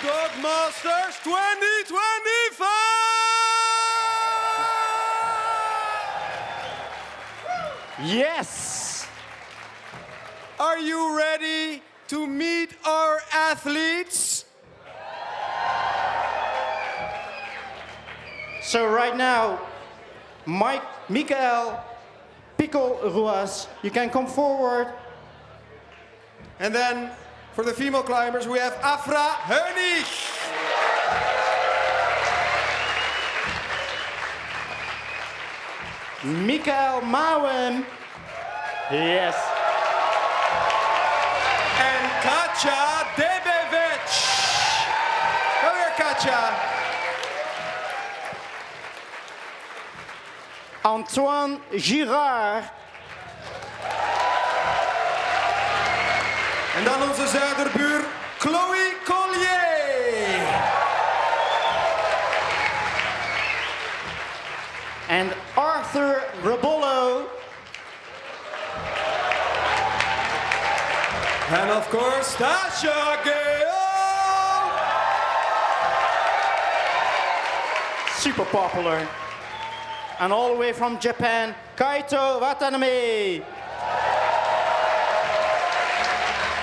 Masters 2025! Yes! Are you ready to meet our athletes? So right now, Michael Pico Ruas, you can come forward. And then for the female climbers, we have Afra Heunig. Mikael Mouwen. Yes. And Katja Debevic. Come here, Katja. Antoine Girard. En dan onze zuiderbuur, Chloe Collier. And Arthur Rebollo. And of course, Tasha Gale. Super popular. And all the way from Japan, Kaito Watanabe.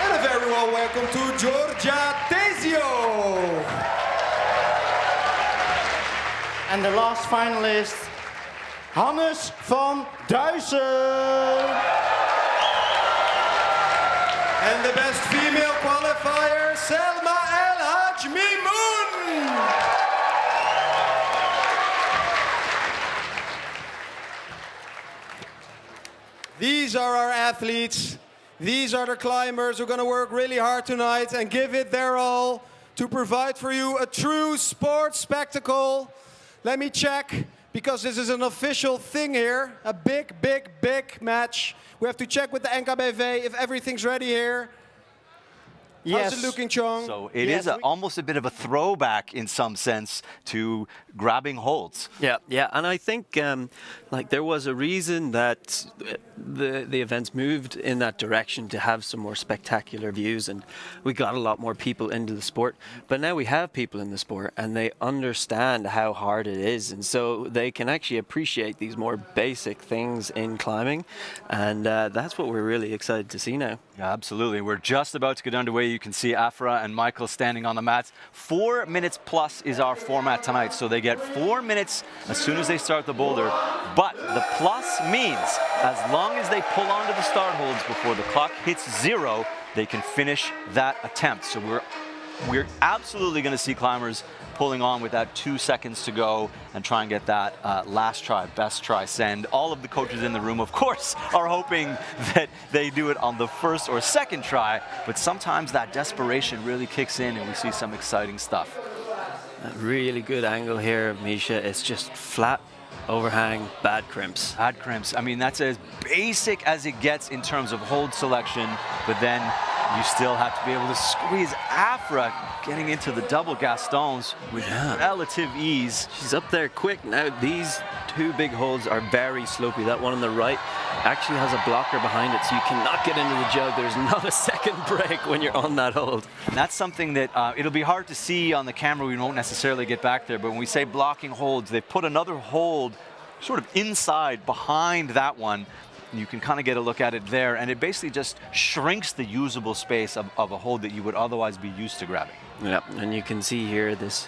And a very warm welcome to Georgia Tezio. And the last finalist, Hannes van Duysen. And the best female qualifier, Selma El Haj Mimoun. These are our athletes. These are the climbers who are going to work really hard tonight and give it their all to provide for you a true sports spectacle. Let me check, because this is an official thing here. A big, big, big match. We have to check with the NKBV if everything's ready here. Yes. How's it looking, Chong? So it is almost a bit of a throwback in some sense to grabbing holds. Yeah, and I think like there was a reason that the events moved in that direction to have some more spectacular views, and we got a lot more people into the sport. But now we have people in the sport, and they understand how hard it is, and so they can actually appreciate these more basic things in climbing, and that's what we're really excited to see now. Yeah, absolutely. We're just about to get underway. You can see Afra and Michael standing on the mats. 4 minutes plus is our format tonight, so they get 4 minutes as soon as they start the boulder. But the plus means as long as they pull onto the start holds before the clock hits 0, they can finish that attempt. So we're absolutely going to see climbers pulling on with that 2 seconds to go and try and get that last try, best try send. All of the coaches in the room, of course, are hoping that they do it on the first or second try, but sometimes that desperation really kicks in and we see some exciting stuff. A really good angle here, Misha. It's just flat overhang, bad crimps. Bad crimps. I mean, that's as basic as it gets in terms of hold selection, but then you still have to be able to squeeze Afra getting into the double Gastons with relative ease. She's up there quick. Now, these two big holds are very slopey. That one on the right actually has a blocker behind it, so you cannot get into the jug. There's not a second break when you're on that hold. And that's something that it'll be hard to see on the camera. We won't necessarily get back there, but when we say blocking holds, they've put another hold sort of inside behind that one. You can kind of get a look at it there, and it basically just shrinks the usable space of a hold that you would otherwise be used to grabbing. Yeah, and you can see here this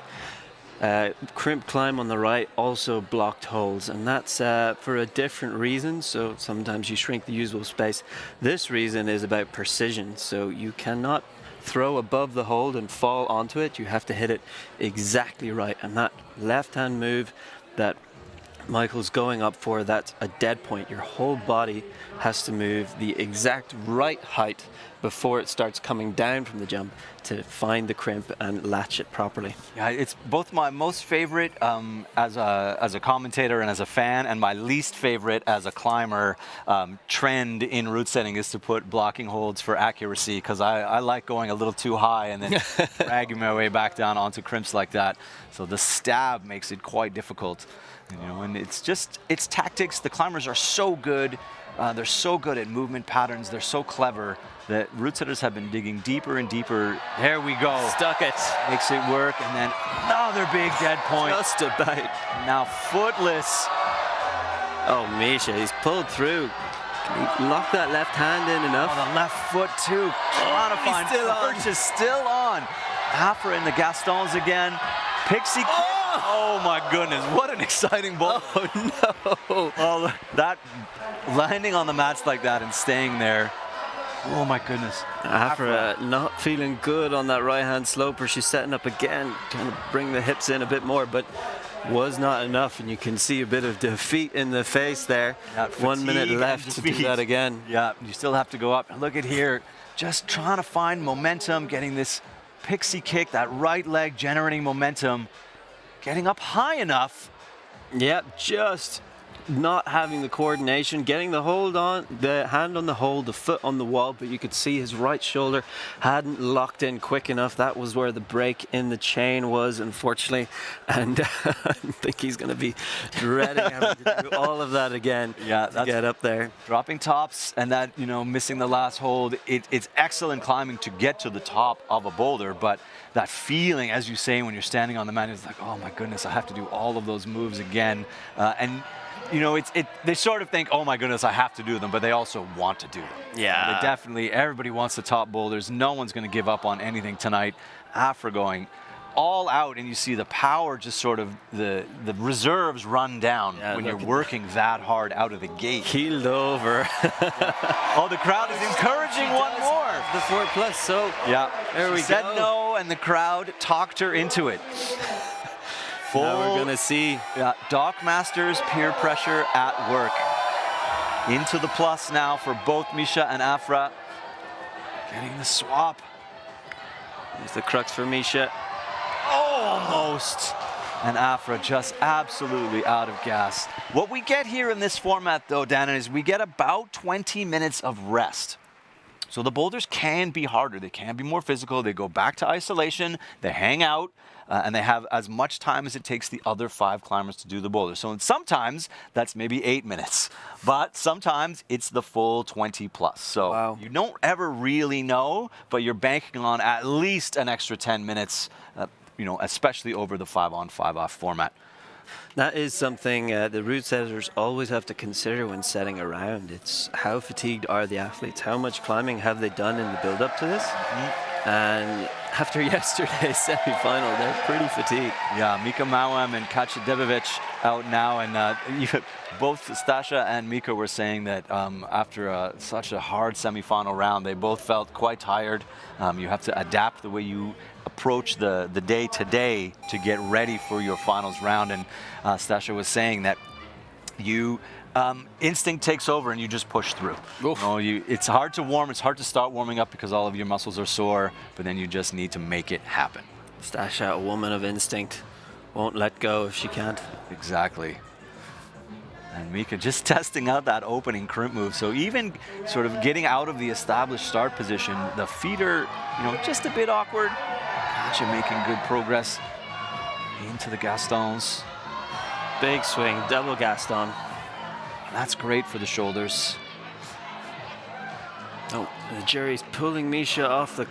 crimp climb on the right, also blocked holds, and that's for a different reason. So sometimes you shrink the usable space. This reason is about precision, so you cannot throw above the hold and fall onto it. You have to hit it exactly right, and that left-hand move that Michael's going up for, that's a dead point. Your whole body has to move the exact right height before it starts coming down from the jump to find the crimp and latch it properly. Yeah, it's both my most favorite as a commentator and as a fan, and my least favorite as a climber trend in route setting is to put blocking holds for accuracy, because I like going a little too high and then dragging my way back down onto crimps like that. So the stab makes it quite difficult. You know, and it's tactics. The climbers are so good. They're so good at movement patterns. They're so clever. The root setters have been digging deeper and deeper. There we go. Stuck it. Makes it work, and then another big dead point. Just about. Now footless. Oh, Misha, he's pulled through. Can he lock that left hand in enough? Oh, the left foot too. Trying to find still on. Perch is still on. Afra in the Gastons again. Pixie kick. Oh my goodness, what an exciting ball. Oh no. Oh, that landing on the mats like that and staying there. Oh my goodness. Afra not feeling good on that right hand sloper. She's setting up again, trying to bring the hips in a bit more, but was not enough, and you can see a bit of defeat in the face there. 1 minute left to do that again. Yeah, you still have to go up. And look at here, just trying to find momentum, getting this pixie kick, that right leg generating momentum, getting up high enough. Yep, just not having the coordination, getting the hold on, the hand on the hold, the foot on the wall, but you could see his right shoulder hadn't locked in quick enough. That was where the break in the chain was, unfortunately, and I think he's going to be dreading having to do all of that again to get up there. Dropping tops and that, you know, missing the last hold. It's excellent climbing to get to the top of a boulder, but that feeling, as you say, when you're standing on the mat, is like, oh my goodness, I have to do all of those moves again, and you know, they sort of think, oh my goodness, I have to do them, but they also want to do them. Yeah. They definitely, everybody wants the top boulders. No one's going to give up on anything tonight. Afra going all out, and you see the power, just sort of the reserves run down when you're working that hard out of the gate. Keeled over. Oh, the crowd is encouraging one more. The 4+, so yeah, there we she said go. no, and the crowd talked her into it. Now we're going to see. Yeah, Doc Masters peer pressure at work. Into the plus now for both Misha and Afra. Getting the swap. There's the crux for Misha. Almost. And Afra just absolutely out of gas. What we get here in this format, though, Danaam, is we get about 20 minutes of rest. So the boulders can be harder. They can be more physical. They go back to isolation. They hang out. And they have as much time as it takes the other 5 climbers to do the boulder. So sometimes that's maybe 8 minutes, but sometimes it's the full 20+. So you don't ever really know, but you're banking on at least an extra 10 minutes, you know, especially over the 5-on-5-off format. That is something the route setters always have to consider when setting a round. It's how fatigued are the athletes? How much climbing have they done in the build-up to this? And after yesterday's semi-final, they're pretty fatigued. Yeah, Mika Mawem and Katja Debevic out now, and both Stasha and Mika were saying that after such a hard semi-final round, they both felt quite tired. You have to adapt the way you approach the day today to get ready for your finals round, and Stasha was saying that you instinct takes over and you just push through. You know, it's hard to warm, it's hard to start warming up because all of your muscles are sore, but then you just need to make it happen. Stasha, a woman of instinct, won't let go if she can't. Exactly. And Mika just testing out that opening crimp move. So even sort of getting out of the established start position, the feet are, you know, just a bit awkward. Katja making good progress into the Gastons. Big swing, double Gaston. That's great for the shoulders. Oh, the jury's pulling Misha off the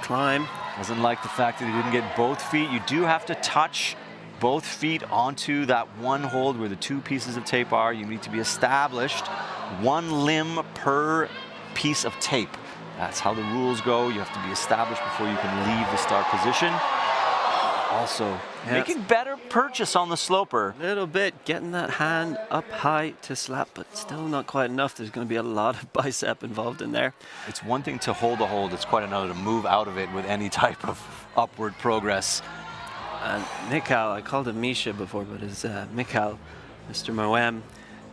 climb. Doesn't like the fact that he didn't get both feet. You do have to touch both feet onto that one hold where the 2 pieces of tape are. You need to be established. 1 limb per piece of tape. That's how the rules go. You have to be established before you can leave the start position. Also, making better purchase on the sloper. A little bit, getting that hand up high to slap, but still not quite enough. There's going to be a lot of bicep involved in there. It's one thing to hold a hold. It's quite another to move out of it with any type of upward progress. And Mikhail, I called him Misha before, but it's Mikhail, Mr. Moem.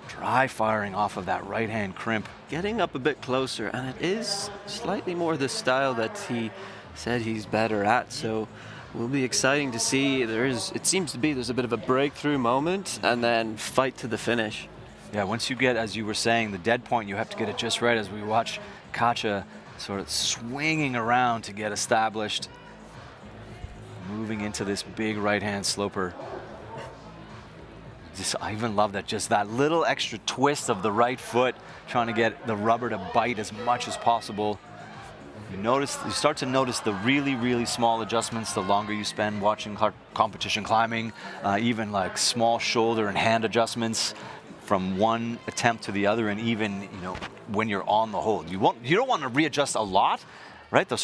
Dry firing off of that right-hand crimp. Getting up a bit closer, and it is slightly more the style that he said he's better at, so will be exciting to see. It seems to be there's a bit of a breakthrough moment and then fight to the finish. Yeah, once you get, as you were saying, the dead point, you have to get it just right as we watch Katja sort of swinging around to get established. Moving into this big right-hand sloper. I even love that, just that little extra twist of the right foot, trying to get the rubber to bite as much as possible. You start to notice the really, really small adjustments the longer you spend watching competition climbing, even like small shoulder and hand adjustments from one attempt to the other, and even when you're on the hold. You don't want to readjust a lot, right? The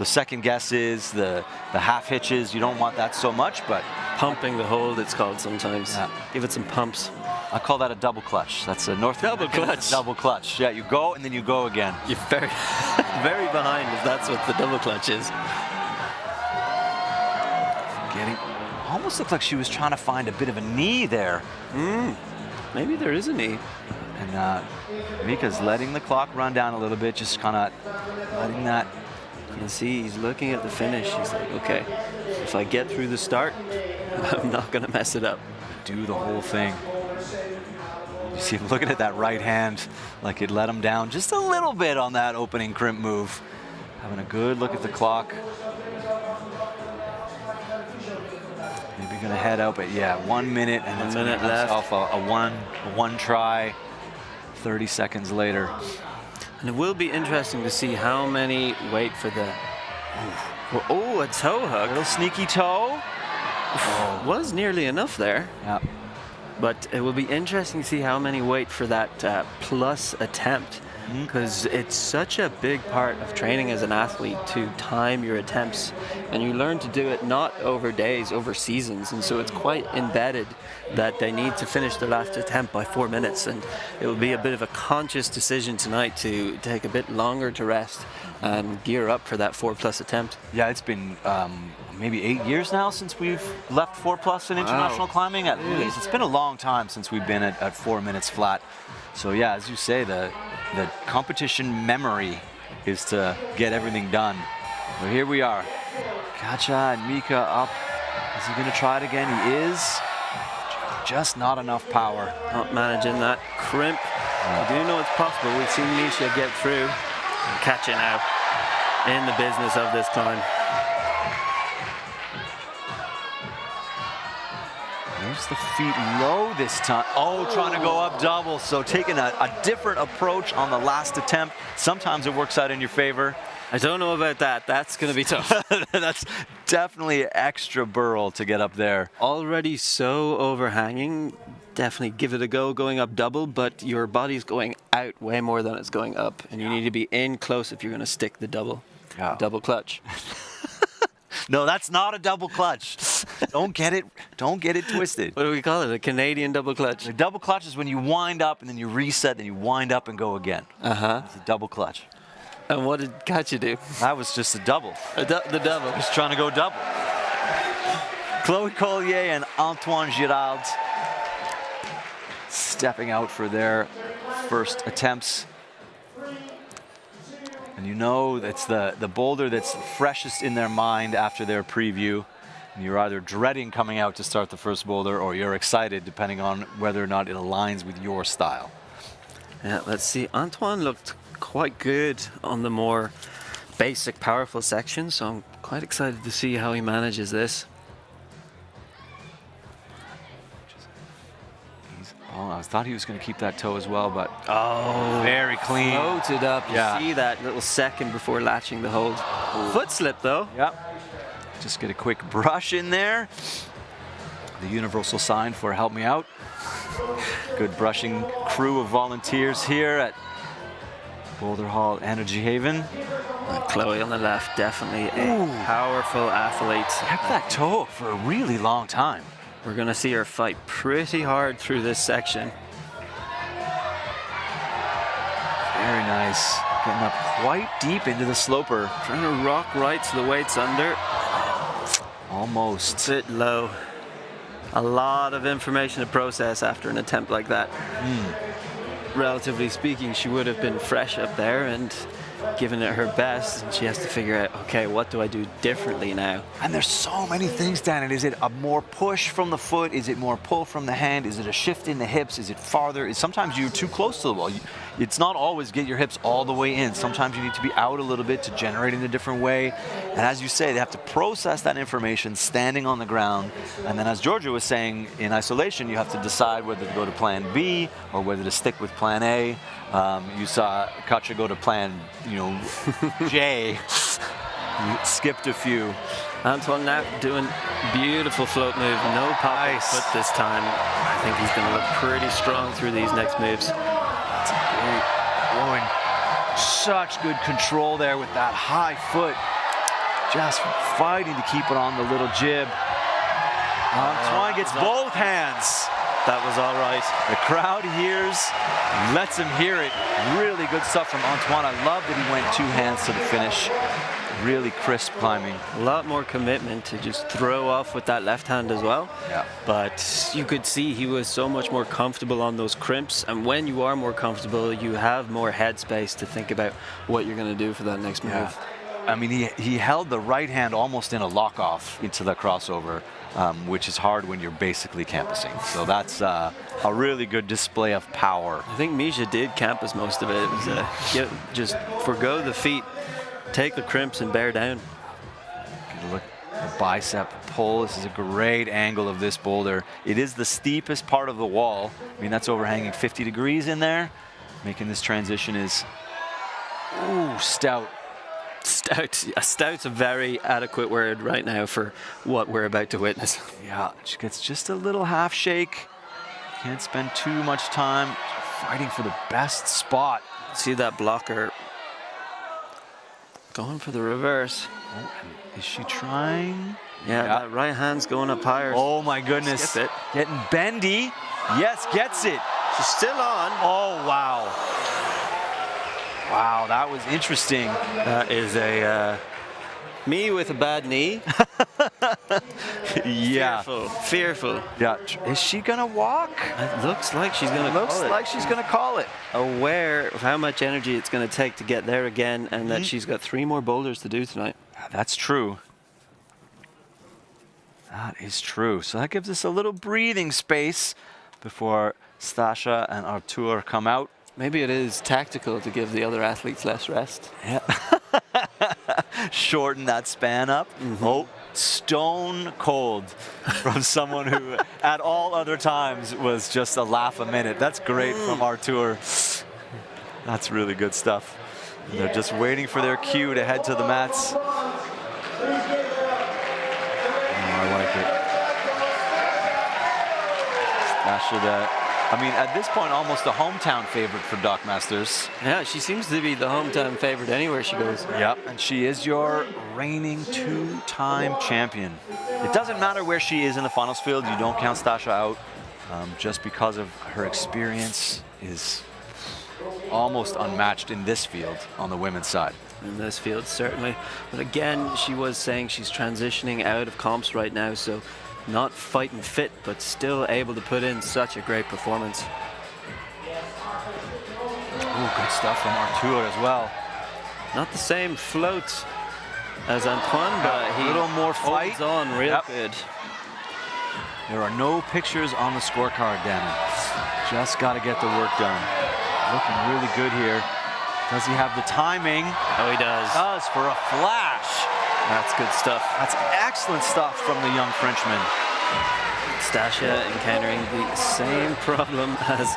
second guesses, the half hitches, you don't want that so much, but Pumping the hold, it's called sometimes. Yeah. Give it some pumps. I call that a double clutch. That's a North Double American clutch. double clutch. Yeah, you go and then you go again. You're very, very behind if that's what the double clutch is. Almost looked like she was trying to find a bit of a knee there. Maybe there is a knee. And Mika's letting the clock run down a little bit, just kind of letting that. You can see he's looking at the finish. He's like, okay, if I get through the start, I'm not going to mess it up. Do the whole thing. You see him looking at that right hand, like it let him down just a little bit on that opening crimp move. Having a good look at the clock. Maybe gonna head out, but yeah, 1 minute and then 1 minute left. A one try. 30 seconds later. And it will be interesting to see how many wait for the. Oh, a toe hook. Little sneaky toe. Was nearly enough there. Yeah. But it will be interesting to see how many wait for that plus attempt, because it's such a big part of training as an athlete to time your attempts, and you learn to do it not over days, over seasons, and so it's quite embedded that they need to finish their last attempt by 4 minutes, and it will be a bit of a conscious decision tonight to take a bit longer to rest and gear up for that 4+ attempt. Yeah, it's been maybe 8 years now since we've left 4+ in international climbing. At least it's been a long time since we've been at 4 minutes flat. So yeah, as you say, the competition memory is to get everything done. Well, here we are. Katja and Mika up. Is he going to try it again? He is. Just not enough power. Not managing that crimp. I do know it's possible. We've seen Misha get through. And Katja now in the business of this climb. There's the feet low this time. Oh, trying to go up double. So taking a different approach on the last attempt. Sometimes it works out in your favor. I don't know about that. That's going to be tough. That's definitely extra burl to get up there. Already so overhanging. Definitely give it a go going up double, but your body's going out way more than it's going up. And you need to be in close if you're going to stick the double clutch. No, that's not a double clutch. Don't get it twisted. What do we call it? A Canadian double clutch? The double clutch is when you wind up and then you reset, then you wind up and go again. It's a double clutch. And what did Katja do? That was just a double. The double. Just trying to go double. Chloe Collier and Antoine Girard stepping out for their first attempts. And you know it's the boulder that's freshest in their mind after their preview. And you're either dreading coming out to start the first boulder or you're excited depending on whether or not it aligns with your style. Yeah, let's see. Antoine looked quite good on the more basic, powerful sections, so I'm quite excited to see how he manages this. Oh, I thought he was going to keep that toe as well, but Very clean. Floated up. You see that little second before latching the hold. Foot slip though. Yep. Just get a quick brush in there. The universal sign for help me out. Good brushing crew of volunteers here at Boulder Hall Energiehaven. Chloe on the left, definitely a powerful athlete. Kept that toe up for a really long time. We're going to see her fight pretty hard through this section. Very nice. Getting up quite deep into the sloper. Trying to rock right so the weight's under. Almost. Bit low. A lot of information to process after an attempt like that. Relatively speaking, she would have been fresh up there and given it her best, and she has to figure out, okay, what do I do differently now? And there's so many things, Dan. Is it a more push from the foot? Is it more pull from the hand? Is it a shift in the hips? Is it farther? Sometimes you're too close to the wall. it's not always get your hips all the way in. Sometimes you need to be out a little bit to generate in a different way. And as you say, they have to process that information standing on the ground. And then as Georgia was saying, in isolation, you have to decide whether to go to plan B or whether to stick with plan A. You saw Katja go to plan, J. You skipped a few. Antoine now doing beautiful float move, no pop foot this time. I think he's going to look pretty strong through these next moves. That's great. Going such good control there with that high foot. Just fighting to keep it on the little jib. Antoine gets both hands. That was all right. The crowd hears, lets him hear it. Really good stuff from Antoine. I love that he went 2 hands to the finish. Really crisp climbing. A lot more commitment to just throw off with that left hand as well. Yeah. But you could see he was so much more comfortable on those crimps. And when you are more comfortable, you have more headspace to think about what you're going to do for that next move. Yeah. I mean, he held the right hand almost in a lock-off into the crossover, which is hard when you're basically campusing. So that's a really good display of power. I think Misha did campus most of it. It was just forgo the feet, take the crimps and bear down. Look at the bicep pull. This is a great angle of this boulder. It is the steepest part of the wall. I mean, that's overhanging 50 degrees in there. Making this transition is, stout. Stout's a very adequate word right now for what we're about to witness. Yeah, she gets just a little half shake. Can't spend too much time fighting for the best spot. See that blocker going for the reverse. Oh, is she trying? Yeah, that right hand's going up higher. Oh my goodness. Skip it. Getting bendy. Yes, gets it. She's still on. Oh, wow. Wow, that was interesting. That is a me with a bad knee. Yeah. Fearful. Yeah. Is she gonna walk? It looks like she's gonna Looks call it. like she's gonna call it. Aware of how much energy it's gonna take to get there again, and that she's got 3 more boulders to do tonight. That's true. That is true. So that gives us a little breathing space before Stasha and Artur come out. Maybe it is tactical to give the other athletes less rest. Yeah. Shorten that span up. Oh, stone cold from someone who at all other times was just a laugh a minute. That's great from Artur. That's really good stuff. And they're just waiting for their cue to head to the mats. I like it. Stasha, I mean, at this point, almost a hometown favorite for Doc Masters. Yeah, she seems to be the hometown favorite anywhere she goes. Yep, and she is your reigning 2-time champion. It doesn't matter where she is in the finals field. You don't count Stasha out just because of her experience is almost unmatched in this field on the women's side. In this field, certainly. But again, she was saying she's transitioning out of comps right now, so not fighting fit, but still able to put in such a great performance. Ooh, good stuff from Artur as well. Not the same float as Antoine, but he a little more fight. holds on real good. There are no pictures on the scorecard, Danaam. Just got to get the work done. Looking really good here. Does he have the timing? Oh, he does. Does for a flash. That's good stuff. That's excellent stuff from the young Frenchman. Stasha encountering the same problem as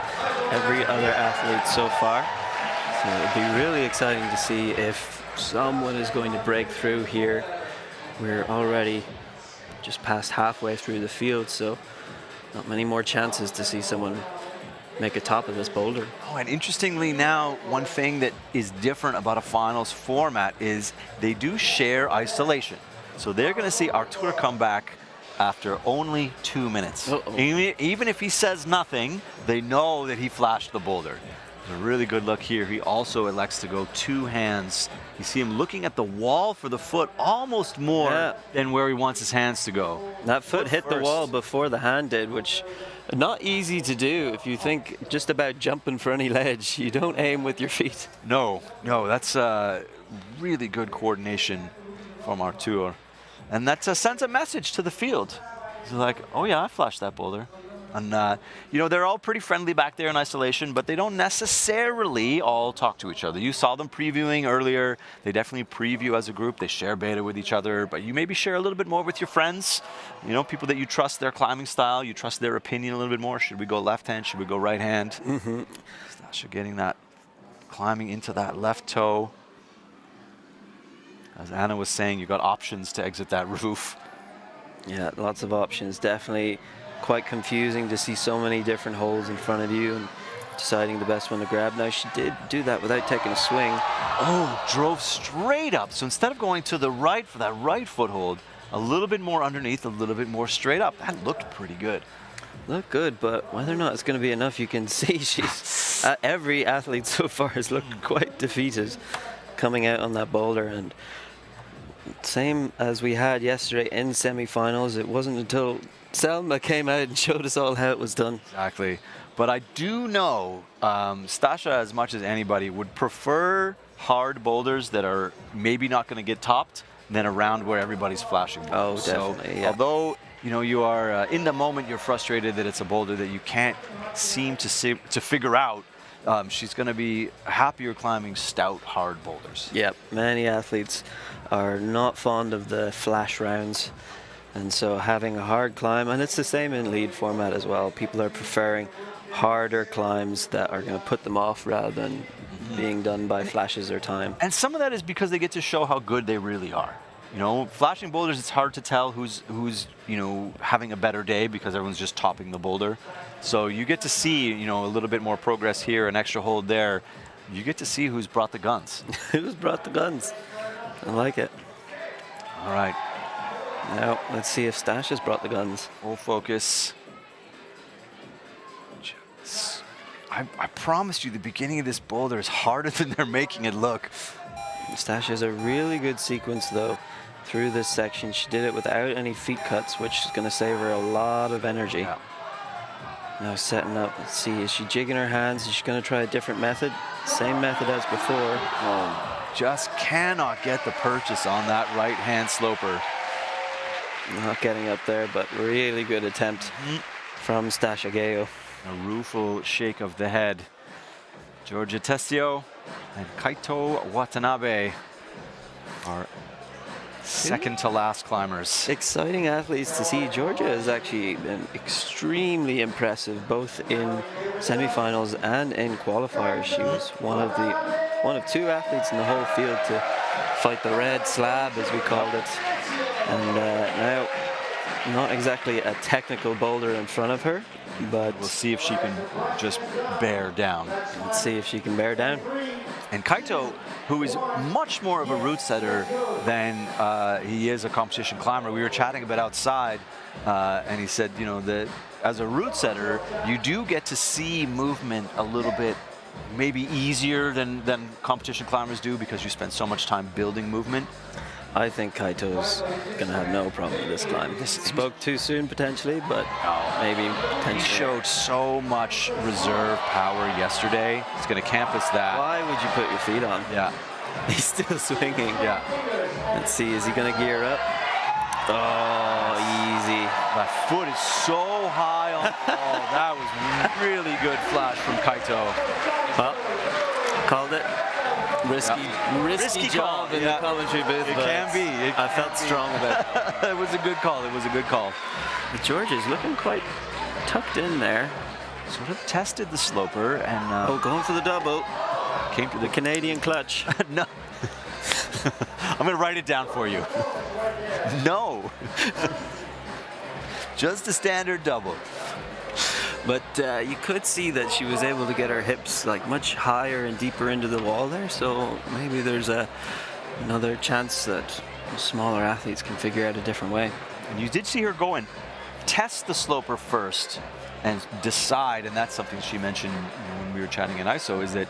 every other athlete so far. So it'll be really exciting to see if someone is going to break through here. We're already just past halfway through the field, so not many more chances to see someone make a top of this boulder. Oh, and interestingly now, one thing that is different about a finals format is they do share isolation. So they're going to see Artur come back after only 2 minutes. Even if he says nothing, they know that he flashed the boulder. A really good look here. He also elects to go 2 hands. You see him looking at the wall for the foot almost more than where he wants his hands to go. That foot hit the wall before the hand did, which not easy to do. If you think just about jumping for any ledge, you don't aim with your feet. No, that's really good coordination from Artur. And that sends a message to the field. He's like, oh yeah, I flashed that boulder. And, you know, they're all pretty friendly back there in isolation, but they don't necessarily all talk to each other. You saw them previewing earlier. They definitely preview as a group. They share beta with each other, but you maybe share a little bit more with your friends. You know, people that you trust their climbing style, you trust their opinion a little bit more. Should we go left hand? Should we go right hand? Stasha getting that, climbing into that left toe. As Anna was saying, you got options to exit that roof. Yeah, lots of options. Definitely quite confusing to see so many different holes in front of you and deciding the best one to grab. Now, she did do that without taking a swing. Oh, drove straight up. So instead of going to the right for that right foothold, a little bit more underneath, a little bit more straight up. That looked pretty good. Looked good, but whether or not it's going to be enough, you can see she's every athlete so far has looked quite defeated coming out on that boulder. And same as we had yesterday in semi-finals, it wasn't until Selma came out and showed us all how it was done. Exactly. But I do know Stasha, as much as anybody, would prefer hard boulders that are maybe not going to get topped than around where everybody's flashing. Oh, definitely. So, yeah. although you know you are in the moment, you're frustrated that it's a boulder that you can't seem to figure out. She's going to be happier climbing stout, hard boulders. Yep, many athletes are not fond of the flash rounds, and so having a hard climb, and it's the same in lead format as well. People are preferring harder climbs that are going to put them off rather than being done by flashes or time. And some of that is because they get to show how good they really are. You know, flashing boulders, it's hard to tell who's you know, having a better day because everyone's just topping the boulder. So you get to see, you know, a little bit more progress here, an extra hold there. You get to see who's brought the guns. Who's brought the guns? I like it. All right. Now, let's see if Stasha's brought the guns. Full focus. I promised you the beginning of this boulder is harder than they're making it look. Stasha's a really good sequence, though, through this section. She did it without any feet cuts, which is going to save her a lot of energy. Yeah. Now setting up, let's see, is she jigging her hands? Is she going to try a different method? Same method as before. Oh, just cannot get the purchase on that right-hand sloper. Not getting up there, but really good attempt from Stasha Gayo. A rueful shake of the head. Georgia Testio and Kaito Watanabe are second to last climbers. Exciting athletes to see. Georgia has actually been extremely impressive, both in semifinals and in qualifiers. She was one of two athletes in the whole field to fight the red slab, as we called it. And now, not exactly a technical boulder in front of her, but we'll see if she can just bear down. Let's see if she can bear down. And Kaito, who is much more of a route setter than he is a competition climber. We were chatting about outside, and he said, you know, that as a route setter, you do get to see movement a little bit maybe easier than competition climbers do because you spend so much time building movement. I think Kaito's going to have no problem with this climb. Spoke too soon, potentially, but maybe potentially. He showed so much reserve power yesterday. He's going to campus that. Why would you put your feet on? Yeah. He's still swinging. Yeah. Let's see, is he going to gear up? Oh, easy. That foot is so high on the ball. That was really good flash from Kaito. Well, called it. Risky job in the commentary booth. It can be. I felt strong about it. It was a good call. It was a good call. But George is looking quite tucked in there. Sort of tested the sloper and going for the double. Came to the Canadian clutch. No. I'm going to write it down for you. No. Just a standard double. But you could see that she was able to get her hips like much higher and deeper into the wall there. So maybe there's another chance that smaller athletes can figure out a different way. And you did see her go and test the sloper first and decide, and that's something she mentioned when we were chatting in ISO, is that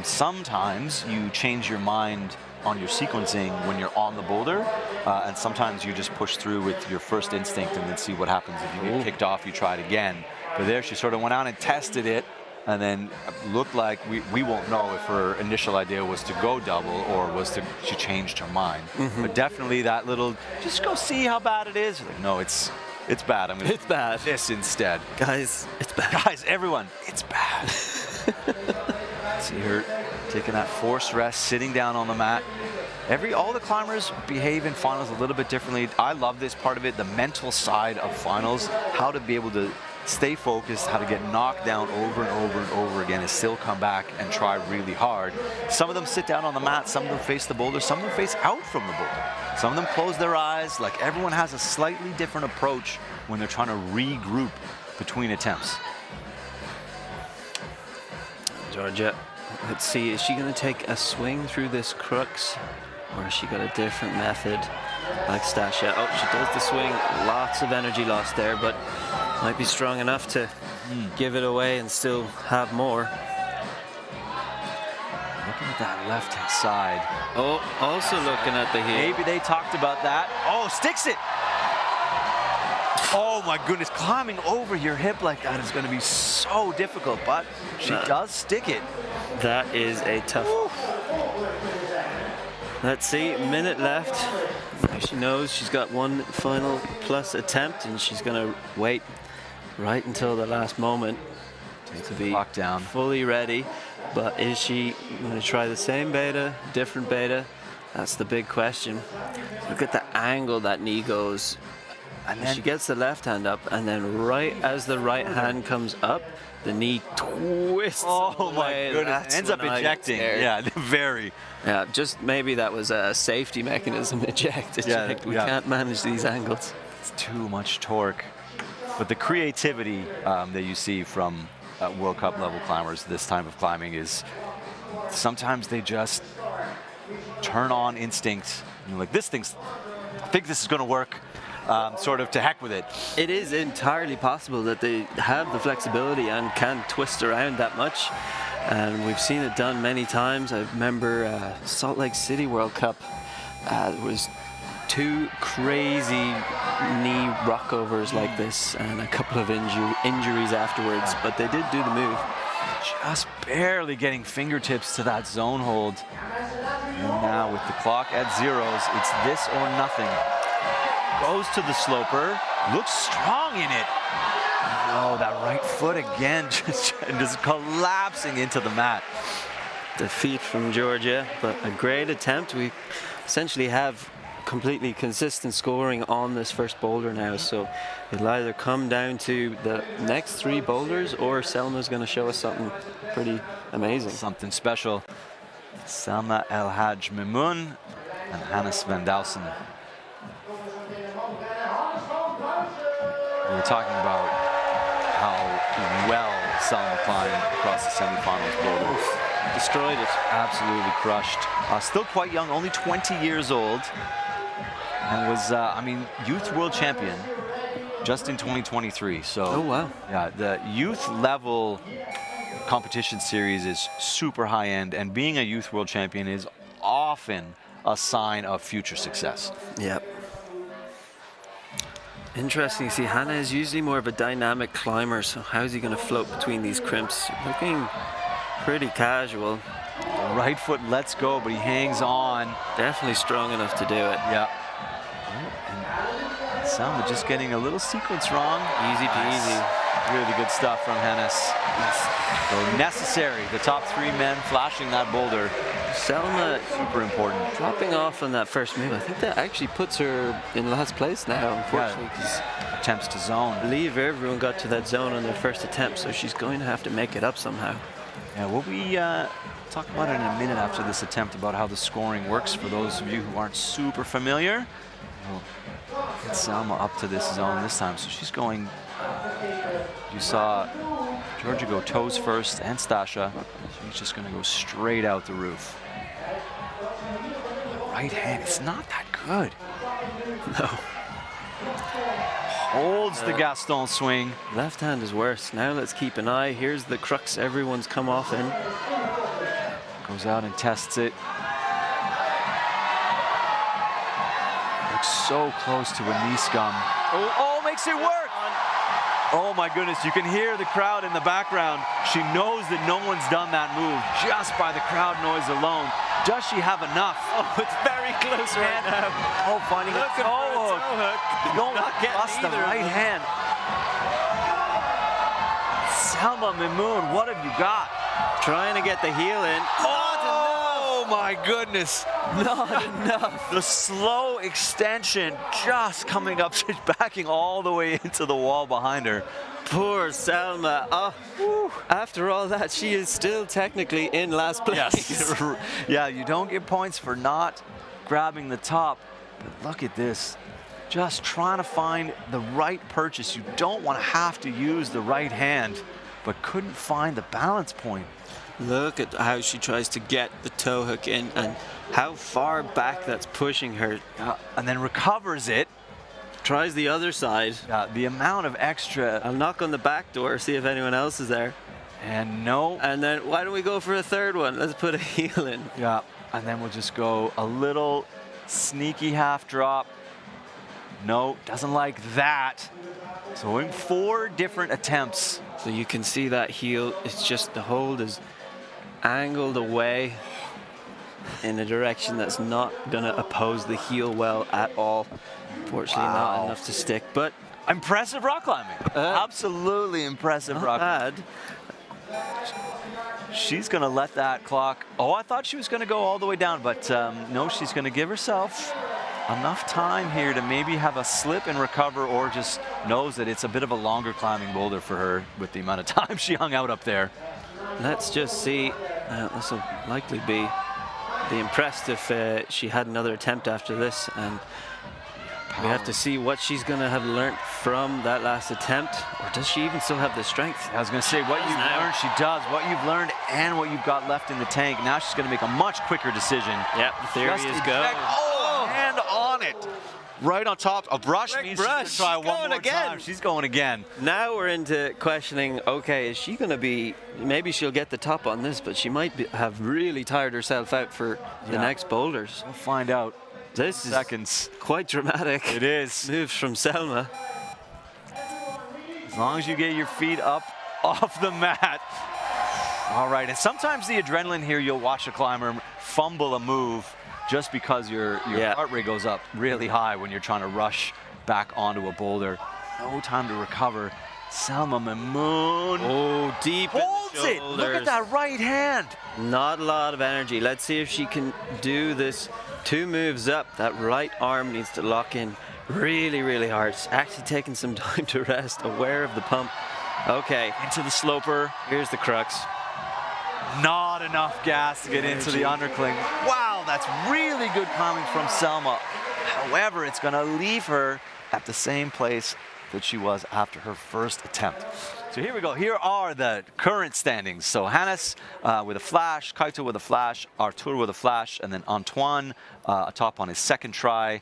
sometimes you change your mind on your sequencing when you're on the boulder, and sometimes you just push through with your first instinct and then see what happens. If you get kicked off, you try it again. But there she sort of went out and tested it, and then looked like we won't know if her initial idea was to go double or she changed her mind. But definitely that little, just go see how bad it is. Like, no, it's It's bad. I'm gonna It's bad. this instead. Guys, it's bad. Guys, everyone, it's bad. See her taking that forced rest, sitting down on the mat. All the climbers behave in finals a little bit differently. I love this part of it, the mental side of finals, how to be able to stay focused, how to get knocked down over and over and over again and still come back and try really hard. Some of them sit down on the mat, some of them face the boulder, some of them face out from the boulder. Some of them close their eyes. Like, everyone has a slightly different approach when they're trying to regroup between attempts. Georgia, let's see, is she going to take a swing through this crux, or has she got a different method like Stasia? Oh, she does the swing. Lots of energy lost there, but might be strong enough to give it away and still have more. Looking at that left-hand side. Oh, also looking at the heel. Maybe they talked about that. Oh, sticks it. Oh my goodness, climbing over your hip like that is going to be so difficult, but she does stick it. That is a tough. Let's see, minute left. Now she knows she's got one final plus attempt, and she's going to wait right until the last moment to be Locked down. fully ready. But is she going to try the same beta, different beta? That's the big question. Look at the angle that knee goes. And then she gets the left hand up, and then right as the right hand comes up, the knee twists. Oh my away. goodness, That's ends up when I get ejecting. scared. Yeah, very. Yeah, just maybe that was a safety mechanism. Eject. We can't manage these angles. It's too much torque. But the creativity that you see from World Cup level climbers this time of climbing is sometimes they just turn on instinct. You're like, I think this is going to work. Sort of to heck with it. It is entirely possible that they have the flexibility and can twist around that much. And we've seen it done many times. I remember Salt Lake City World Cup. There was 2 crazy knee rockovers like this and a couple of injuries afterwards, but they did do the move. Just barely getting fingertips to that zone hold. And now with the clock at zeros, it's this or nothing. Goes to the sloper, looks strong in it. No, that right foot again, just collapsing into the mat. Defeat from Georgia, but a great attempt. We essentially have completely consistent scoring on this first boulder now, so it'll either come down to the next 3 boulders or Selma's going to show us something pretty amazing. Something special. Selma El Haj Mimoun and Hannes van Duysen. We were talking about how well Selma climbed across the semifinals boulder. Destroyed it. Absolutely crushed. Still quite young, only 20 years old. And was, youth world champion just in 2023. So, oh, wow. Yeah, the youth level competition series is super high end. And being a youth world champion is often a sign of future success. Yep. Interesting. See, Hannah is usually more of a dynamic climber, so how's he going to float between these crimps? Looking pretty casual. The right foot lets go, but he hangs on. Definitely strong enough to do it. Yeah. And Selma just getting a little sequence wrong. Easy peasy. Really good stuff from Hannes. So necessary. The top 3 men flashing that boulder. Selma super important. Dropping off on that first move. I think that actually puts her in last place now, unfortunately. Yeah. Attempts to zone. I believe everyone got to that zone on their first attempt, so she's going to have to make it up somehow. Yeah, we'll be talk about it in a minute after this attempt about how the scoring works for those of you who aren't super familiar. We'll get Selma up to this zone this time, so she's going. You saw Georgia go toes first and Stasia. She's just going to go straight out the roof. Right hand, it's not that good. No. Holds the Gaston swing. Left hand is worse. Now let's keep an eye. Here's the crux everyone's come off in. Goes out and tests it. Looks so close to a knee scum. Oh, makes it work! Oh my goodness, you can hear the crowd in the background. She knows that no one's done that move just by the crowd noise alone. Does she have enough? Oh, it's very close right now. Oh, finding a toe hook. Don't trust the right hand. Selma Mimoun, what have you got? Trying to get the heel in. Oh my goodness. Not enough. The slow extension just coming up, backing all the way into the wall behind her. Poor Selma. Oh, whew. After all that, she is still technically in last place. Yes. Yeah, you don't get points for not grabbing the top. But look at this. Just trying to find the right purchase. You don't want to have to use the right hand, but couldn't find the balance point. Look at how she tries to get the toe hook in and how far back that's pushing her. And then recovers it. Tries the other side. The amount of extra. I'll knock on the back door, see if anyone else is there. And no. And then why don't we go for a third one? Let's put a heel in. Yeah, and then we'll just go a little sneaky half drop. No, doesn't like that. So in 4 different attempts. So you can see that heel, it's just the hold is angled away in a direction that's not going to oppose the heel well at all. Fortunately, not enough to stick, but impressive rock climbing. Absolutely impressive rock bad. She's going to let that clock. Oh, I thought she was going to go all the way down, but no, she's going to give herself enough time here to maybe have a slip and recover, or just knows that it's a bit of a longer climbing boulder for her with the amount of time she hung out up there. Let's just see. This will likely be impressed if she had another attempt after this, and we have to see what she's going to have learned from that last attempt, or does she even still have the strength? I was going to say, what you've learned, she does. What you've learned and what you've got left in the tank. Now she's going to make a much quicker decision. Yep, the theory is go. Oh, hand on it. Right on top. A brush means she's going to try one more time. She's going again. Now we're into questioning, okay, is she going to be, maybe she'll get the top on this, but she might have really tired herself out for the next boulders. We'll find out. This is quite dramatic. It is. Moves from Selma. As long as you get your feet up off the mat. All right, and sometimes the adrenaline here, you'll watch a climber fumble a move just because your heart rate goes up really high when you're trying to rush back onto a boulder. No time to recover. Selma Mimoun. Oh, deep holds in the it. Look at that right hand. Not a lot of energy. Let's see if she can do this. 2 moves up. That right arm needs to lock in really, really hard. It's actually taking some time to rest, aware of the pump. Okay, into the sloper. Here's the crux. Not enough gas to get into the undercling. Wow, that's really good climbing from Selma. However, it's going to leave her at the same place that she was after her first attempt. So here we go. Here are the current standings. So Hannes with a flash, Kaito with a flash, Artur with a flash, and then Antoine atop on his second try.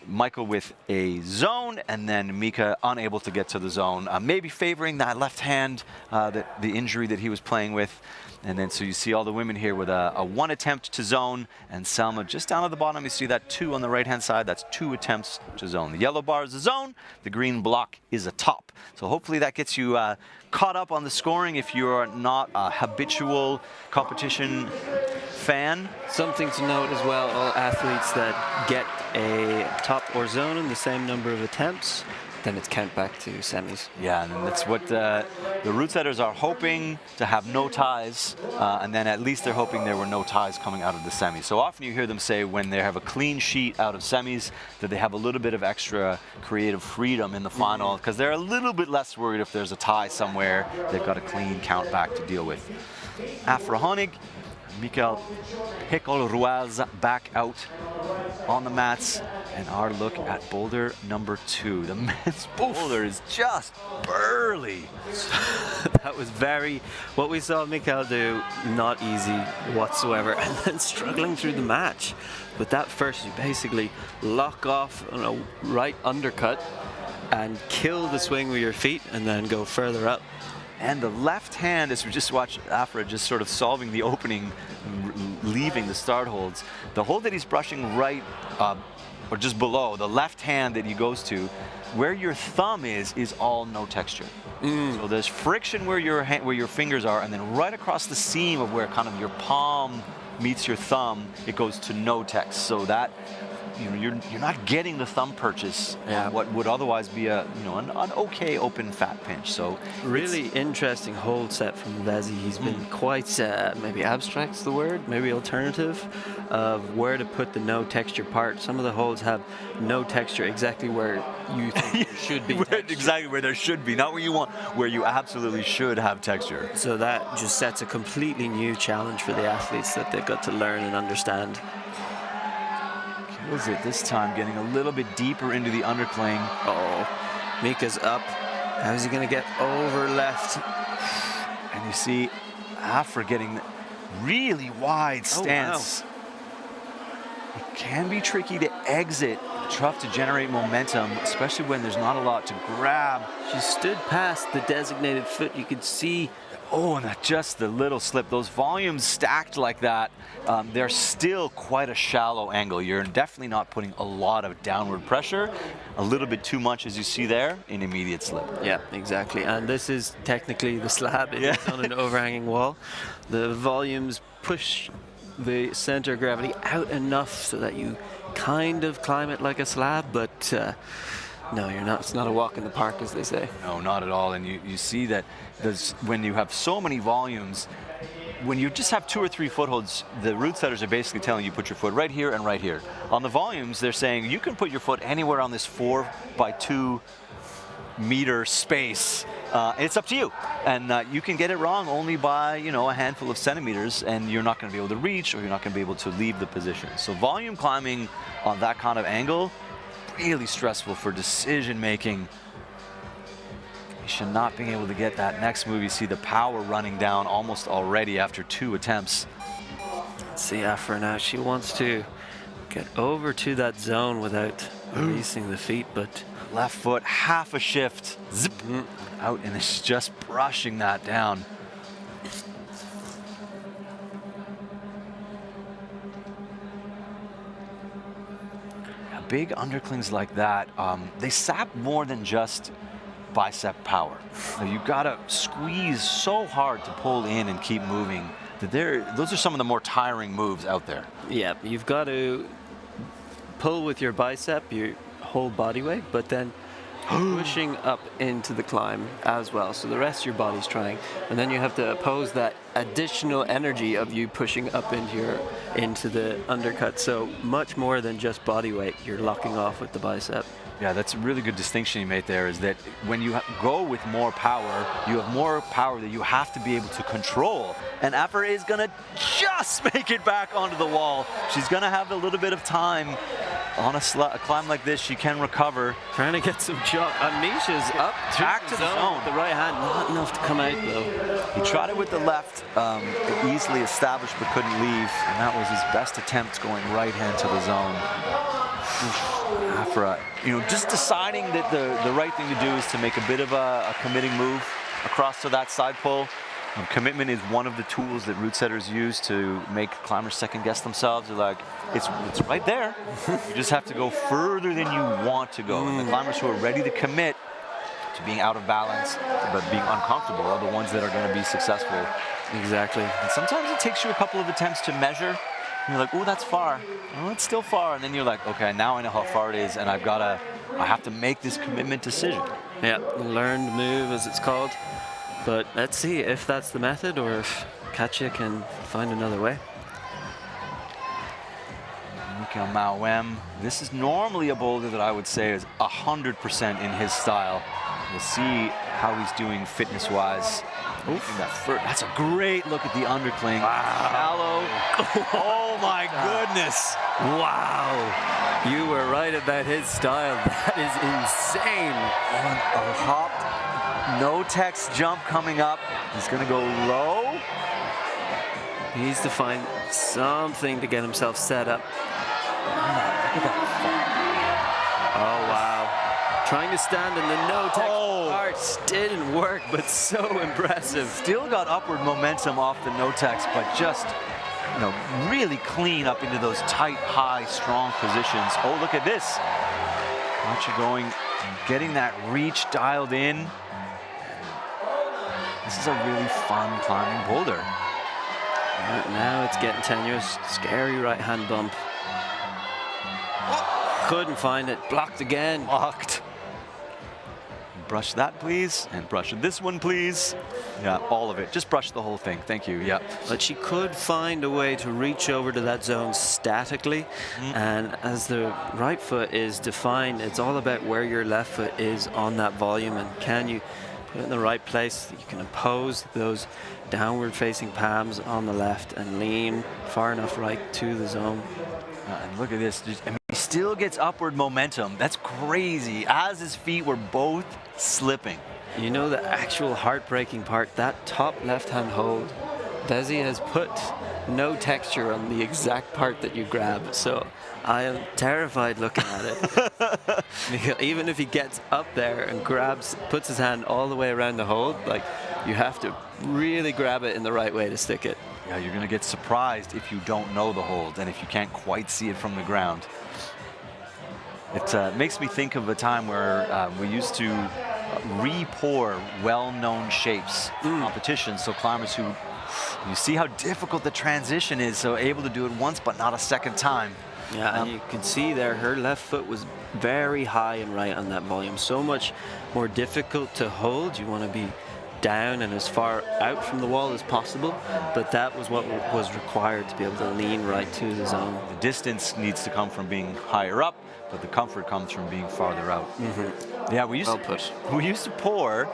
Michael with a zone, and then Mika unable to get to the zone, maybe favoring that left hand, the injury that he was playing with. And then so you see all the women here with a 1 attempt to zone, and Selma just down at the bottom. You see that 2 on the right-hand side. That's 2 attempts to zone. The yellow bar is a zone. The green block is a top. So hopefully that gets you caught up on the scoring if you're not a habitual competition fan. Something to note as well, all athletes that get a top or zone in the same number of attempts, then it's count back to semis. Yeah, and that's what the route setters are hoping, to have no ties, and then at least they're hoping there were no ties coming out of the semis. So often you hear them say when they have a clean sheet out of semis that they have a little bit of extra creative freedom in the final, because they're a little bit less worried if there's a tie somewhere. They've got a clean count back to deal with. Afra Honig, Mikael Pickle-Ruaz back out on the mats, and our look at boulder number 2. The men's boulder is just burly. That was what we saw Mikael do, not easy whatsoever, and then struggling through the match. With that first, you basically lock off on a right undercut and kill the swing with your feet and then go further up. And the left hand, as we just watched Afra just sort of solving the opening, leaving the start holds. The hold that he's brushing right or just below, the left hand that he goes to, where your thumb is all no texture. So there's friction where your fingers are, and then right across the seam of where kind of your palm meets your thumb, it goes to no text. So that you're not getting the thumb purchase on what would otherwise be an okay open fat pinch. So really interesting hold set from Vezi. He's been quite maybe abstract's the word, maybe alternative of where to put the no texture part. Some of the holds have no texture exactly where you think there should be texture. Exactly where there should be, not where you want, where you absolutely should have texture. So that just sets a completely new challenge for the athletes that they've got to learn and understand. Kills it this time, getting a little bit deeper into the undercling. Oh, Mika's up. How's he going to get over left? And you see Afra getting really wide stance. Oh, wow. It can be tricky to exit, tough to generate momentum, especially when there's not a lot to grab. She stood past the designated foot. You could see. Oh, and just the little slip. Those volumes stacked like that, they're still quite a shallow angle. You're definitely not putting a lot of downward pressure. A little bit too much, as you see there, an immediate slip. Yeah, exactly. And this is technically the slab. It's on an overhanging wall. The volumes push the center of gravity out enough so that you kind of climb it like a slab, but no, you're not. It's not a walk in the park, as they say. No, not at all. And you see that when you have so many volumes, when you just have 2 or 3 footholds, the route setters are basically telling you put your foot right here and right here. On the volumes, they're saying you can put your foot anywhere on this 4 by 2 meter space. It's up to you. And you can get it wrong only by, a handful of centimeters, and you're not going to be able to reach, or you're not going to be able to leave the position. So volume climbing on that kind of angle, really stressful for decision making. Should not being able to get that next move. You see the power running down almost already after 2 attempts. Let's see Afra now. She wants to get over to that zone without releasing the feet, but left foot, half a shift, zip, out, and it's just brushing that down. Big underclings like that, they sap more than just bicep power. You've got to squeeze so hard to pull in and keep moving. Those are some of the more tiring moves out there. Yeah, you've got to pull with your bicep, your whole body weight, but then pushing up into the climb as well. So the rest of your body's trying, and then you have to oppose that additional energy of you pushing up into the undercut. So much more than just body weight. You're locking off with the bicep. Yeah, that's a really good distinction you made there, is that when you go with more power, you have more power that you have to be able to control. And Afra is going to just make it back onto the wall. She's going to have a little bit of time on a climb like this. She can recover. Trying to get some jump. Anisha's up back to the zone. The right hand, not enough to come out though. He tried it with the left, easily established but couldn't leave. And that was his best attempt, going right hand to the zone. Afra, just deciding that the right thing to do is to make a bit of a committing move across to that side pull. Commitment is one of the tools that route setters use to make climbers second guess themselves. They're like, it's right there. You just have to go further than you want to go. And the climbers who are ready to commit to being out of balance but being uncomfortable are the ones that are going to be successful. Exactly. And sometimes it takes you a couple of attempts to measure. You're like, oh, that's far. Oh, it's still far. And then you're like, okay, now I know how far it is, and I have to make this commitment decision. Yeah, learned move, as it's called. But let's see if that's the method, or if Katja can find another way. Mika Mawem. This is normally a boulder that I would say is 100% in his style. We'll see how he's doing fitness-wise. That's a great look at the undercling. Wow. Shallow. Oh my goodness. Wow. You were right about his style. That is insane. On a hop. No text jump coming up. He's going to go low. He needs to find something to get himself set up. Look at that. Oh, wow. Trying to stand in the no text parts didn't work, but so impressive. Still got upward momentum off the no text, but just, really clean up into those tight, high, strong positions. Oh, look at this. Archer going, getting that reach dialed in. This is a really fun climbing boulder. Now it's getting tenuous. Scary right hand bump. Couldn't find it. Blocked again. Blocked. Brush that, please. And brush this one, please. Yeah, all of it. Just brush the whole thing. Thank you. Yeah. But she could find a way to reach over to that zone statically. And as the right foot is defined, it's all about where your left foot is on that volume. And can you put it in the right place? You can oppose those downward facing palms on the left and lean far enough right to the zone. And look at this. I mean, he still gets upward momentum. That's crazy. As his feet were both slipping. You know the actual heartbreaking part, that top left-hand hold, Desi has put no texture on the exact part that you grab, so I am terrified looking at it. Because even if he gets up there and grabs, puts his hand all the way around the hold, like, you have to really grab it in the right way to stick it. Yeah, you're going to get surprised if you don't know the hold and if you can't quite see it from the ground. It makes me think of a time where we used to re-pour well-known shapes competitions. So climbers who, you see how difficult the transition is, so able to do it once but not a second time. Yeah, and you can see there her left foot was very high and right on that volume. So much more difficult to hold. You want to be down and as far out from the wall as possible, but that was what was required to be able to lean right to the zone. The distance needs to come from being higher up, but the comfort comes from being farther out. Yeah, we used to pour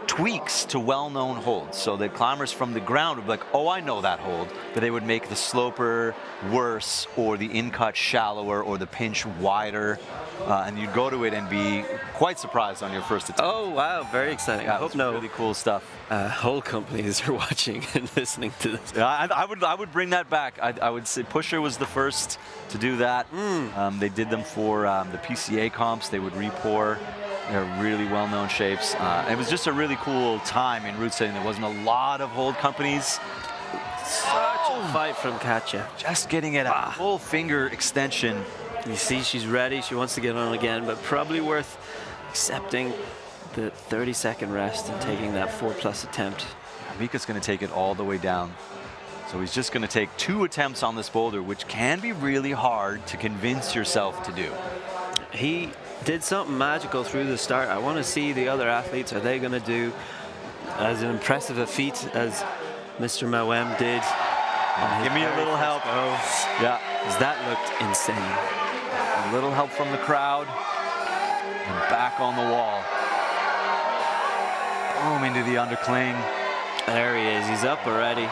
tweaks to well-known holds, so that climbers from the ground would be like, oh, I know that hold, but they would make the sloper worse or the in-cut shallower or the pinch wider, and you'd go to it and be quite surprised on your first attempt. Oh, wow, very exciting. Yeah, I hope no really cool stuff. whole companies are watching and listening to this. Yeah, I would bring that back. I would say Pusher was the first to do that. They did them for the PCA comps. They would re-pour. They're really well-known shapes. It was just a really cool time in route setting. There wasn't a lot of hold companies. Such a fight from Katja. Just getting it a full finger extension. You see she's ready. She wants to get on again, but probably worth accepting the 30-second rest and taking that 4+ attempt. Mika's going to take it all the way down. So he's just going to take 2 attempts on this boulder, which can be really hard to convince yourself to do. He did something magical through the start. I want to see the other athletes. Are they going to do as impressive a feat as Mr. Moem did? Give me a little help. Yeah, because that looked insane. A little help from the crowd. And back on the wall. Boom, into the undercling. There he is. He's up already.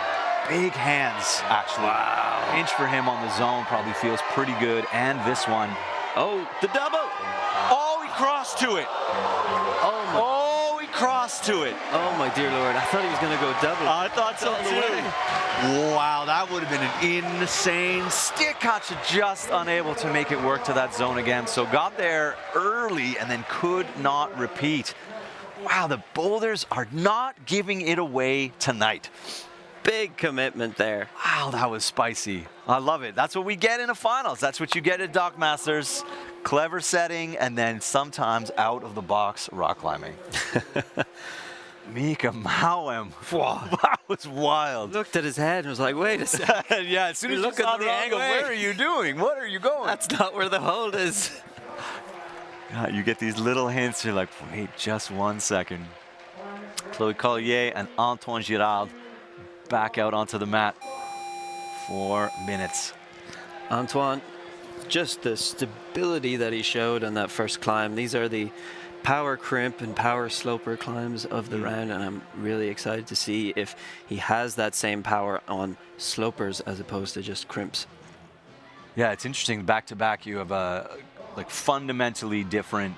Big hands, actually. Wow. Inch for him on the zone probably feels pretty good. And this one. Oh, the double. Oh, he crossed to it. Oh, he crossed to it. Oh, my dear Lord. I thought he was going to go double. I thought so, too. Wow, that would have been an insane stick. Katja just unable to make it work to that zone again. So got there early and then could not repeat. Wow, the boulders are not giving it away tonight. Big commitment there. Wow, that was spicy. I love it. That's what we get in the finals. That's what you get at Dock Masters. Clever setting, and then sometimes out-of-the-box rock climbing. Mika Moem. Wow, that was wild. Looked at his head and was like, wait a second. Yeah, as soon as you saw the angle, where are you doing? What are you going? That's not where the hold is. God, you get these little hints. You're like, wait just 1 second. Chloe Collier and Antoine Girard back out onto the mat. 4 minutes. Antoine, just the stability that he showed on that first climb. These are the power crimp and power sloper climbs of the round, and I'm really excited to see if he has that same power on slopers as opposed to just crimps. Yeah, it's interesting. Back to back, you have like fundamentally different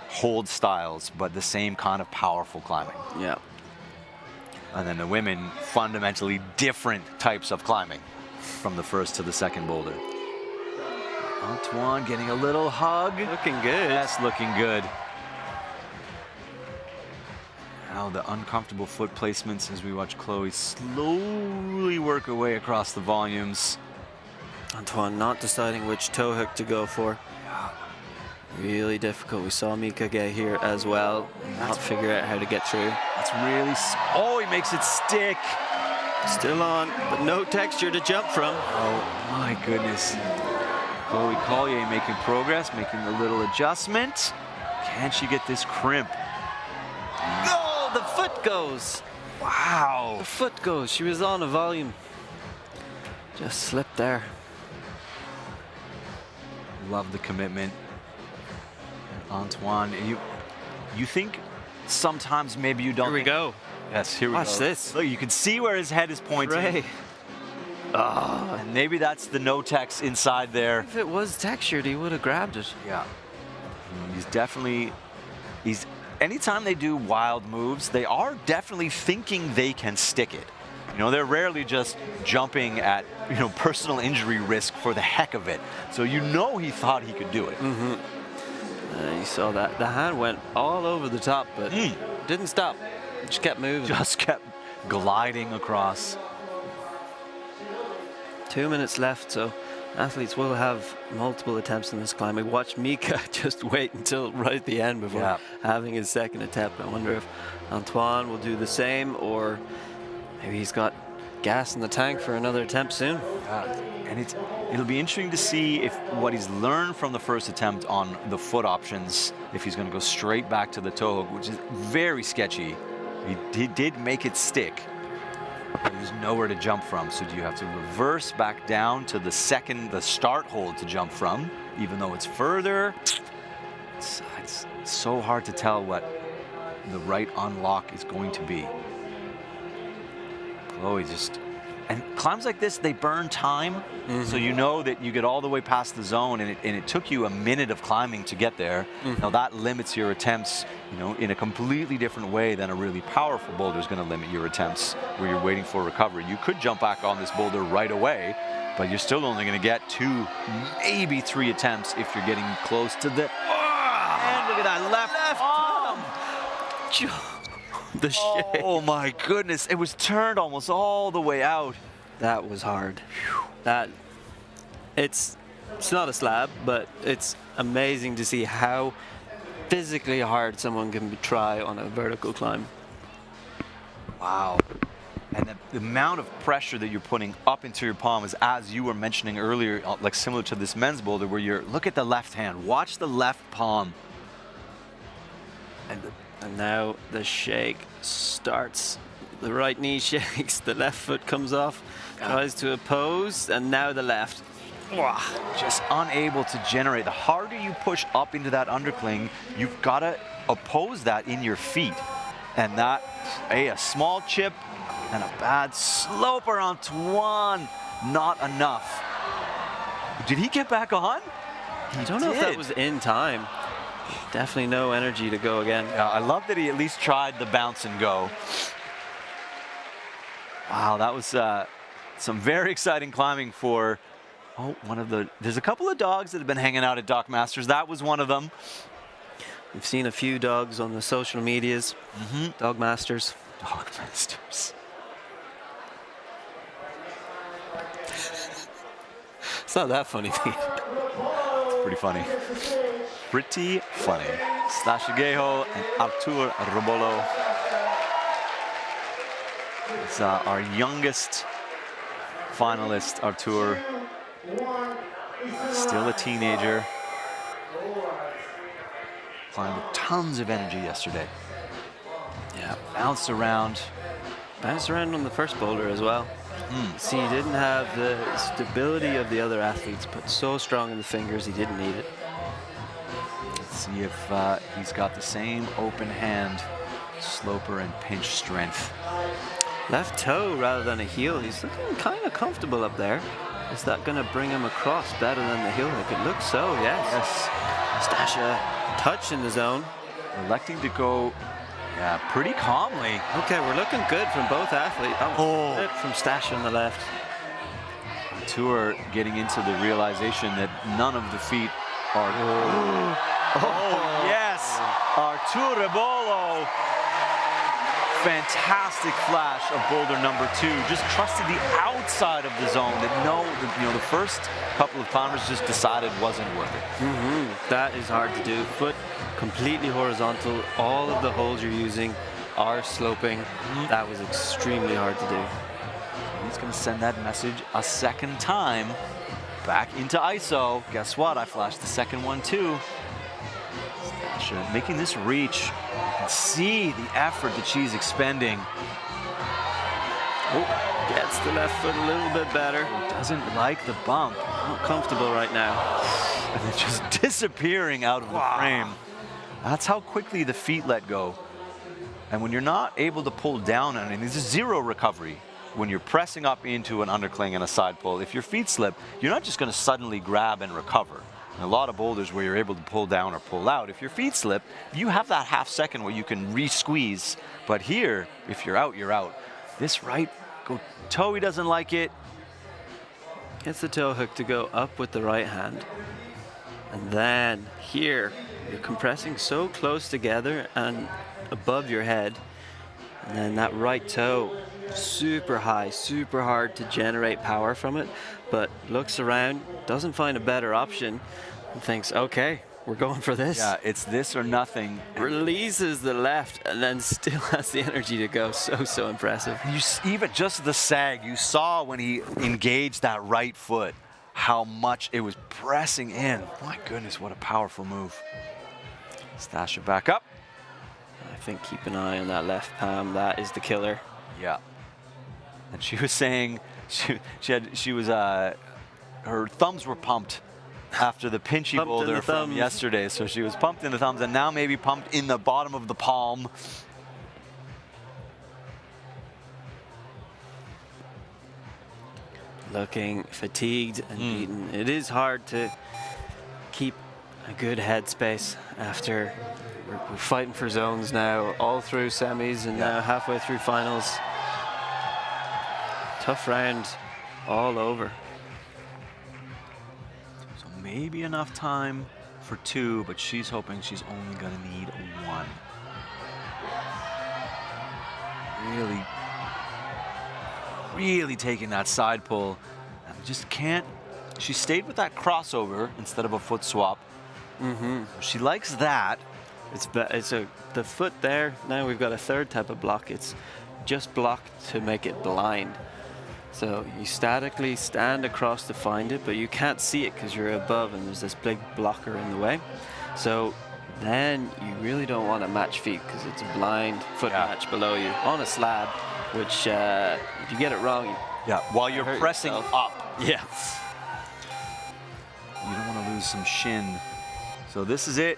hold styles, but the same kind of powerful climbing. Yeah. And then the women, fundamentally different types of climbing from the first to the second boulder. Antoine getting a little hug. Looking good. Yes, looking good. Now the uncomfortable foot placements as we watch Chloe slowly work her way across the volumes. Antoine not deciding which toe hook to go for. Really difficult. We saw Mika get here as well. Not figure out how to get through. That's really... Oh, he makes it stick. Still on, but no texture to jump from. Oh, my goodness. Chloe Collier making progress, making a little adjustment. Can she get this crimp? No, the foot goes. Wow. The foot goes. She was on a volume. Just slipped there. Love the commitment. And Antoine, you think sometimes maybe you don't. Here we think- go. Yes, here we Watch go. this. Look, you can see where his head is pointing. Right. And maybe that's the no-tex inside there. If it was textured, he would have grabbed it. Yeah. He's anytime they do wild moves, they are definitely thinking they can stick it. You know, they're rarely just jumping at, you know, personal injury risk for the heck of it. So you know he thought he could do it. You saw that. The hand went all over the top, but didn't stop. Just kept moving. Just kept gliding across. 2 minutes left, so athletes will have multiple attempts in this climb. We watched Mika just wait until right at the end before having his second attempt. I wonder if Antoine will do the same, or maybe he's got gas in the tank for another attempt soon. And it'll be interesting to see if what he's learned from the first attempt on the foot options, if he's going to go straight back to the toe hook, which is very sketchy. He did make it stick. There's nowhere to jump from, so do you have to reverse back down to the start hold to jump from, even though it's further? It's so hard to tell what the right unlock is going to be. Chloe and climbs like this, they burn time, so you know that you get all the way past the zone, and it took you a minute of climbing to get there. Now that limits your attempts, you know, in a completely different way than a really powerful boulder is going to limit your attempts where you're waiting for recovery. You could jump back on this boulder right away, but you're still only going to get 2, maybe 3 attempts if you're getting close to the. And look at that left palm. The shake. Oh my goodness, it was turned almost all the way out. That was hard. It's not a slab, but it's amazing to see how physically hard someone can try on a vertical climb. Wow. And the amount of pressure that you're putting up into your palm is, as you were mentioning earlier, like similar to this men's boulder, where look at the left hand, watch the left palm. And now the shake starts. The right knee shakes, the left foot comes off, tries to oppose, and now the left. Just unable to generate. The harder you push up into that undercling, you've got to oppose that in your feet. And that, a small chip and a bad sloper. Antoine, not enough. Did he get back on? I don't know if that was in time. Definitely no energy to go again. Yeah, I love that he at least tried the bounce and go. Wow, that was some very exciting climbing for there's a couple of dogs that have been hanging out at Doc Masters. That was one of them. We've seen a few dogs on the social medias. Dog Masters. Dog Masters. It's not that funny, Pete. It's pretty funny. Pretty funny. Stashigeho and Artur Robolo. It's our youngest finalist, Artur. Still a teenager. Climbed with tons of energy yesterday. Yeah, bounced around. Bounced around on the first boulder as well. See, he didn't have the stability of the other athletes, but so strong in the fingers, he didn't need it. Let's see if he's got the same open hand, sloper and pinch strength. Left toe rather than a heel. He's looking kind of comfortable up there. Is that going to bring him across better than the heel hook? It looks so, yes. Stasha, touch in the zone. Electing to go pretty calmly. Okay, we're looking good from both athletes. Good from Stasha on the left. Tour getting into the realization that none of the feet are. Yes! Artur Rebolo. Fantastic flash of boulder number 2. Just trusted the outside of the zone. The first couple of climbers just decided wasn't worth it. That is hard to do. Foot completely horizontal. All of the holds you're using are sloping. That was extremely hard to do. He's going to send that message a second time. back into ISO. Guess what? I flashed the second one too. Stasha making this reach. You can see the effort that she's expending. Oh, gets the left foot a little bit better. Doesn't like the bump. Not comfortable right now. And then just disappearing out of the frame. That's how quickly the feet let go. And when you're not able to pull down on it, there's zero recovery. When you're pressing up into an undercling and a side pull, if your feet slip, you're not just going to suddenly grab and recover. In a lot of boulders where you're able to pull down or pull out, if your feet slip, you have that half second where you can re-squeeze. But here, if you're out, you're out. This right toe, he doesn't like it. Gets the toe hook to go up with the right hand. And then here, you're compressing so close together and above your head. And then that right toe, super high, super hard to generate power from it, but looks around, doesn't find a better option, and thinks, okay, we're going for this. Yeah, it's this or nothing. Releases the left and then still has the energy to go. So impressive. Even just the sag, you saw when he engaged that right foot, how much it was pressing in. My goodness, what a powerful move. Stasha back up. I think keep an eye on that left palm. That is the killer. Yeah. And she was saying her thumbs were pumped after the pinchy boulder from yesterday. So she was pumped in the thumbs and now maybe pumped in the bottom of the palm. Looking fatigued and beaten. It is hard to keep a good headspace after we're fighting for zones now all through semis and now halfway through finals. Tough round all over. So maybe enough time for 2, but she's hoping she's only gonna need 1. Really taking that side pull. And just can't. She stayed with that crossover instead of a foot swap. She likes that. The foot there. Now we've got a third type of block. It's just blocked to make it blind. So you statically stand across to find it, but you can't see it because you're above and there's this big blocker in the way. So then you really don't want to match feet because it's a blind foot match below you on a slab, which if you get it wrong, while you're pressing up. Yeah. You don't want to lose some shin. So this is it.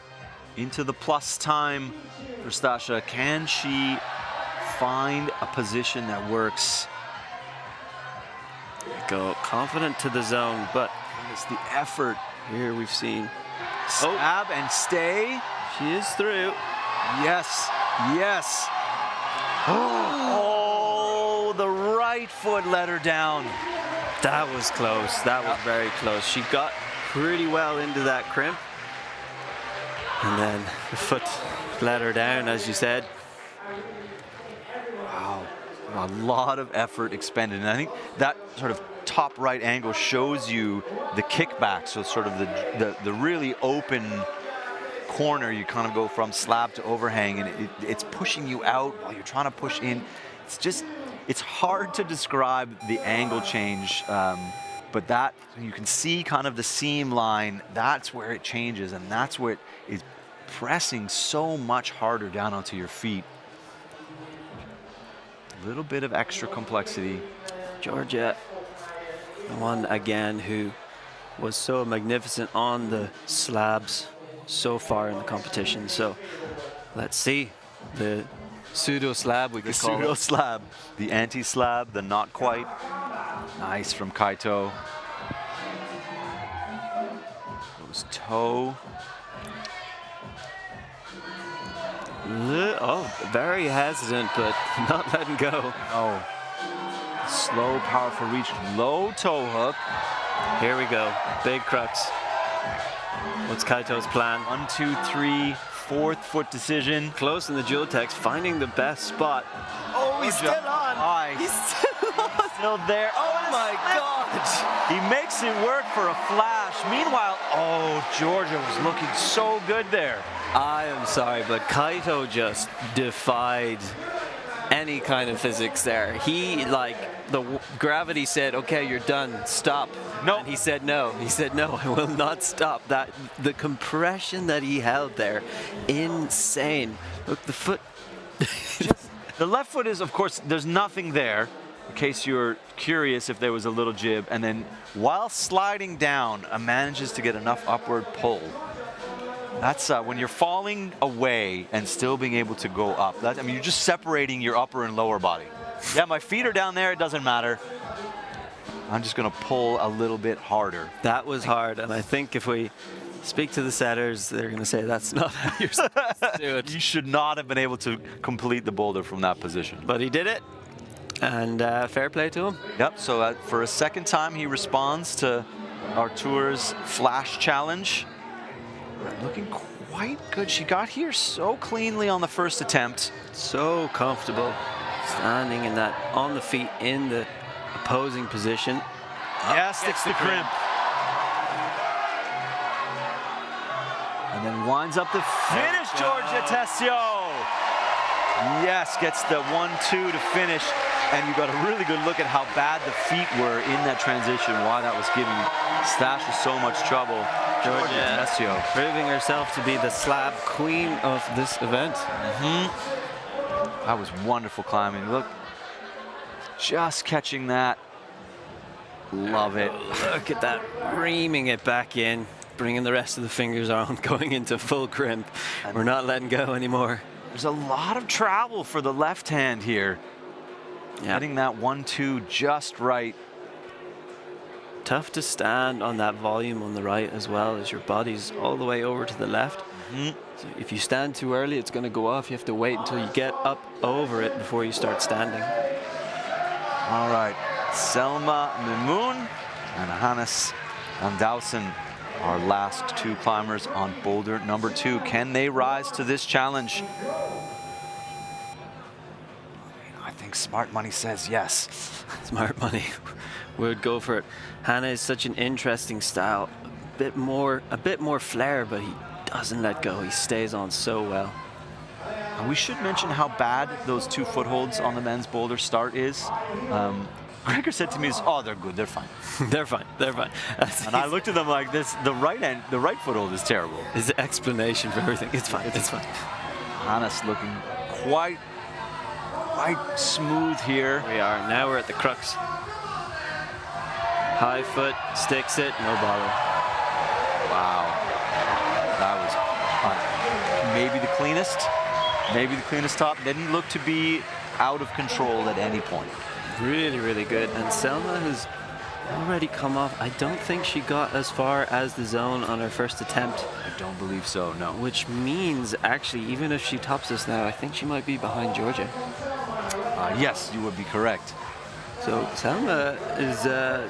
Into the plus time for Stasha. Can she find a position that works? Go confident to the zone, but It's the effort. here we've seen Stab and stay. she is through. Yes, yes. Oh, the right foot let her down. That was close. That was very close. She got pretty well into that crimp. And then the foot let her down, as you said. Wow, a lot of effort expended. And I think that sort of top right angle shows you the kickback. So sort of the really open corner, you kind of go from slab to overhang, and it's pushing you out while you're trying to push in. It's hard to describe the angle change, but that, you can see kind of the seam line, that's where it changes, and that's what is pressing so much harder down onto your feet. A little bit of extra complexity. Georgia, the one again who was so magnificent on the slabs so far in the competition. So let's see the pseudo slab, we could call it. Pseudo slab, the anti-slab, the not quite. Nice from Kaito. Goes toe. Oh, very hesitant, but not letting go. Oh, slow, powerful reach, low toe hook. Here we go, big crux. What's Kaito's plan? 1, 2, 3, fourth foot decision. Close in the dual text, finding the best spot. Oh, he's still on. High. He's still on. Still there. Oh my God! He makes it work for a flash. Meanwhile, Georgia was looking so good there. I am sorry, but Kaito just defied any kind of physics there. He gravity said, okay, you're done, stop. No. And he said no. He said no, I will not stop. The compression that he held there, insane. Look, the foot. The left foot is, of course, there's nothing there, in case you're curious if there was a little jib. And then while sliding down, manages to get enough upward pull. That's when you're falling away and still being able to go up. I mean, you're just separating your upper and lower body. Yeah, my feet are down there. It doesn't matter. I'm just going to pull a little bit harder. That was hard, and I think if we speak to the setters, they're going to say that's not how you're supposed to do it. You should not have been able to complete the boulder from that position. But he did it, and fair play to him. Yep, so for a second time, he responds to Artur's flash challenge. Looking quite good. She got here so cleanly on the first attempt. So comfortable, standing in that, on the feet in the opposing position. Yeah, sticks the crimp. And then winds up the finish, Georgia Tessio. Yes, gets the 1-2 to finish. And you got a really good look at how bad the feet were in that transition, why that was giving Stash so much trouble. Georgia Tessio proving herself to be the slab queen of this event. That was wonderful climbing. Look, just catching that. Love it. Look at that, reaming it back in, bringing the rest of the fingers on, going into full crimp. We're not letting go anymore. There's a lot of travel for the left hand here. Yeah. Getting that 1-2 just right. Tough to stand on that volume on the right as well, as your body's all the way over to the left. So if you stand too early, it's going to go off. You have to wait until you get up over it before you start standing. All right, Selma Mimoun and Hannes Andausen, our last two climbers on boulder number 2. Can they rise to this challenge? I think smart money says yes. Smart money would go for it. Hannah is such an interesting style, a bit more flair, but he doesn't let go. He stays on so well. And we should mention how bad those 2 footholds on the men's boulder start is. Gregor said to me, "Oh, they're good. They're fine." They're fine. They're fine. And I looked at them like this. The right foothold is terrible. His explanation for everything. It's fine. It's fine. Hannes looking quite smooth here. We are. Now we're at the crux. High foot, sticks it, no bother. Wow. That was maybe the cleanest top. Didn't look to be out of control at any point. Really, really good. And Selma has already come off. I don't think she got as far as the zone on her first attempt. I don't believe so, no. Which means, actually, even if she tops us now, I think she might be behind Georgia. Yes, you would be correct. So Selma is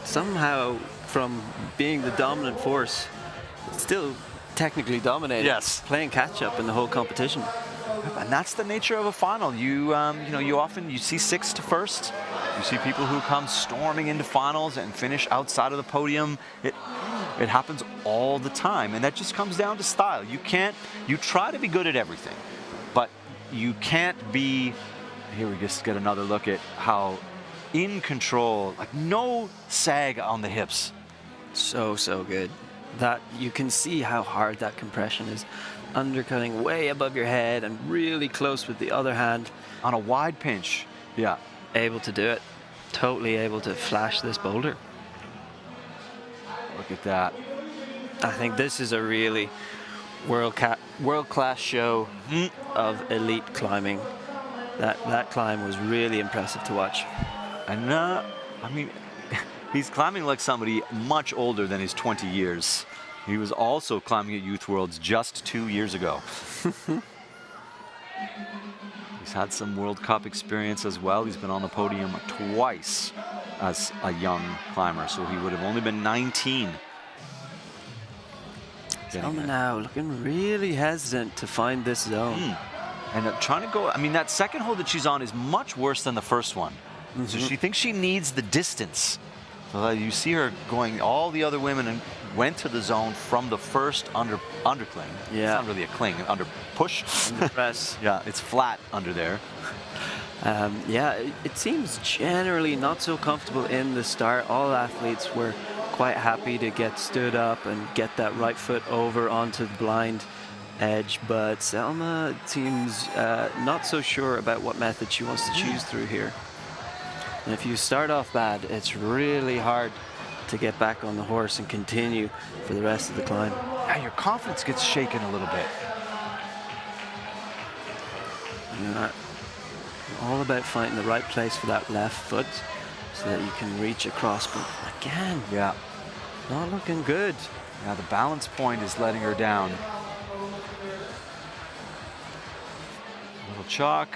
somehow, from being the dominant force, still technically dominating. Yes. Playing catch up in the whole competition. And that's the nature of a final. You often see 6th to 1st. You see people who come storming into finals and finish outside of the podium. It happens all the time, and that just comes down to style. You try to be good at everything, but you can't be. Here we just get another look at how in control, like no sag on the hips. So good. That you can see how hard that compression is, undercutting way above your head and really close with the other hand. On a wide pinch. Yeah. Able to do it. Totally able to flash this boulder. Look at that. I think this is a really world-class show of elite climbing. That climb was really impressive to watch. And I mean, he's climbing like somebody much older than his 20 years. He was also climbing at Youth Worlds just 2 years ago. He's had some World Cup experience as well. He's been on the podium twice as a young climber, so he would have only been 19. Selma now looking really hesitant to find this zone. And trying to go, I mean, that second hole that she's on is much worse than the first one. So she thinks she needs the distance. So you see her going, all the other women went to the zone from the first undercling. Yeah. It's not really a cling, under push. Under press. Yeah, it's flat under there. Yeah, it seems generally not so comfortable in the start. All athletes were quite happy to get stood up and get that right foot over onto the blind edge, but Selma seems not so sure about what method she wants to choose through here. And if you start off bad, it's really hard to get back on the horse and continue for the rest of the climb. Yeah, your confidence gets shaken a little bit. Yeah. All about finding the right place for that left foot so that you can reach across, but again, Yeah. not looking good. Now the balance point is letting her down. Little chalk,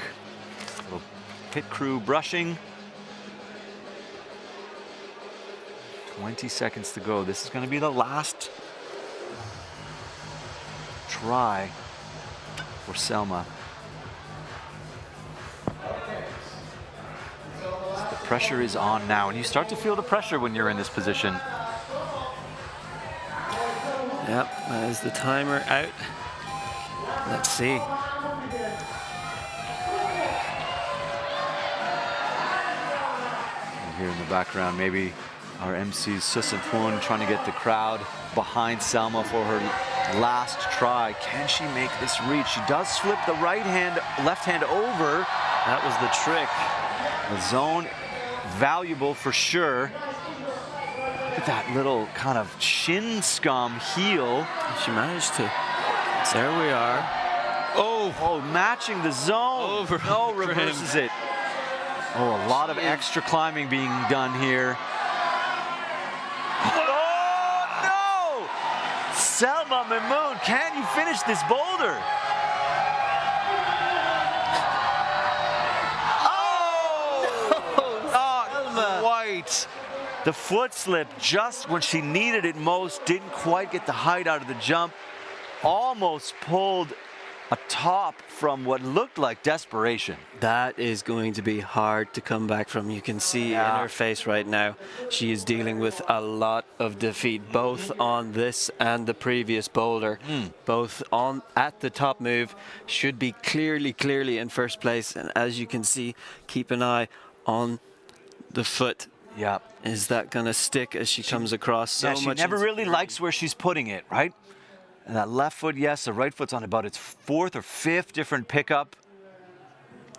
little pit crew brushing. 20 seconds to go. This is going to be the last try for Selma. The pressure is on now, and you start to feel the pressure when you're in this position. Yep, that is the timer out. Let's see. And here in the background, maybe our MC Susantwon trying to get the crowd behind Selma for her last try. Can she make this reach? She does flip the right hand, left hand over. That was the trick. The zone, valuable for sure. Look at that little kind of shin scum heel. She managed to. There we are. Oh, matching the zone. Over No, for reverses it. Oh, a lot of extra climbing being done here. Oh, no! Selma Mahmoud, can you finish this boulder? White. The foot slip just when she needed it most, didn't quite get the height out of the jump, almost pulled a top from what looked like desperation. That is going to be hard to come back from. You can see in her face right now, she is dealing with a lot of defeat, both on this and the previous boulder. Both on at the top move, should be clearly in first place. And as you can see, keep an eye on the foot. Yeah. Is that going to stick as she comes across so much? She never really likes where she's putting it, right? And that left foot, yes, the right foot's on about its fourth or fifth different pickup.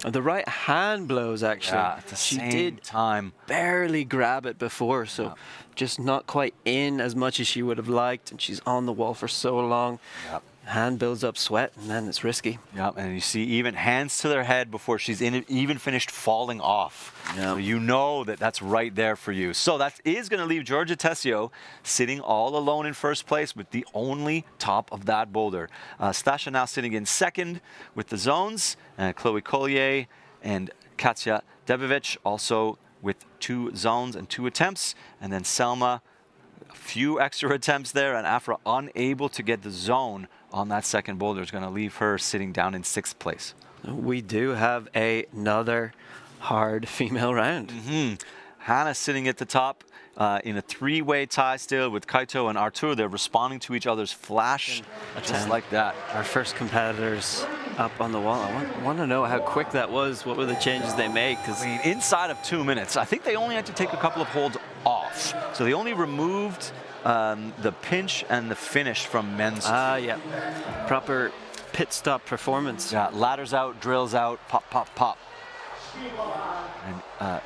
The right hand blows, actually. Yeah, at the she same did time. barely grab it before, so just not quite in as much as she would have liked, and she's on the wall for so long. Yep. Hand builds up sweat, and then it's risky. Yep, and you see even hands to their head before she's even finished falling off. Yep. So you know that that's right there for you. So that is going to leave Georgia Tessio sitting all alone in first place with the only top of that boulder. Stasha now sitting in second with the zones, and Chloe Collier and Katja Debevich also with 2 zones and 2 attempts, and then Selma, a few extra attempts there, and Afra unable to get the zone on that second boulder is going to leave her sitting down in 6th place. We do have another hard female round. Hannah sitting at the top in a 3-way tie still with Kaito and Artur. They're responding to each other's flash just like that. Our first competitors up on the wall. I want to know how quick that was. What were the changes they made? Because I mean, inside of 2 minutes. I think they only had to take a couple of holds off. So they only removed the pinch and the finish from men's. yeah, proper pit stop performance. Yeah, ladders out, drills out, pop, pop, pop. And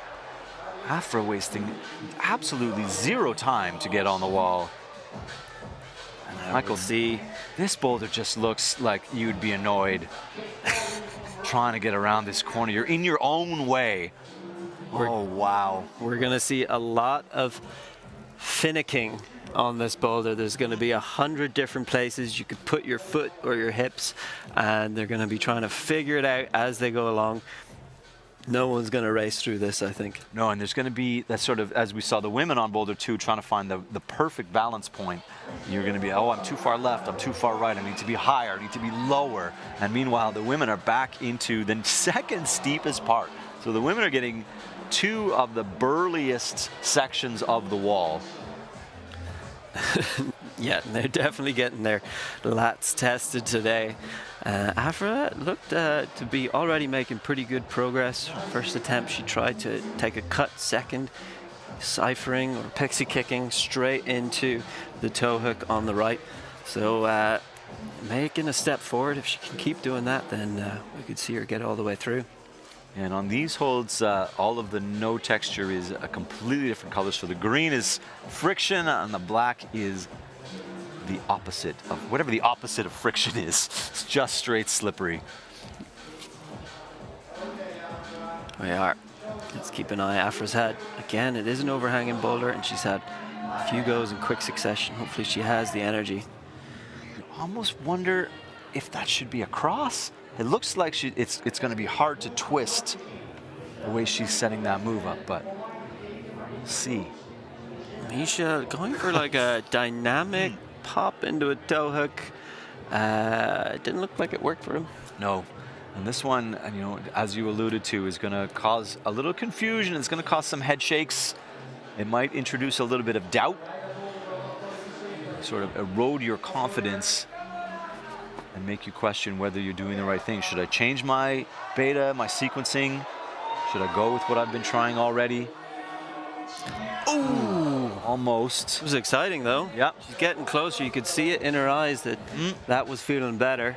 Afra wasting absolutely 0 time to get on the wall. And Michael, see, this boulder just looks like you'd be annoyed trying to get around this corner. You're in your own way. Oh, wow. We're going to see a lot of finicking on this boulder. There's going to be 100 different places you could put your foot or your hips, and they're going to be trying to figure it out as they go along. No one's going to race through this, I think. No, and there's going to be that sort of, as we saw the women on Boulder 2, trying to find the perfect balance point. You're going to be, oh, I'm too far left, I'm too far right, I need to be higher, I need to be lower. And meanwhile, the women are back into the second steepest part. So the women are getting 2 of the burliest sections of the wall. Yeah, they're definitely getting their lats tested today. Afra looked to be already making pretty good progress. First attempt, she tried to take a cut. Second, ciphering or pixie kicking straight into the toe hook on the right. So making a step forward. If she can keep doing that, then we could see her get all the way through. And on these holds, all of the no texture is a completely different color. So the green is friction and the black is the opposite of whatever the opposite of friction is. It's just straight slippery. We are. Let's keep an eye. Afra's had, again, it is an overhanging boulder, and she's had a few goes in quick succession. Hopefully she has the energy. I almost wonder if that should be a cross. It looks like it's going to be hard to twist the way she's setting that move up, but we'll see. Misha going for like a dynamic pop into a toe hook. It didn't look like it worked for him. No. And this one, you know, as you alluded to, is going to cause a little confusion. It's going to cause some head shakes. It might introduce a little bit of doubt, sort of erode your confidence and make you question whether you're doing the right thing. Should I change my beta, my sequencing? Should I go with what I've been trying already? Ooh, almost. It was exciting though. Yeah. She's getting closer. You could see it in her eyes that that was feeling better.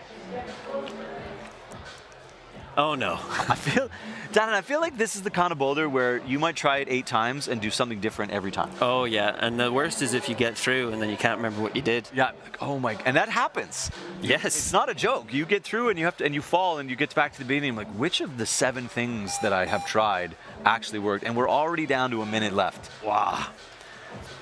Oh no. I feel like this is the kind of boulder where you might try it 8 times and do something different every time. Oh yeah, and the worst is if you get through and then you can't remember what you did. Yeah, like, oh my, and that happens. Yes. It's not a joke. You get through and you fall and you get back to the beginning, like, which of the 7 things that I have tried actually worked? And we're already down to a minute left. Wow.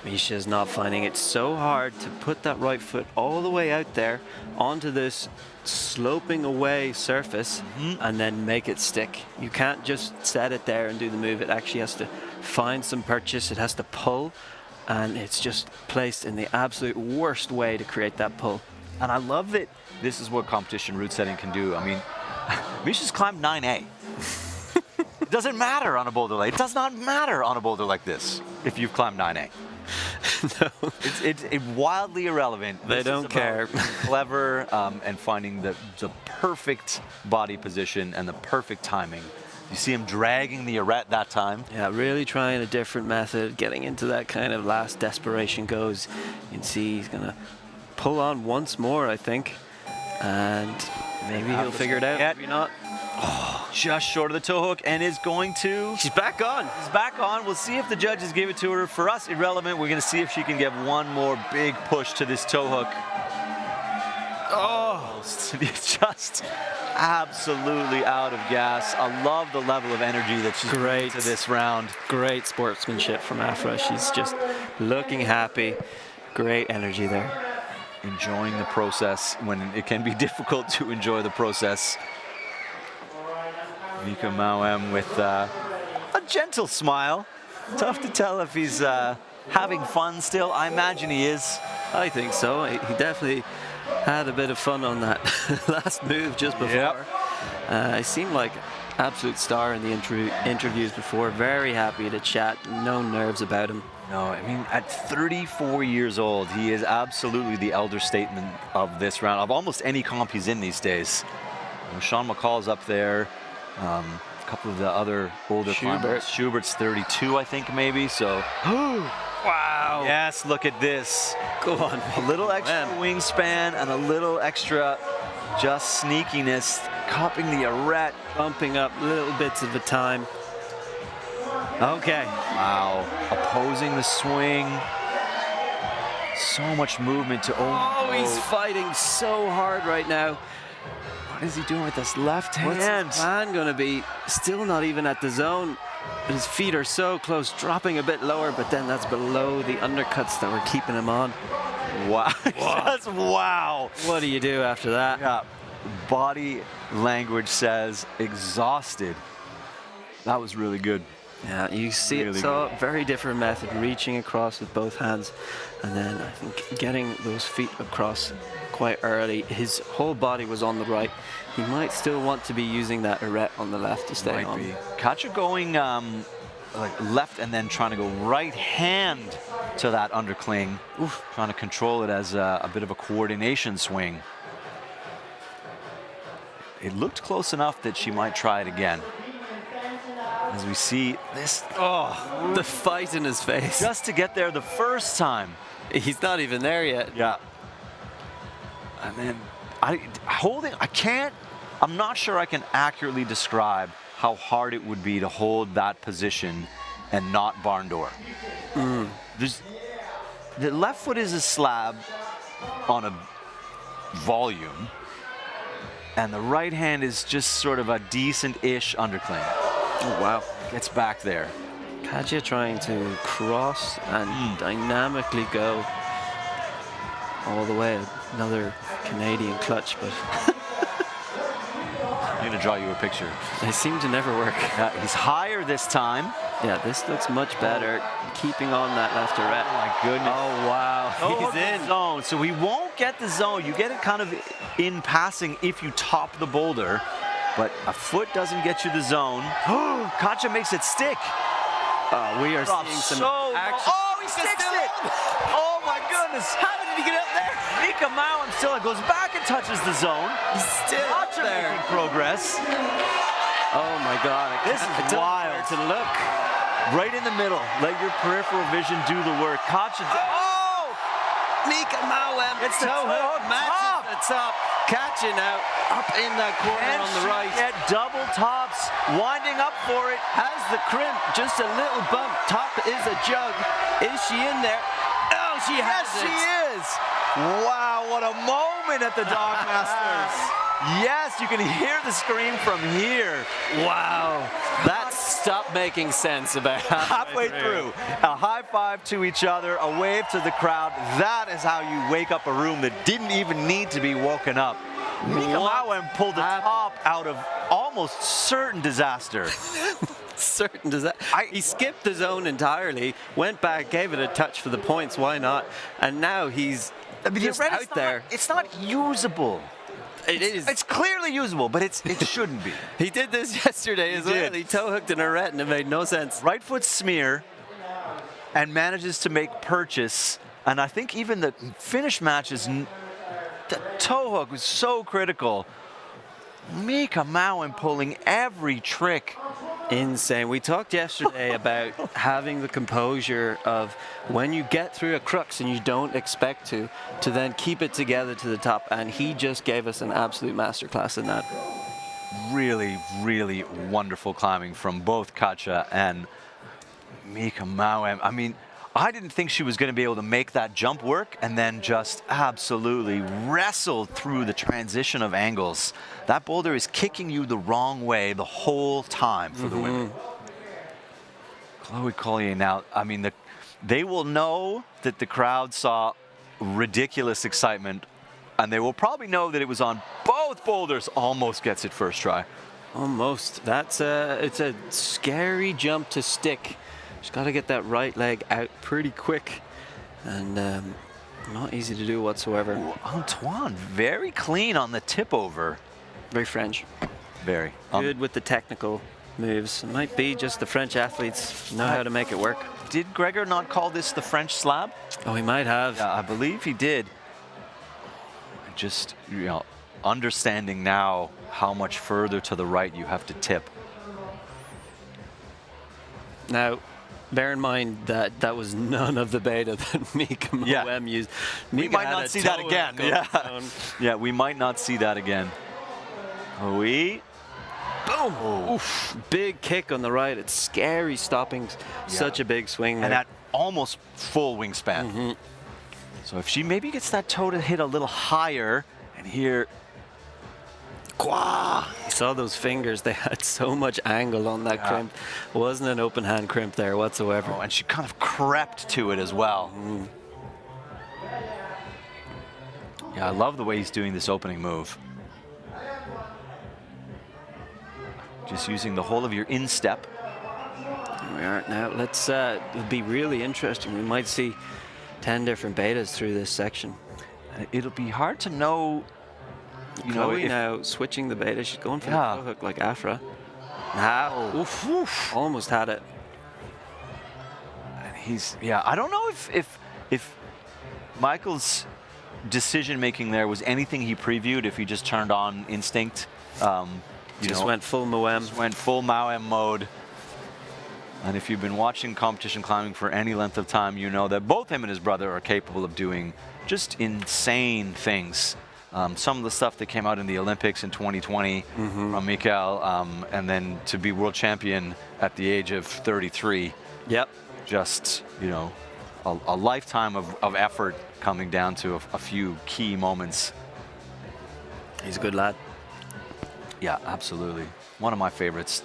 Misha's not finding it so hard to put that right foot all the way out there onto this sloping away surface and then make it stick. You can't just set it there and do the move. It actually has to find some purchase. It has to pull, and it's just placed in the absolute worst way to create that pull. And I love that this is what competition route setting can do. I mean, Misha's climbed 9A. It doesn't matter on a boulder like, it does not matter on a boulder like this if you've climbed 9A. No. It's wildly irrelevant. They don't care. Clever and finding the perfect body position and the perfect timing. You see him dragging the arete that time. Yeah, really trying a different method, getting into that kind of last desperation goes. You can see he's going to pull on once more, I think. And maybe he'll figure it out, maybe not. Oh, just short of the toe hook and is going to. She's back on. She's back on. We'll see if the judges give it to her. For us, irrelevant. We're going to see if she can get one more big push to this toe hook. Oh, it's just absolutely out of gas. I love the level of energy that she's bringing to this round. Great sportsmanship from Afra. She's just looking happy. Great energy there. Enjoying the process when it can be difficult to enjoy the process. Mika Mauem with a gentle smile. Tough to tell if he's having fun still. I imagine he is. I think so. He definitely had a bit of fun on that last move just before. He seemed like absolute star in the interviews before. Very happy to chat. No nerves about him. No, I mean, at 34 years old, he is absolutely the elder statesman of this round, of almost any comp he's in these days. You know, Sean McCall's up there. A couple of the other older climbers. Schubert's 32, I think, maybe. So, wow! Yes, look at this. Go on. A little extra wingspan and a little extra just sneakiness, cupping the arete, bumping up little bits of the time. Okay. Wow. Opposing the swing. So much movement to Oh, he's fighting so hard right now. What is he doing with this left hand? What's his plan going to be? Still not even at the zone. His feet are so close, dropping a bit lower, but then that's below the undercuts that were keeping him on. Wow. Just wow. What do you do after that? Yeah. Body language says exhausted. That was really good. Yeah, you see really it, so very different method, reaching across with both hands, and then I think getting those feet across quite early. His whole body was on the right. He might still want to be using that arete on the left to stay on. Katja going like left and then trying to go right hand to that undercling, trying to control it as a bit of a coordination swing. It looked close enough that she might try it again. As we see this, The fight in his face. just to get there the first time. He's not even there yet. Yeah. And then I'm not sure I can accurately describe how hard it would be to hold that position and not barn door. The left foot is a slab on a volume, and the right hand is just sort of a decent-ish undercling. Oh, wow. Gets back there. Katja trying to cross and dynamically go all the way. Another Canadian clutch, but I'm going to draw you a picture. they seem to never work. He's higher this time. Yeah, this looks much better. Keeping on that leftorette. Oh, my goodness. Oh, wow. Oh, He's in. zone. So he won't get the zone. You get it kind of in passing if you top the boulder, but a foot doesn't get you the zone. Katja makes it stick. We are Drops seeing some so action. Oh, he sticks it! Oh my goodness! How did he get up there? Mika Mauem still goes back and touches the zone. He's still up Katja there. making progress. Oh my God. This is wild. To look. Right in the middle. Let your peripheral vision do the work. Katja. Oh! Mika Mauem. It's the toe hook. Matches the top. Catching out. Up in that corner And on the right. Get double tops. Winding up for it. Has the crimp. Just a little bump. Top is a jug. Is she in there? Oh, she has Yes, it. she is. Wow, what a moment at the Dog Masters. Yes, you can hear the scream from here. Wow. That stopped making sense about Halfway through. A high five to each other, a wave to the crowd. That is how you wake up a room that didn't even need to be woken up. Mika Mauem pulled the top out of almost certain disaster. Certain does that. He skipped the zone entirely, went back, gave it a touch for the points. Why not? And now he's just out there. It's not usable. It is. It's clearly usable, but it shouldn't be. He did this yesterday as well. did. He toe hooked an arete and it made no sense. Right foot smear and manages to make purchase. And I think even the finish matches, the toe hook was so critical. Mika Mauem pulling every trick. Insane. We talked yesterday about having the composure of when you get through a crux and you don't expect to then keep it together to the top. And he just gave us an absolute masterclass in that. Really, really wonderful climbing from both Katja and Mika Mauem. I mean, I didn't think she was going to be able to make that jump work and then just absolutely wrestled through the transition of angles. That boulder is kicking you the wrong way the whole time for the women. Chloe Collier now, I mean, they will know that the crowd saw ridiculous excitement, and they will probably know that it was on both boulders. Almost gets it first try. Almost. It's a scary jump to stick. She's got to get that right leg out pretty quick, and not easy to do whatsoever. Ooh, Antoine, very clean on the tip over. Very French. Very. Good with the technical moves. It might be just the French athletes know how to make it work. Did Gregor not call this the French slab? Oh, he might have. Yeah, I believe he did. Just, understanding now how much further to the right you have to tip. Now, bear in mind that that was none of the beta that Mika Mauem used. We might not see that again. Yeah. Yeah, we might not see that again. Boom! Oh. Oof. Big kick on the right. It's scary stopping such a big swing there. And that almost full wingspan. So if she maybe gets that toe to hit a little higher, and here, You saw those fingers. They had so much angle on that crimp. It wasn't an open hand crimp there whatsoever. Oh, and she kind of crept to it as well. Yeah, I love the way he's doing this opening move. Just using the whole of your instep. Here we are now. Let's. It'll be really interesting. We might see 10 different betas through this section. It'll be hard to know. Chloe now switching the beta. She's going for the toe hook like Afra. Now, almost had it. And Yeah, I don't know if Michael's decision making there was anything he previewed, if he just turned on instinct. Just went full Moem. Just went full Moem mode. And if you've been watching competition climbing for any length of time, you know that both him and his brother are capable of doing just insane things. Some of the stuff that came out in the Olympics in 2020 from Mikael, and then to be world champion at the age of 33. Yep. Just, you know, a lifetime of effort coming down to a few key moments. He's a good lad. Yeah, absolutely. One of my favorites.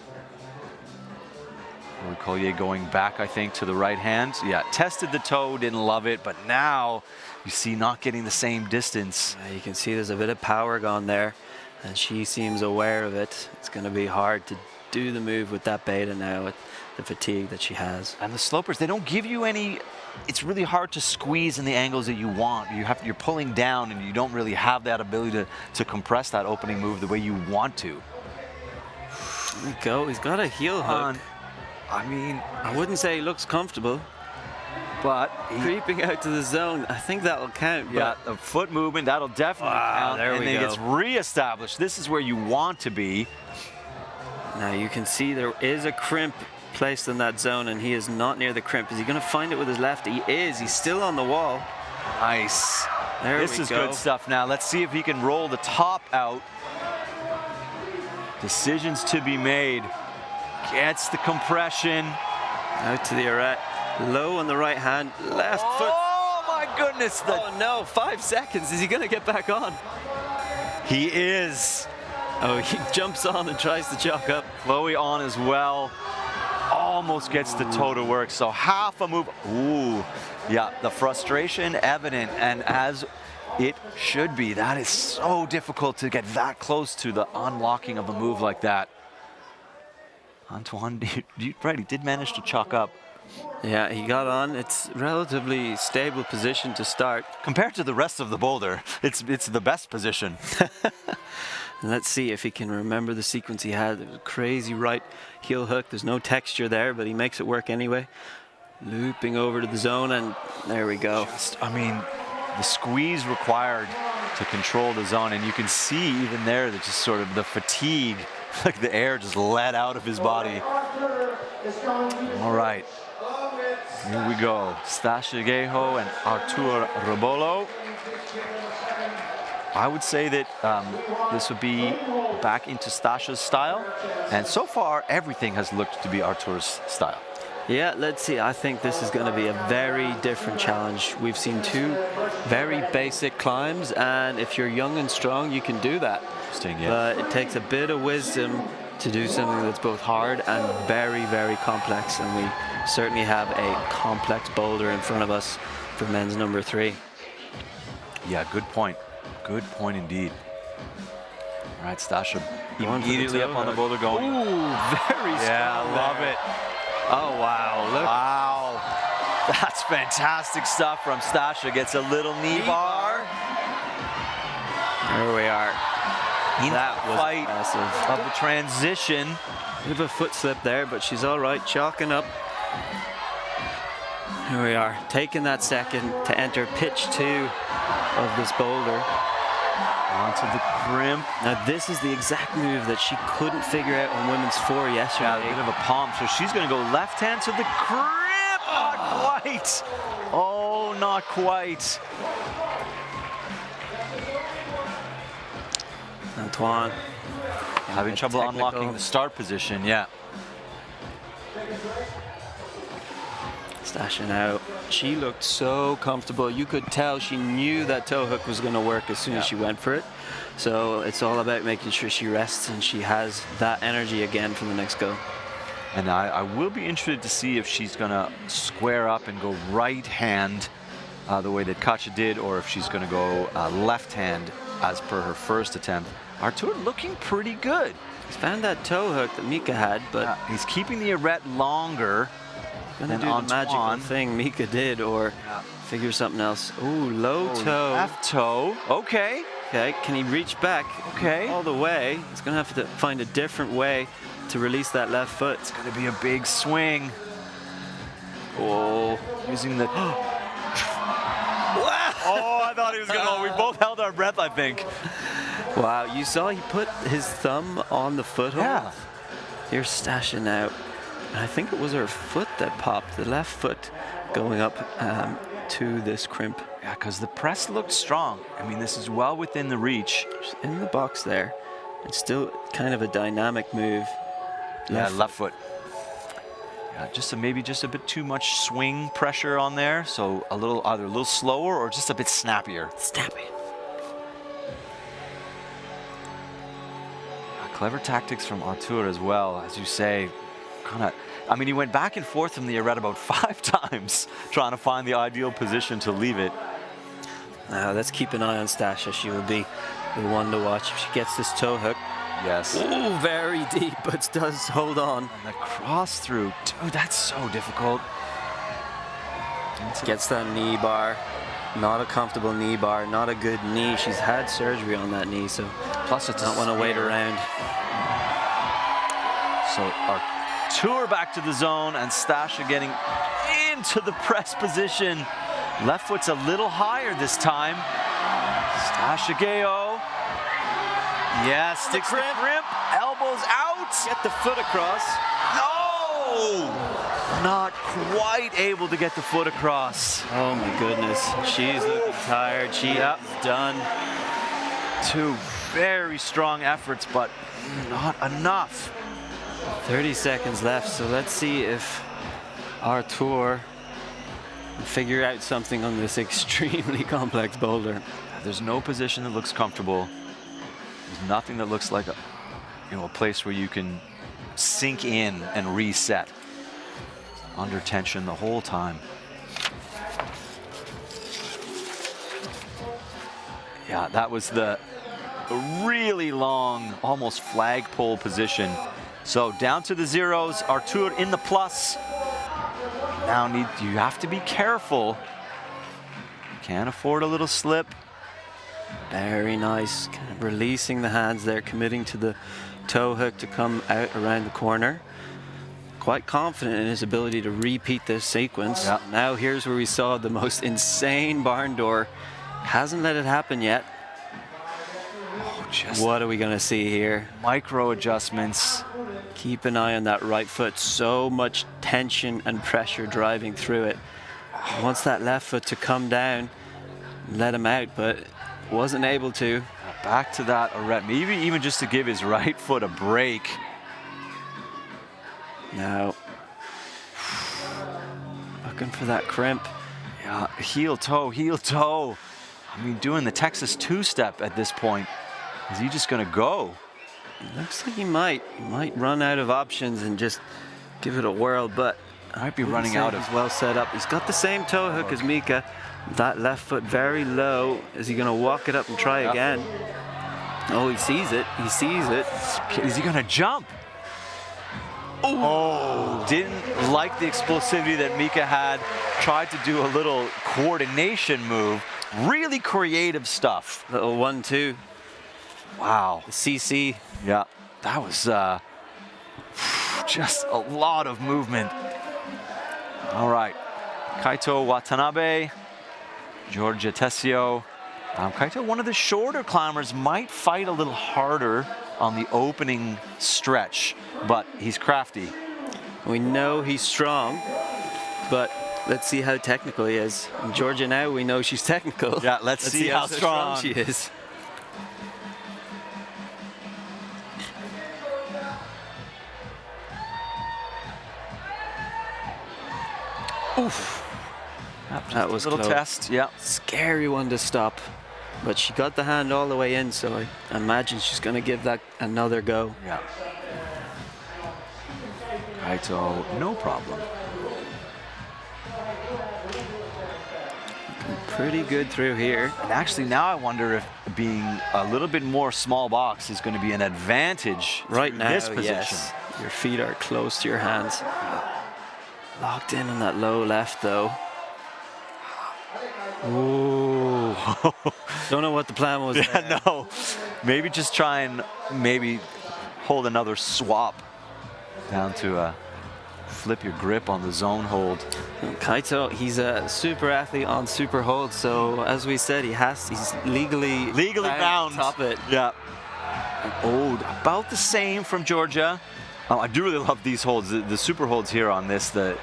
Collier going back, I think, to the right hand. Yeah, tested the toe, didn't love it, but now you see not getting the same distance. You can see there's a bit of power gone there, and she seems aware of it. It's going to be hard to do the move with that beta now, with the fatigue that she has. And the slopers, they don't give you any. It's really hard to squeeze in the angles that you want. You're pulling down, and you don't really have that ability to compress that opening move the way you want to. There we go. He's got a heel hook. I mean, I wouldn't say he looks comfortable, but creeping out to the zone, I think that'll count. Yeah, the foot movement, that'll definitely count. There and we then go. gets reestablished. This is where you want to be. Now you can see there is a crimp placed in that zone, and he is not near the crimp. Is he going to find it with his left? He is. He's still on the wall. Nice. This is good stuff now. Let's see if he can roll the top out. Decisions to be made. Gets the compression. Out to the arete. Low on the right hand. Left foot. Oh my goodness. Oh no, 5 seconds. Is he going to get back on? He is. Oh, he jumps on and tries to chalk up. Chloe on as well. Almost gets the toe to work. So half a move. Ooh. Yeah, the frustration evident, and as it should be. That is so difficult to get that close to the unlocking of a move like that. Antoine, right, he did manage to chalk up. Yeah, he got on. It's relatively stable position to start. Compared to the rest of the boulder, it's the best position. And let's see if he can remember the sequence he had. There was a crazy right heel hook. There's no texture there, but he makes it work anyway. Looping over to the zone, and there we go. I mean, the squeeze required to control the zone, and you can see even there that just sort of the fatigue, like the air just let out of his body. All right, here we go. Stasha Geho and Artur Robolo. I would say that this would be back into Stasha's style, and so far everything has looked to be Artur's style. Yeah, let's see. I think this is going to be a very different challenge. We've seen two very basic climbs, and if you're young and strong, you can do that. Interesting, yeah. But it takes a bit of wisdom to do something that's both hard and very, very complex, and we certainly have a complex boulder in front of us for men's number 3. Yeah, good point. Good point indeed. All right, Stasha immediately up on the boulder going. Ooh, very strong. Yeah, I love it. Oh, wow. Look. Wow. That's fantastic stuff from Stasha. Gets a little knee bar. There we are. That was fight impressive. Of the transition. Bit of a foot slip there, but she's all right, chalking up. Here we are, taking that second to enter pitch 2 of this boulder. Onto the crimp. Now this is the exact move that she couldn't figure out on women's 4 yesterday. Yeah, a bit of a palm, so she's going to go left hand to the crimp. Not quite. Oh, not quite. Antoine. Having trouble unlocking the start position, yeah. Stasha now, she looked so comfortable. You could tell she knew that toe hook was going to work as soon as she went for it. So it's all about making sure she rests and she has that energy again for the next go. And I will be interested to see if she's going to square up and go right hand the way that Katja did, or if she's going to go left hand as per her first attempt. Artur looking pretty good. He's found that toe hook that Mika had, but he's keeping the arete longer. Gonna do the magical thing Mika did, or figure something else. Ooh, low toe. Left toe. Okay. Okay, can he reach back? Okay. All the way. He's gonna have to find a different way to release that left foot. It's gonna be a big swing. Oh, using the... Oh, I thought he was going to... We both held our breath, I think. wow, you saw he put his thumb on the foothold? Yeah. Here's Stasha now. I think it was her foot that popped, the left foot going up to this crimp. Yeah, because the press looked strong. I mean, this is well within the reach. She's in the box there. It's still kind of a dynamic move. Left foot. Yeah, maybe just a bit too much swing pressure on there. So either a little slower or just a bit snappier. Snappy. Clever tactics from Artur as well, as you say. I mean, he went back and forth from the arete about 5 times trying to find the ideal position to leave it. Now let's keep an eye on Stasha. She will be the one to watch if she gets this toe hook. Yes. Ooh, very deep, but does hold on. And the cross through, dude, that's so difficult. Gets that knee bar. Not a comfortable knee bar, not a good knee. She's had surgery on that knee, so plus it's not want to wait around. So Artur back to the zone and Stasha getting into the press position. Left foot's a little higher this time. Stasha Gayo. Yeah, sticks the crimp, elbows out. Get the foot across. No! Not quite able to get the foot across. Oh my goodness, she's looking tired. She is done. 2 very strong efforts, but not enough. 30 seconds left, so let's see if Artur can figure out something on this extremely complex boulder. There's no position that looks comfortable. There's nothing that looks like a place where you can sink in and reset. Under tension the whole time. Yeah, that was the really long, almost flagpole position. So down to the zeros, Artur in the plus. Now you have to be careful. Can't afford a little slip. Very nice, kind of releasing the hands there, committing to the toe hook to come out around the corner. Quite confident in his ability to repeat this sequence. Yep. Now here's where we saw the most insane barn door. Hasn't let it happen yet. Oh, What are we gonna see here? Micro adjustments. Keep an eye on that right foot. So much tension and pressure driving through it. He wants that left foot to come down, let him out, but wasn't able to. Back to that arete, maybe even just to give his right foot a break. Now, looking for that crimp. Yeah, heel toe, heel toe. I mean, doing the Texas two-step at this point. Is he just gonna go? Looks like he might run out of options and just give it a whirl, but might be running out of. He's well set up. He's got the same toe hook as Mika. That left foot very low. Is he gonna walk it up and try again? Oh, he sees it. He sees it. Is he gonna jump? Oh, didn't like the explosivity that Mika had. Tried to do a little coordination move. Really creative stuff. Little 1-2. Wow. The CC. Yeah, that was just a lot of movement. All right, Kaito Watanabe, Giorgia Tessio. Kaito, one of the shorter climbers, might fight a little harder on the opening stretch, but he's crafty. We know he's strong, but let's see how technical he is. And Georgia now, we know she's technical. Yeah, let's see how strong she is. Oof. That was a little close. test, yeah. Scary one to stop. But she got the hand all the way in, so I imagine she's going to give that another go. Yeah. Kaito, no problem. Pretty good through here. And actually now I wonder if being a little bit more small box is going to be an advantage right now. This position. Yes. Your feet are close to your hands. Locked in on that low left though. Ooh. Don't know what the plan was. Yeah, no. Maybe just try and maybe hold another swap down to a flip your grip on the zone hold. Kaito, he's a super athlete on super hold, so as we said, he's legally bound to top it. Yeah. Oh, about the same from Georgia. I do really love these holds. The super holds here on this, the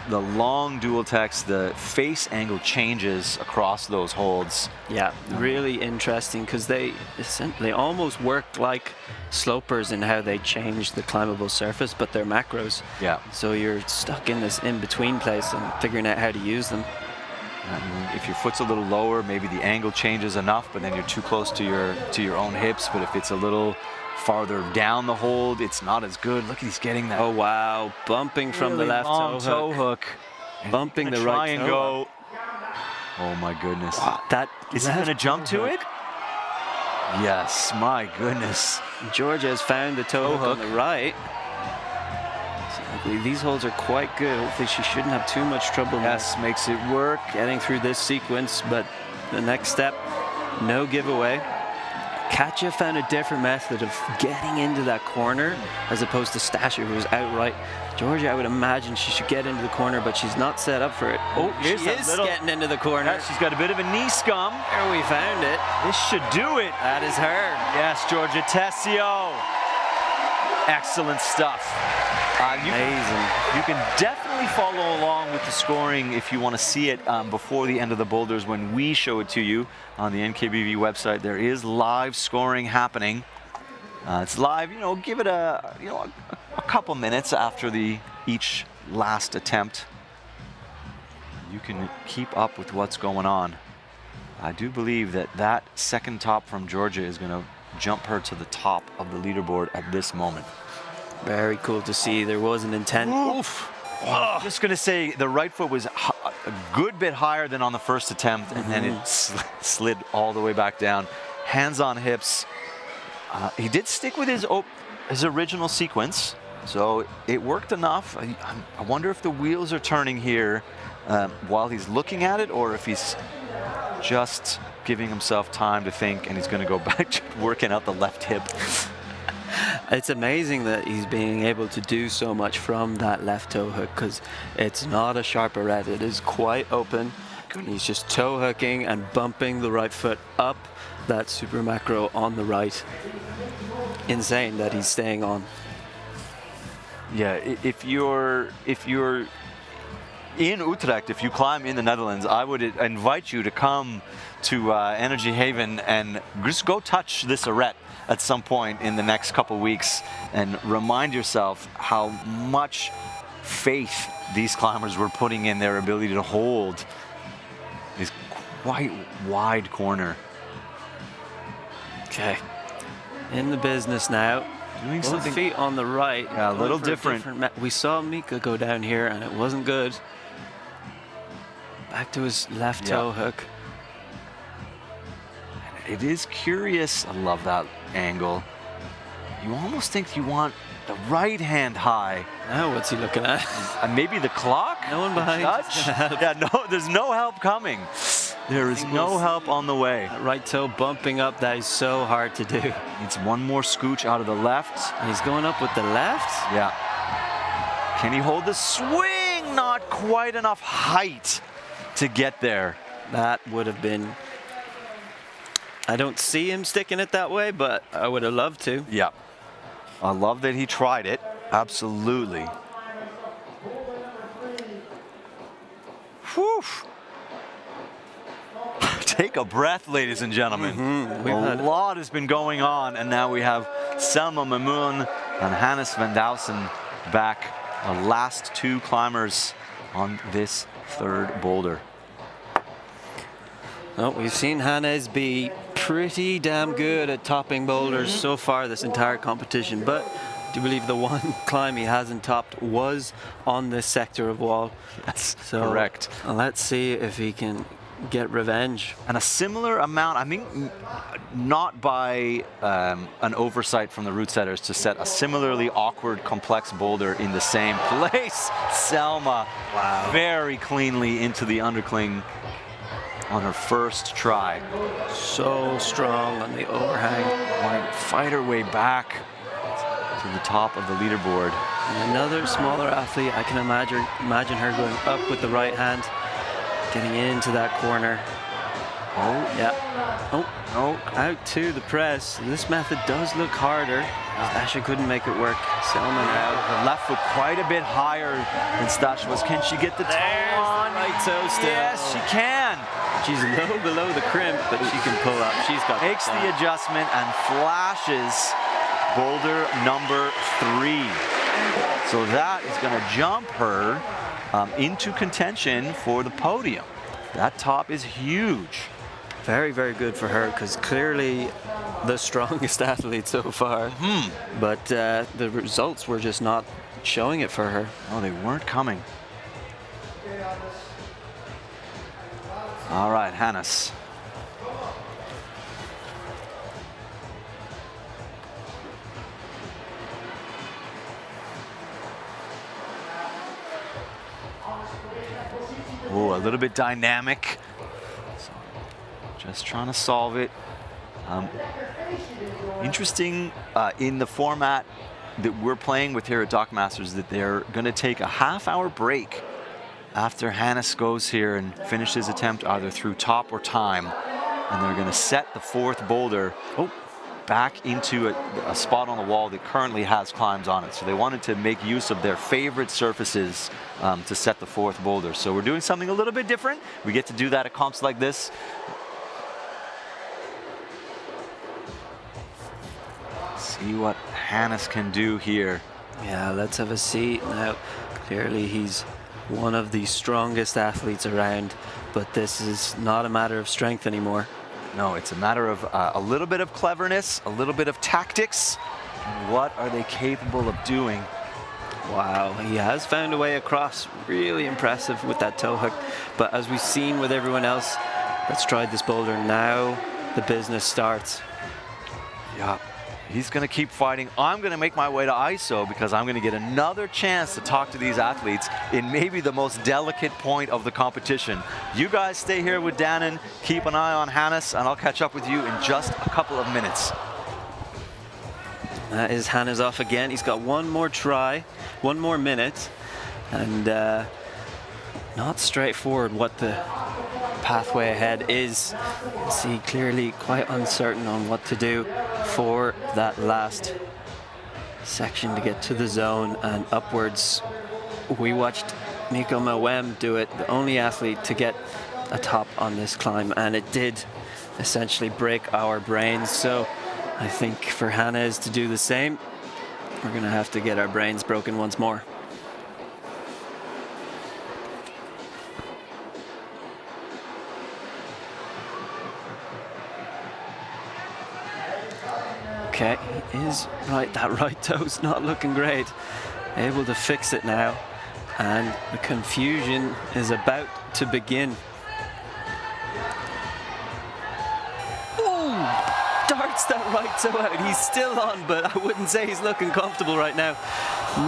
long dual text, the face angle changes across those holds. Yeah, really interesting because they almost work like slopers in how they change the climbable surface, but they're macros. Yeah. So you're stuck in this in-between place and figuring out how to use them. If your foot's a little lower, maybe the angle changes enough, but then you're too close to your own hips. But if it's a little farther down the hold, it's not as good. Look, he's getting that. Oh wow, bumping from really the left long toe hook. bumping the Try right and toe. go. Oh my goodness. Wow, that Is he left gonna jump toe to hook. it? Yes, my goodness. Georgia has found the toe hook on the right. So these holds are quite good. Hopefully she shouldn't have too much trouble. Yes, makes it work. Getting through this sequence, but the next step, no giveaway. Katja found a different method of getting into that corner as opposed to Stasher, who was outright. Georgia, I would imagine she should get into the corner, but she's not set up for it. Oh, she here's that is little- getting into the corner. Yeah, she's got a bit of a knee scum. There, we found it. This should do it. That is her. Yes, Georgia Tessio. Excellent stuff. Amazing. You can definitely follow along with the scoring if you want to see it before the end of the boulders when we show it to you on the NKBV website. There is live scoring happening. It's live, give it a couple minutes after each last attempt. You can keep up with what's going on. I do believe that second top from Georgia is going to jump her to the top of the leaderboard at this moment. Very cool to see. There was an intent. Oof. I'm just going to say the right foot was a good bit higher than on the first attempt, and then it slid all the way back down. Hands on hips. He did stick with his original sequence, so it worked enough. I wonder if the wheels are turning here while he's looking at it, or if he's just giving himself time to think, and he's going to go back to working out the left hip. It's amazing that he's being able to do so much from that left toe hook because it's not a sharp arete. It is quite open. He's just toe hooking and bumping the right foot up that super macro on the right. Insane that he's staying on. Yeah, if you're in Utrecht, if you climb in the Netherlands, I would invite you to come to Energiehaven and just go touch this arete at some point in the next couple weeks and remind yourself how much faith these climbers were putting in their ability to hold this quite wide corner. Okay, in the business now. Doing Both something feet on the right. Yeah, a going little for different. We saw Mika go down here and it wasn't good. Back to his left toe hook. It is curious. I love that angle. You almost think you want the right hand high. Now what's he looking at? And maybe the clock? No one behind. Judge? Yeah, no, there's no help coming. There is no help on the way. That right toe bumping up, that is so hard to do. Needs one more scooch out of the left. And he's going up with the left? Yeah. Can he hold the swing? Not quite enough height to get there. That would have been... I don't see him sticking it that way, but I would have loved to. Yeah. I love that he tried it. Absolutely. Whew. Take a breath, ladies and gentlemen. A lot has been going on, and now we have Selma Mamoun and Hannes van Dousen back, the last two climbers on this third boulder. Well, we've seen Hannes be pretty damn good at topping boulders so far this entire competition, but I do believe the one climb he hasn't topped was on this sector of wall. That's So correct. Let's see if he can get revenge. And a similar amount, I think, not by an oversight from the route setters to set a similarly awkward, complex boulder in the same place. Selma, very cleanly into the undercling on her first try. So strong on the overhang. Wanting to fight her way back to the top of the leaderboard. And another smaller athlete, I can imagine her going up with the right hand, getting into that corner. Oh, yeah. Oh, out to the press. This method does look harder. Stasha couldn't make it work. Selma now. Her left foot quite a bit higher than Stasha was. Can she get the toe on? Right toe still. Yes, she can. She's low below the crimp, but she can pull up. She's got Makes the adjustment and flashes boulder number 3. So that is going to jump her into contention for the podium. That top is huge. Very, very good for her, because clearly the strongest athlete so far. But the results were just not showing it for her. Oh, they weren't coming. All right, Hannes. Oh, a little bit dynamic. So, just trying to solve it. Interesting in the format that we're playing with here at Dock Masters that they're going to take a half-hour break after Hannes goes here and finishes his attempt either through top or time. And they're going to set the 4th boulder back into a spot on the wall that currently has climbs on it. So they wanted to make use of their favorite surfaces to set the 4th boulder. So we're doing something a little bit different. We get to do that at comps like this. See what Hannes can do here. Yeah, let's have a seat now. Clearly he's one of the strongest athletes around, but this is not a matter of strength anymore. No, it's a matter of a little bit of cleverness, a little bit of tactics. What are they capable of doing? Wow, he has found a way across. Really impressive with that toe hook. But as we've seen with everyone else that's tried this boulder, now the business starts. Yeah, he's going to keep fighting. I'm going to make my way to ISO because I'm going to get another chance to talk to these athletes in maybe the most delicate point of the competition. You guys stay here with Danaam, keep an eye on Hannes, and I'll catch up with you in just a couple of minutes. That is Hannes off again. He's got one more try, one more minute, and not straightforward what the pathway ahead is. See, clearly quite uncertain on what to do for that last section to get to the zone and upwards. We watched Miko Mawem do it, the only athlete to get a top on this climb, and it did essentially break our brains. So I think for Hannes to do the same, we're going to have to get our brains broken once more. Okay, he is right. That right toe's not looking great. Able to fix it now, and the confusion is about to begin. Ooh, darts that right toe out. He's still on, but I wouldn't say he's looking comfortable right now.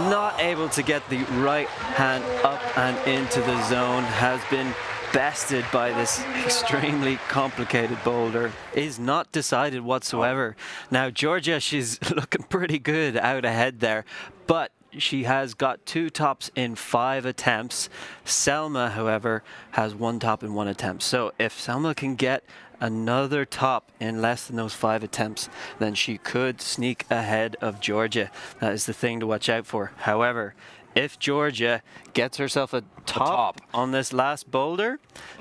Not able to get the right hand up and into the zone. Has been bested by this extremely complicated boulder. Is not decided whatsoever. Now Georgia, she's looking pretty good out ahead there, but she has got 2 tops in 5 attempts. Selma, however, has 1 top in 1 attempt. So if Selma can get another top in less than those 5 attempts, then she could sneak ahead of Georgia. That is the thing to watch out for. However, if Georgia gets herself a top on this last boulder,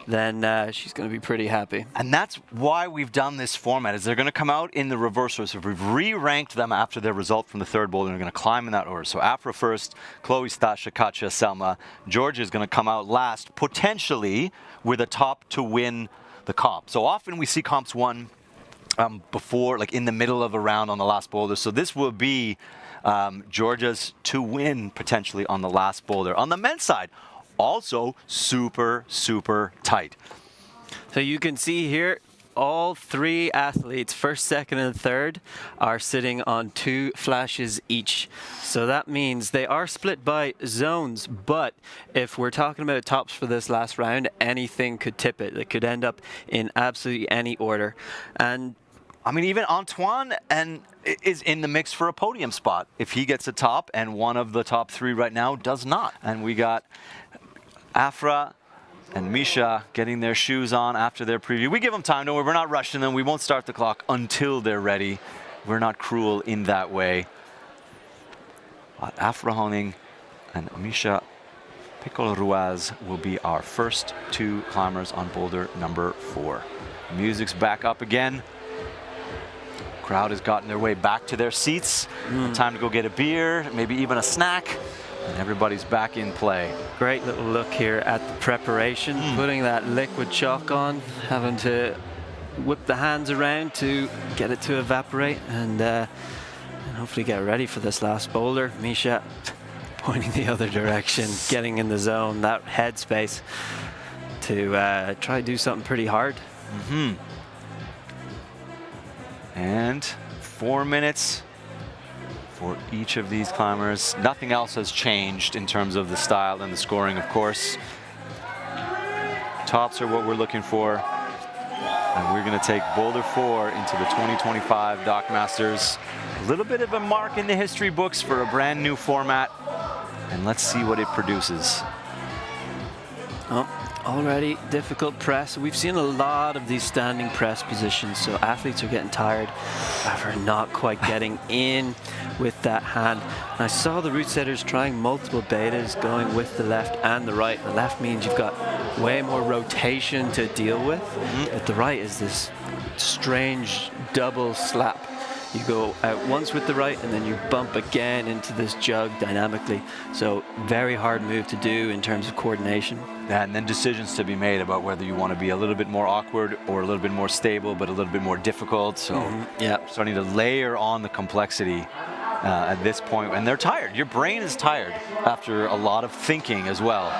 then she's going to be pretty happy. And that's why we've done this format, is they're going to come out in the reverse order. So we've re-ranked them after their result from the 3rd boulder, and they're going to climb in that order. So Afra first, Chloe, Stasha, Katja, Selma. Georgia is going to come out last, potentially with a top to win the comp. So often we see comps won before, like in the middle of a round on the last boulder. So this will be Georgia's to win potentially on the last boulder. On the men's side, also super, super tight. So you can see here, all 3 athletes, 1st, 2nd, and 3rd, are sitting on 2 flashes each. So that means they are split by zones, but if we're talking about tops for this last round, anything could tip it. It could end up in absolutely any order. And I mean, even Antoine and is in the mix for a podium spot if he gets a top, and one of the top 3 right now does not. And we got Afra and Misha getting their shoes on after their preview. We give them time, don't worry, we're not rushing them. We won't start the clock until they're ready. We're not cruel in that way. Afra Honing and Misha Piccolo-Ruiz will be our first 2 climbers on boulder number 4. Music's back up again. Crowd has gotten their way back to their seats. Time to go get a beer, maybe even a snack, and everybody's back in play. Great little look here at the preparation, putting that liquid chalk on, having to whip the hands around to get it to evaporate, and hopefully get ready for this last boulder. Misha pointing the other direction, getting in the zone, that headspace to try to do something pretty hard. And 4 minutes for each of these climbers. Nothing else has changed in terms of the style and the scoring, of course. Tops are what we're looking for. And we're going to take Boulder 4 into the 2025 Dock Masters. A little bit of a mark in the history books for a brand new format. And let's see what it produces. Oh, already difficult press. We've seen a lot of these standing press positions, so athletes are getting tired after not quite getting in with that hand. And I saw the route setters trying multiple betas, going with the left and the right. The left means you've got way more rotation to deal with, but the right is this strange double slap. You go out once with the right and then you bump again into this jug dynamically. So very hard move to do in terms of coordination. And then decisions to be made about whether you want to be a little bit more awkward or a little bit more stable, but a little bit more difficult. So yeah, starting to layer on the complexity at this point. And they're tired. Your brain is tired after a lot of thinking as well.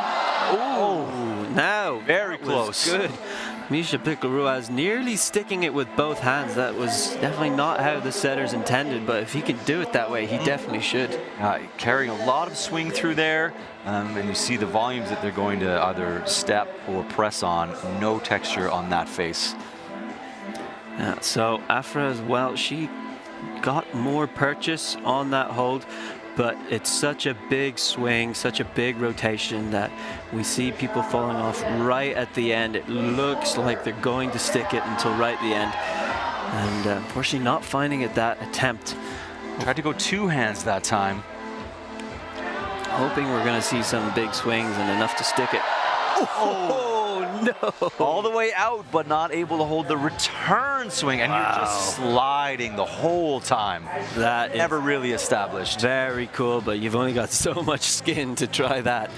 Oh, now very close. Good. Misha Piccolo-Ruiz nearly sticking it with both hands. That was definitely not how the setters intended, but if he can do it that way, he definitely should. Carrying a lot of swing through there, and you see the volumes that they're going to either step or press on. No texture on that face. So Afra as well, she got more purchase on that hold, but it's such a big swing, such a big rotation that we see people falling off right at the end. It looks like they're going to stick it until right at the end. And unfortunately not finding it that attempt. Tried to go 2 hands that time. Hoping we're going to see some big swings and enough to stick it. Oh, no. All the way out, but not able to hold the return swing. And you're just sliding the whole time. That never really established. Very cool, but you've only got so much skin to try that.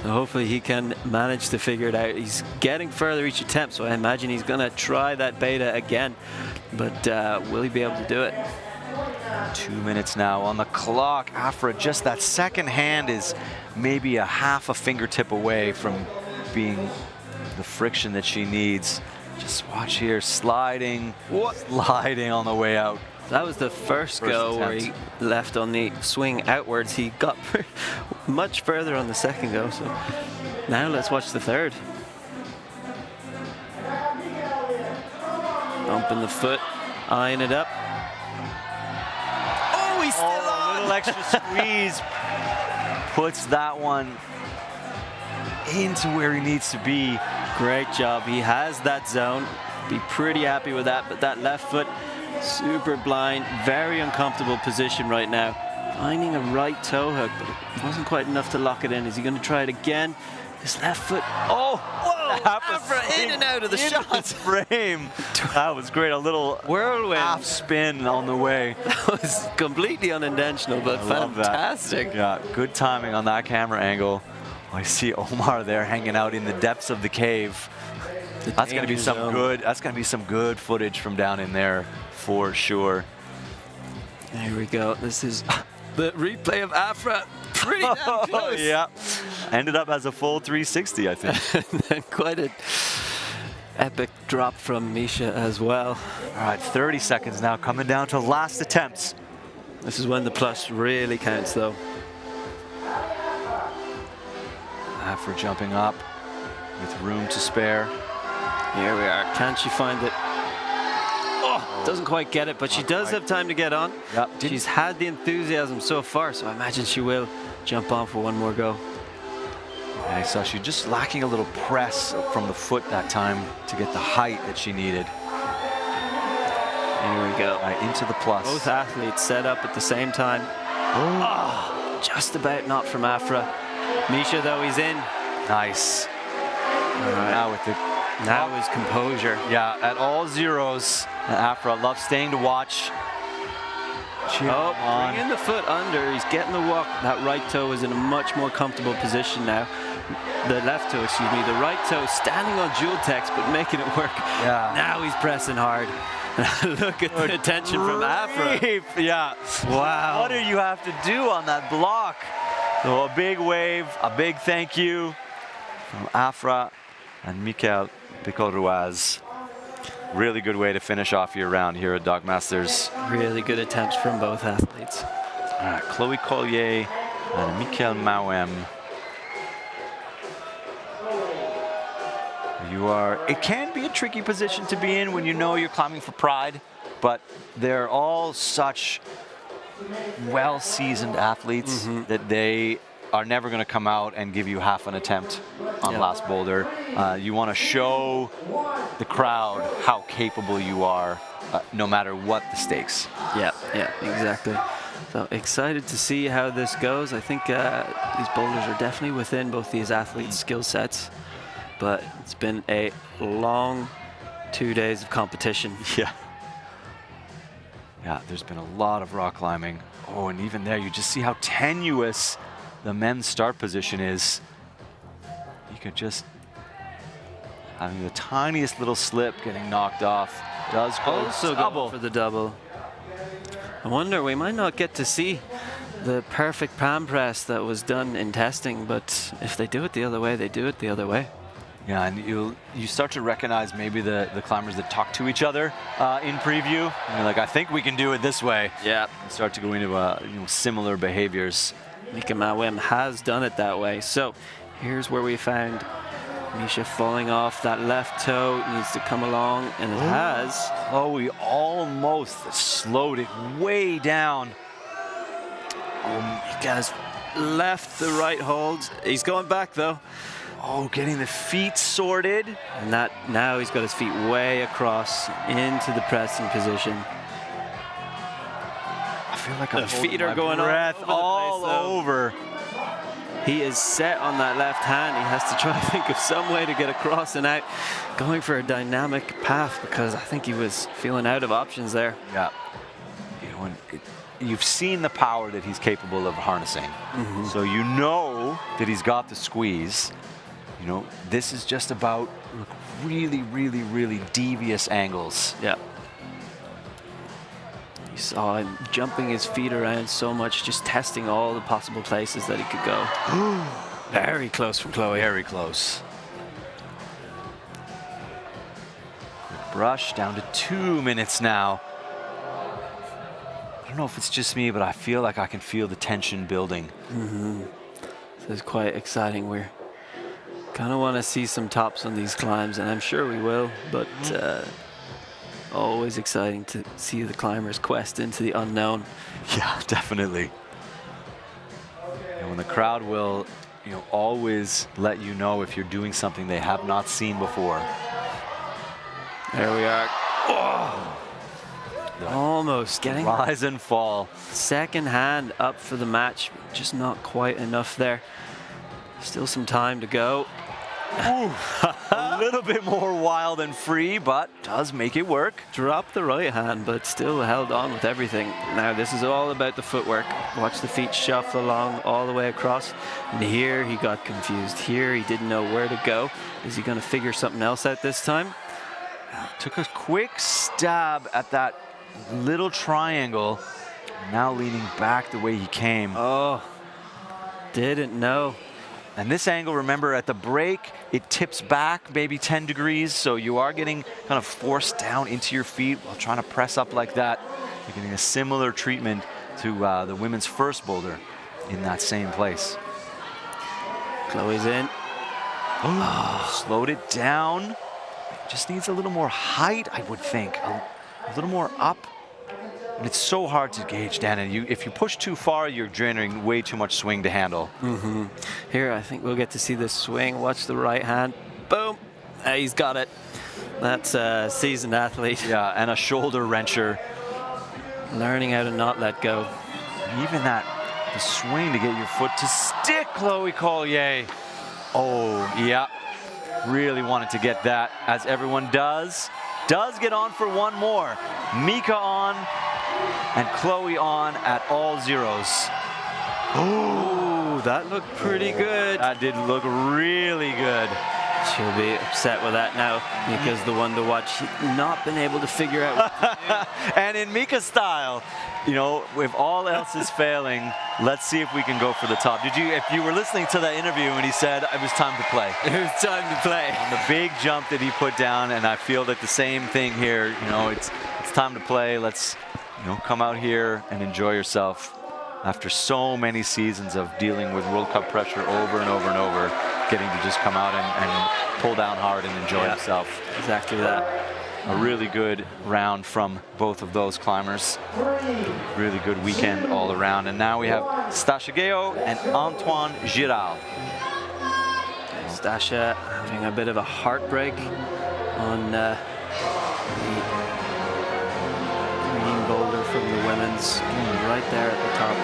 So hopefully he can manage to figure it out. He's getting further each attempt, so I imagine he's going to try that beta again. But will he be able to do it? 2 minutes now on the clock. Afra, just that second hand is maybe a half a fingertip away from being the friction that she needs. Just watch here, sliding on the way out. That was the first go where he left on the swing outwards. He got much further on the second go. So now let's watch the third. Bumping the foot, eyeing it up. Oh, he's still on! A little extra squeeze puts that one into where he needs to be. Great job. He has that zone. Be pretty happy with that, but that left foot, super blind, very uncomfortable position right now. Finding a right toe hook, but it wasn't quite enough to lock it in. Is he going to try it again? His left foot. Oh, whoa! Afra in and out of the shot. Frame. That was great. A little whirlwind half spin on the way. That was completely unintentional, but fantastic. Yeah, good timing on that camera angle. I see Omar there hanging out in the depths of the cave. That's going to be some good. That's going to be some good footage from down in there for sure. There we go. This is the replay of Afra. Pretty damn close. Yeah. Ended up as a full 360, I think. And then quite an epic drop from Misha as well. All right, 30 seconds now, coming down to last attempts. This is when the plus really counts, though. After jumping up with room to spare. Here we are. Can she find it? Oh, Doesn't quite get it, but she does have time to get on. Yep. She's had the enthusiasm so far, so I imagine she will jump on for one more go. And I saw she just lacking a little press from the foot that time to get the height that she needed. Here we go. Right, into the plus. Both athletes set up at the same time. Oh, just about not from Afra. Misha, though, he's in. Nice. All right. Now with the his composure. Yeah, at all zeros. Afra loves staying to watch. Bringing the foot under. He's getting the walk. That right toe is in a much more comfortable position now. The left toe, excuse me. The right toe standing on dual text, but making it work. Yeah. Now he's pressing hard. Look at the attention from Afra. Yeah. Wow. What do you have to do on that block? So a big wave, a big thank you from Afra and Mikel Picot-Ruaz. Really good way to finish off your round here at Dogmasters. Really good attempts from both athletes. All right, Chloe Collier and Mikel Mauem. It can be a tricky position to be in when you know you're climbing for pride, but they're all such well-seasoned athletes that they are never going to come out and give you half an attempt on last boulder. You want to show the crowd how capable you are, no matter what the stakes. Yeah, exactly. So excited to see how this goes. I think these boulders are definitely within both these athletes' skill sets, but it's been a long 2 days of competition. Yeah. Yeah, there's been a lot of rock climbing. Oh, and even there, you just see how tenuous the men's start position is. You could just, having the tiniest little slip getting knocked off, does Also go for the double. I wonder, we might not get to see the perfect palm press that was done in testing, but if they do it the other way, they do it the other way. Yeah, and you start to recognize maybe the climbers that talk to each other in preview. And you're like, I think we can do it this way. Yeah. And start to go into similar behaviors. Mika Mawem has done it that way. So here's where we found Misha falling off. That left toe needs to come along, and it has. Oh, we almost slowed it way down. Mika's left the right hold. He's going back though. Oh, getting the feet sorted. And that now he's got his feet way across into the pressing position. I feel like the feet are going all over. He is set on that left hand. He has to try to think of some way to get across and out, going for a dynamic path because I think he was feeling out of options there. Yeah. You've seen the power that he's capable of harnessing. So you know that he's got the squeeze. You know, this is just about really, really, really devious angles. Yeah. You saw him jumping his feet around so much, just testing all the possible places that he could go. Very close from Chloe. Very close. Quick brush down to 2 minutes now. I don't know if it's just me, but I feel like I can feel the tension building. This is quite exciting. We're kind of want to see some tops on these climbs, and I'm sure we will, but always exciting to see the climbers quest into the unknown. Yeah, definitely. And when the crowd will, always let you know if you're doing something they have not seen before. There we are. Oh! Almost getting rise and fall. Second hand up for the match, just not quite enough there. Still some time to go. A little bit more wild and free, but does make it work. Dropped the right hand, but still held on with everything. Now this is all about the footwork. Watch the feet shuffle along all the way across. And here he got confused. Here he didn't know where to go. Is he going to figure something else out this time? Took a quick stab at that little triangle. Now leaning back the way he came. Oh, didn't know. And this angle, remember, at the break, it tips back maybe 10 degrees, so you are getting kind of forced down into your feet while trying to press up like that. You're getting a similar treatment to the women's first boulder in that same place. Chloe's in. Slowed it down. Just needs a little more height, I would think. a little more up. And it's so hard to gauge, Dan. And if you push too far, you're generating way too much swing to handle. Here, I think we'll get to see this swing. Watch the right hand. Boom. He's got it. That's a seasoned athlete. Yeah, and a shoulder wrencher. Learning how to not let go. Even the swing to get your foot to stick, Chloe Collier. Oh, yeah. Really wanted to get that, as everyone does. Does get on for one more. Mika on and Chloe on at all zeros. Oh, that looked pretty good. That did look really good. She'll be upset with that now. Mika's the one to watch. She's not been able to figure out what to do. And in Mika's style, you know, if all else is failing, let's see if we can go for the top. If you were listening to that interview when he said it was time to play? It was time to play. On the big jump that he put down, and I feel that the same thing here. You know, it's time to play. Let's, you know, come out here and enjoy yourself. After so many seasons of dealing with World Cup pressure over and over and over, getting to just come out and pull down hard and enjoy himself. Exactly that. A really good round from both of those climbers. Really good weekend all around. And now we have Stasha Geo and Antoine Giral. Stasha having a bit of a heartbreak on the green boulder from the women's, right there at the top.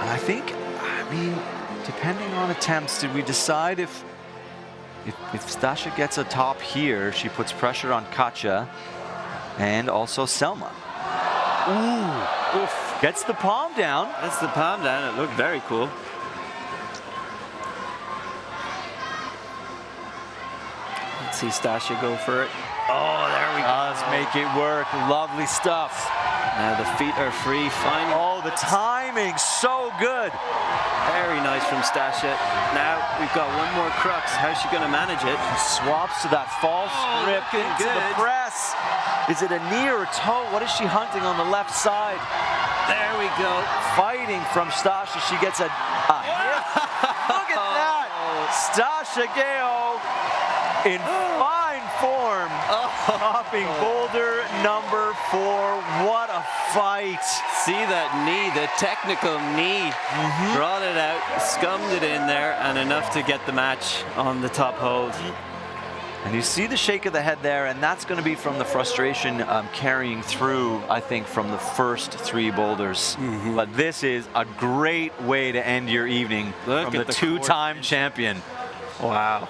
And I think, I mean, depending on attempts, did we decide if Stasha gets a top here, she puts pressure on Katja and also Selma. Ooh, oof. Gets the palm down. That's the palm down. It looked very cool. Let's see Stasha go for it. Oh, there we go. Let's make it work. Lovely stuff. Now the feet are free. Finding. Oh, the timing, so good. Very nice from Stasha. Now we've got one more crux. How's she going to manage it? She swaps to that false grip into the press. Is it a knee or a toe? What is she hunting on the left side? There we go. Fighting from Stasha. She gets a hit. Look at that. Stasha Geo in fine form. Topping boulder number 4. What a fight. See that knee, the technical knee. Brought it out, scummed it in there, and enough to get the match on the top hold. And you see the shake of the head there, and that's going to be from the frustration carrying through, I think, from the first 3 boulders. But this is a great way to end your evening from the 2-time champion. Wow.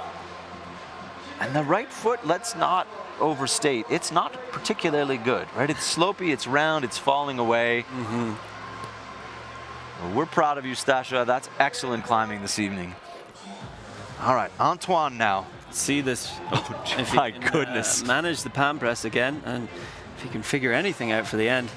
And the right foot, let's not overstate, it's not particularly good, right? It's slopey, it's round, it's falling away. Well, we're proud of you, Stasha. That's excellent climbing this evening. All right, Antoine now. See this. If my goodness. Manage the palm press again, and if he can figure anything out for the end.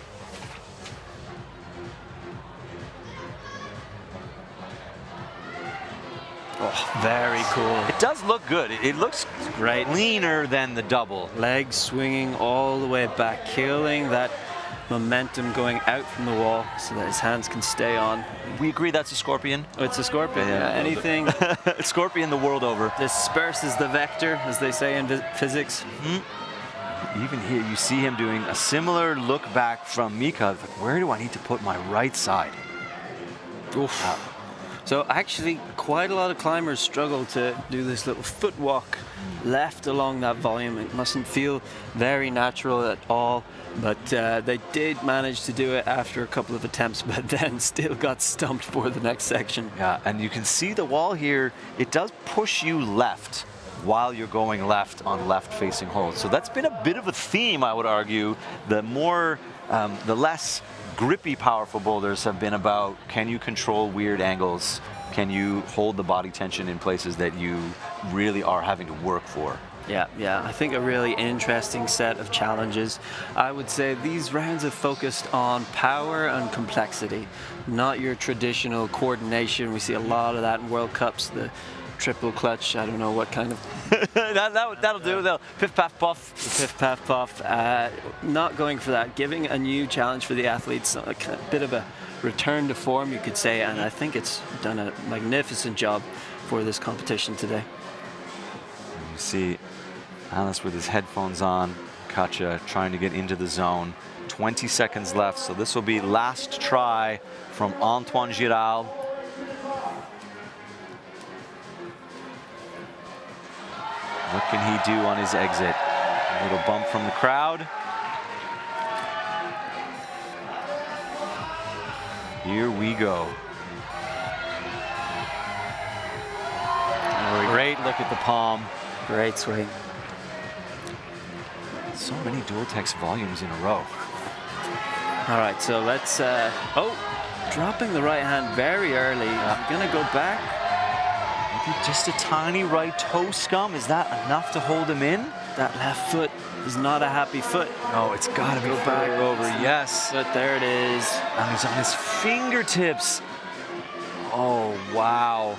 Oh, very cool. It does look good. It looks great. Cleaner than the double. Legs swinging all the way back, killing that momentum going out from the wall so that his hands can stay on. We agree that's a scorpion? Oh, it's a scorpion, yeah. Anything. Scorpion the world over. Disperses the vector, as they say in physics. Even here, you see him doing a similar look back from Mika. Like, where do I need to put my right side? Oof. So actually, quite a lot of climbers struggle to do this little footwalk left along that volume. It mustn't feel very natural at all, but they did manage to do it after a couple of attempts, but then still got stumped for the next section. Yeah, and you can see the wall here. It does push you left while you're going left on left-facing holds. So that's been a bit of a theme, I would argue. The less grippy, powerful boulders have been about, can you control weird angles? Can you hold the body tension in places that you really are having to work for? Yeah, I think a really interesting set of challenges. I would say these rounds have focused on power and complexity, not your traditional coordination. We see a lot of that in World Cups, the triple clutch, I don't know what kind of... That'll do, they'll piff, paff, puff. The piff, paff, puff. Not going for that, giving a new challenge for the athletes, a bit of a return to form, you could say, and I think it's done a magnificent job for this competition today. You see Alice with his headphones on, Katja trying to get into the zone. 20 seconds left, so this will be last try from Antoine Giral. What can he do on his exit? A little bump from the crowd. Here we go. Great look at the palm. Great swing. So many dual text volumes in a row. All right, so let's, oh, dropping the right hand very early. I'm gonna go back. Maybe just a tiny right toe scum. Is that enough to hold him in? That left foot is not a happy foot. No, it's gotta be back over, yes. But there it is. And he's on his fingertips. Oh, wow.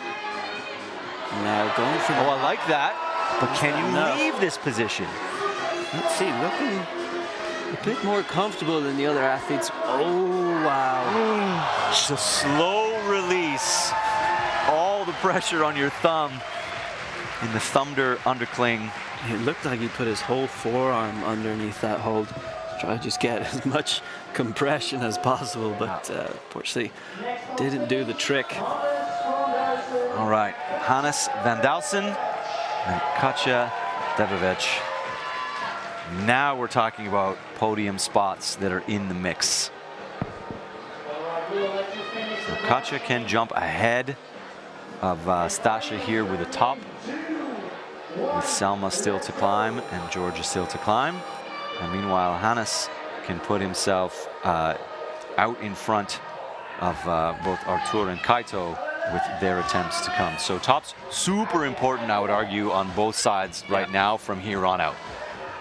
Now going for the... Oh, I like that. But can you enough. leave this position? Let's see, looking a bit more comfortable than the other athletes. Oh, wow. Just a slow release. All the pressure on your thumb in the thunder undercling. It looked like he put his whole forearm underneath that hold. Try to just get as much compression as possible, but unfortunately didn't do the trick. All right, Hannes van Dalsen and Katja Debovic. Now we're talking about podium spots that are in the mix. So Katja can jump ahead of Stasia here with a top, with Selma still to climb and Georgia still to climb. And meanwhile, Hannes can put himself out in front of both Artur and Kaito with their attempts to come. So tops, super important, I would argue, on both sides right now from here on out.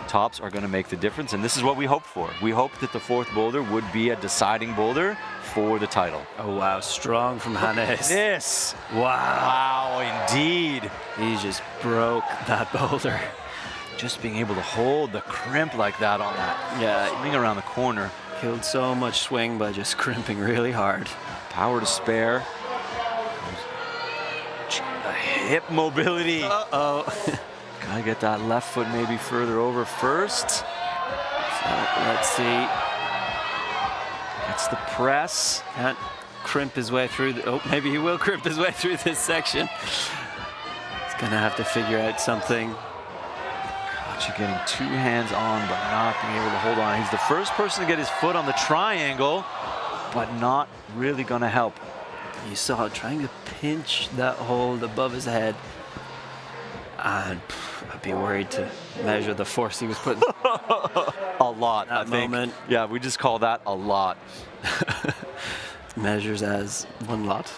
Tops are going to make the difference, and this is what we hoped for. We hoped that the fourth boulder would be a deciding boulder for the title. Oh, wow, strong from Hannes. This! Wow. Wow, indeed. He just broke that boulder. Just being able to hold the crimp like that on that swing around the corner. Killed so much swing by just crimping really hard. Power to spare. A hip mobility. Uh-oh. Gotta get that left foot maybe further over first. So let's see. That's the press. Can't crimp his way through. Oh, maybe he will crimp his way through this section. He's gonna have to figure out something. Katja getting two hands on, but not being able to hold on. He's the first person to get his foot on the triangle, but not really gonna help. You saw it trying to pinch that hold above his head. And I'd be worried to measure the force he was putting. A lot, I think. Moment. Yeah, we just call that a lot. Measures as one lot.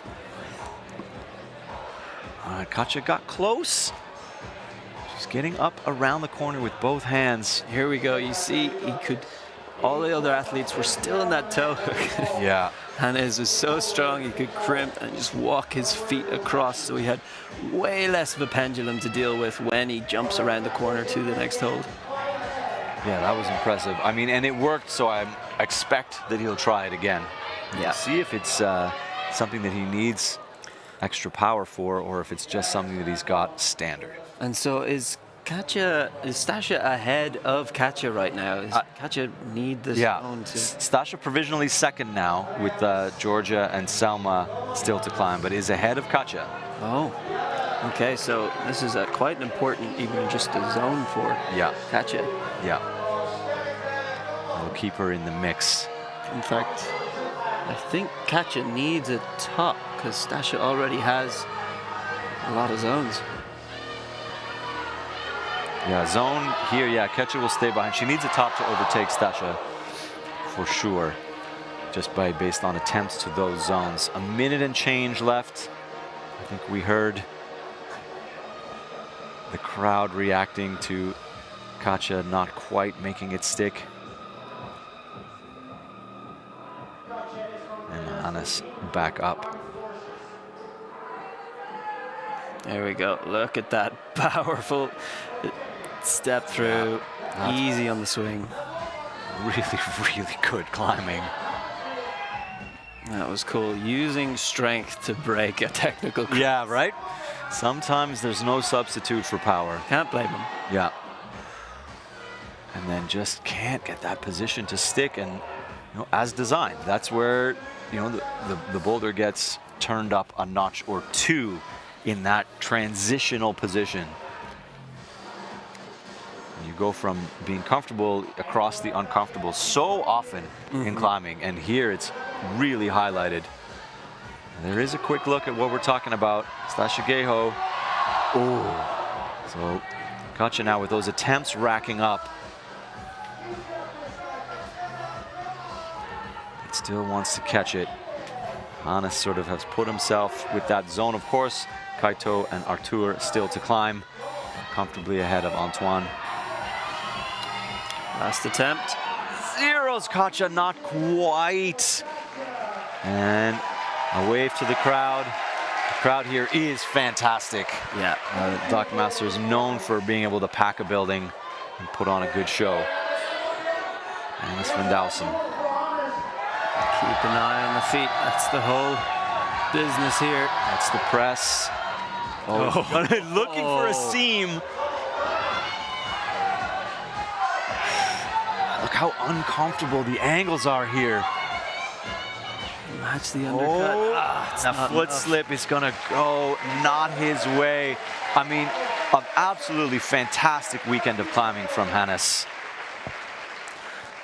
Katja got close. She's getting up around the corner with both hands. Here we go. You see, he could. All the other athletes were still in that toe hook. Yeah. Hannes was so strong he could crimp and just walk his feet across, so he had way less of a pendulum to deal with when he jumps around the corner to the next hold. Yeah, that was impressive. I mean, and it worked, so I expect that he'll try it again. Yeah. See if it's something that he needs extra power for, or if it's just something that he's got standard. And so is Stasia ahead of Katja right now? Does Katja need this zone to... Stasia provisionally second now with Georgia and Selma still to climb, but is ahead of Katja. Oh, okay, so this is quite an important, even just a zone for Katja. Yeah. We'll keep her in the mix. In fact, I think Katja needs a top because Stasia already has a lot of zones. Yeah, zone here, Katja will stay behind. She needs a top to overtake Stasia for sure, just based on attempts to those zones. A minute and change left. I think we heard the crowd reacting to Katja not quite making it stick. And Hannes back up. There we go. Look at that powerful step through. Easy on the swing. Really, really good climbing. That was cool. Using strength to break a technical crimp. Yeah, right? Sometimes there's no substitute for power. Can't blame him. Yeah. and then just can't get that position to stick, and as designed. That's where the boulder gets turned up a notch or two in that transitional position. You go from being comfortable across the uncomfortable so often in climbing, and here it's really highlighted. And there is a quick look at what we're talking about. Stashigeho. Oh, so Katja now with those attempts racking up. But still wants to catch it. Hannes sort of has put himself with that zone. Of course, Kaito and Artur still to climb, comfortably ahead of Antoine. Last attempt. Zeros, Katja, not quite. And a wave to the crowd. The crowd here is fantastic. Yeah. Doc Master is known for being able to pack a building and put on a good show. Hannes van Duysen. Keep an eye on the feet. That's the whole business here. That's the press. Looking for a seam. Look how uncomfortable the angles are here. Match the undercut. That foot slip is gonna go not his way. I mean, an absolutely fantastic weekend of climbing from Hannes.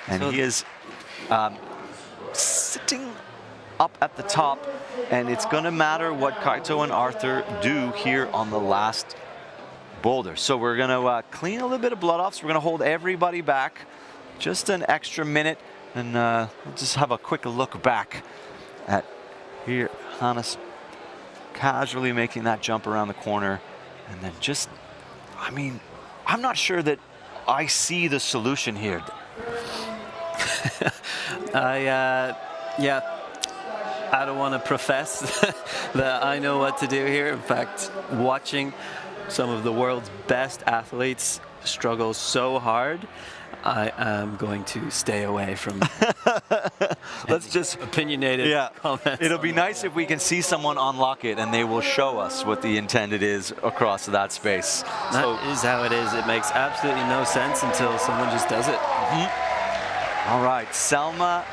And he is sitting up at the top, and it's gonna matter what Kaito and Arthur do here on the last boulder. So we're gonna clean a little bit of blood off, so we're gonna hold everybody back just an extra minute, and we'll just have a quick look back at here Hannes casually making that jump around the corner, and then just, I mean, I'm not sure that I see the solution here. I don't want to profess that I know what to do here. In fact, watching some of the world's best athletes struggle so hard, I am going to stay away from let's just opinionated comments. It'll be nice if we can see someone unlock it and they will show us what the intended is across that space. That is how it is. It makes absolutely no sense until someone just does it. All right, Selma,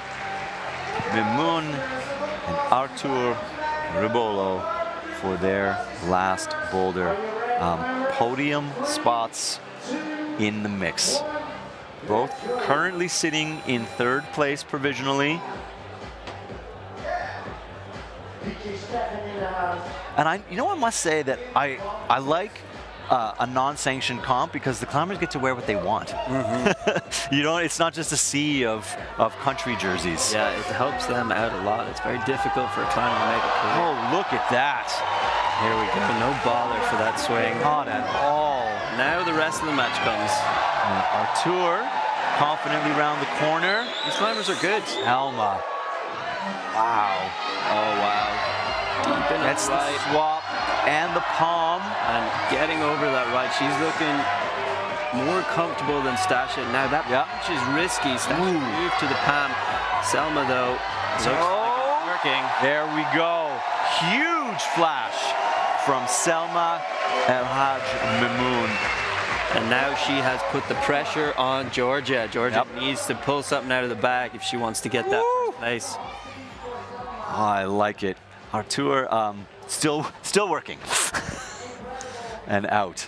Mimoun, and Artur Ribolo for their last boulder. Podium spots in the mix. Both currently sitting in third place provisionally. And I must say that I like a non-sanctioned comp because the climbers get to wear what they want. It's not just a sea of country jerseys. Yeah, it helps them out a lot. It's very difficult for a climber to make a career. Oh, look at that. Here we go. No bother for that swing. Not at all. Now the rest of the match comes. Artur confidently round the corner. These climbers are good. Selma. Wow. Oh, wow. Deep in That's the the right. swap and the palm. And getting over that right. She's looking more comfortable than Stasha. Now that punch is risky. Stasha moved to the palm. Selma, though, looks like it's working. There we go. Huge flash from Selma El Haj Mimoun. And now she has put the pressure on Georgia. Georgia needs to pull something out of the bag if she wants to get that first place. Oh, I like it. Artur still working. And out.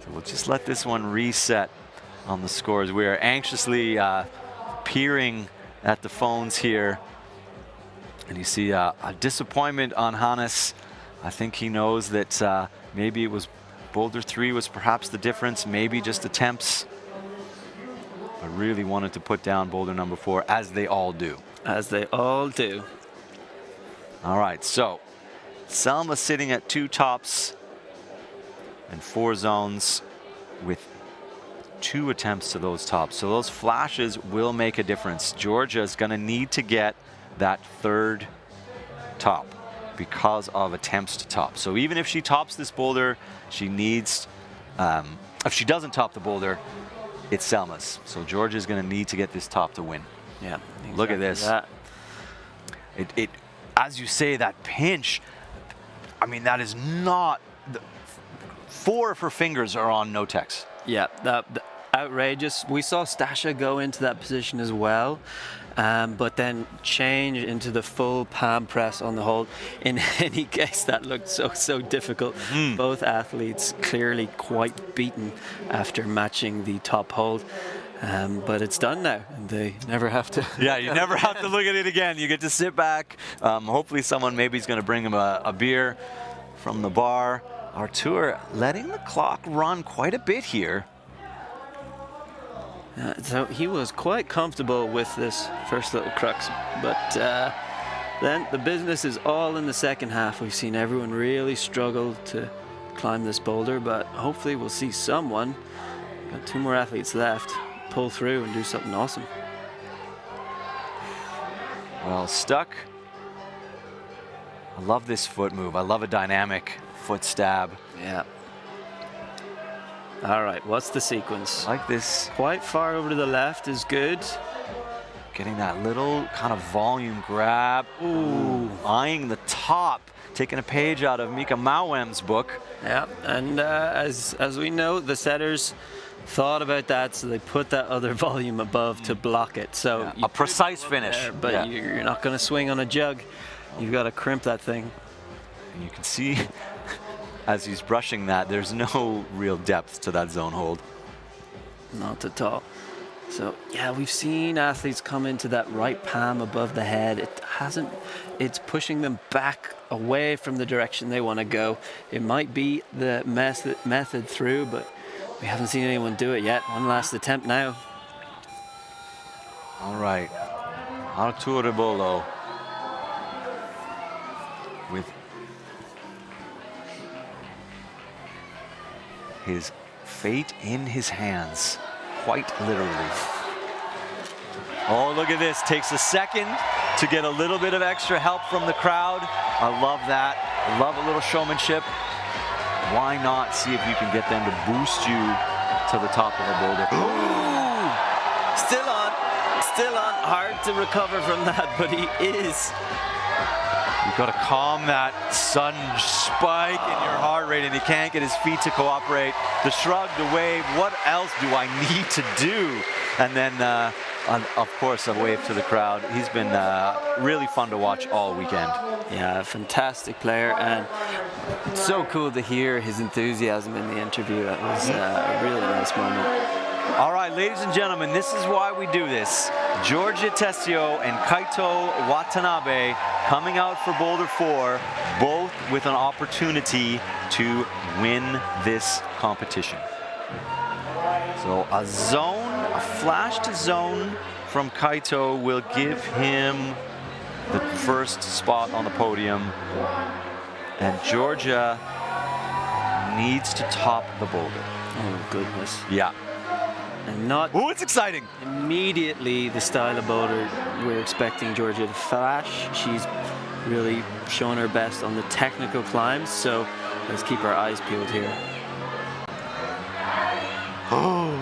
So we'll just let this one reset on the scores. We are anxiously peering at the phones here. And you see a disappointment on Hannes. I think he knows that maybe it was Boulder 3 was perhaps the difference, maybe just attempts. But really wanted to put down boulder number 4, as they all do. As they all do. All right, so Selma sitting at 2 tops and 4 zones with 2 attempts to those tops. So those flashes will make a difference. Georgia's gonna need to get that 3rd top because of attempts to top. So even if she tops this boulder, she needs, if she doesn't top the boulder, it's Selma's. So Georgia's gonna need to get this top to win. Yeah, exactly. Look at this. It, as you say, that pinch, I mean, that is not, 4 of her fingers are on no-tex. Yeah, outrageous. We saw Stasha go into that position as well, but then change into the full palm press on the hold. In any case, that looked so difficult. Both athletes clearly quite beaten after matching the top hold. But it's done now, and they never have to. Yeah, you never have to look at it again. You get to sit back. Hopefully someone maybe is going to bring him a beer from the bar. Artur letting the clock run quite a bit here. So he was quite comfortable with this first little crux, but then the business is all in the second half. We've seen everyone really struggle to climb this boulder, but hopefully we'll see someone, got 2 more athletes left, pull through and do something awesome. Well, stuck. I love this foot move. I love a dynamic foot stab. Yeah. All right, what's the sequence? Like this. Quite far over to the left is good. Getting that little kind of volume grab. Ooh, eyeing the top. Taking a page out of Mika Mauem's book. Yeah, and as we know, the setters thought about that, so they put that other volume above to block it. So yeah, a precise finish. There, but you're not going to swing on a jug. You've got to crimp that thing. And you can see as he's brushing that, there's no real depth to that zone hold. Not at all. So yeah, we've seen athletes come into that right palm above the head. It's pushing them back away from the direction they want to go. It might be the method through, but we haven't seen anyone do it yet. One last attempt now. All right, Artur Rebolo with his fate in his hands, quite literally. Oh, look at this. Takes a second to get a little bit of extra help from the crowd. I love that. I love a little showmanship. Why not see if you can get them to boost you to the top of the boulder? Ooh, still on. Hard to recover from that, but he is. You've got to calm that sudden spike in your heart rate, and he can't get his feet to cooperate. The shrug, the wave, what else do I need to do? And then, of course, a wave to the crowd. He's been really fun to watch all weekend. Yeah, fantastic player, and it's so cool to hear his enthusiasm in the interview. That was a really nice moment. All right, ladies and gentlemen, this is why we do this. Giorgia Tessio and Kaito Watanabe coming out for Boulder 4, both with an opportunity to win this competition. So a flash to zone from Kaito will give him the first spot on the podium. And Giorgia needs to top the boulder. Oh, goodness. Yeah. And not Oh, it's exciting. Immediately the style of boulder we're expecting Giorgia to flash. She's really shown her best on the technical climbs, so let's keep our eyes peeled here. Oh.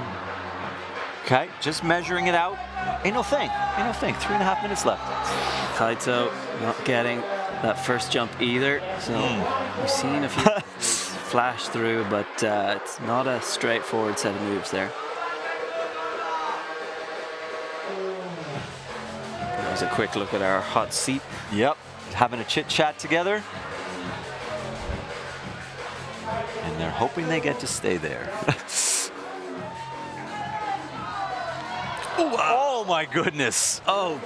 Okay, just measuring it out. Ain't no thing. 3.5 minutes left. Kaito not getting that first jump either. So we've seen a few flash through, but it's not a straightforward set of moves there. There's a quick look at our hot seat. Yep, having a chit chat together. And they're hoping they get to stay there. Oh my goodness. Oh,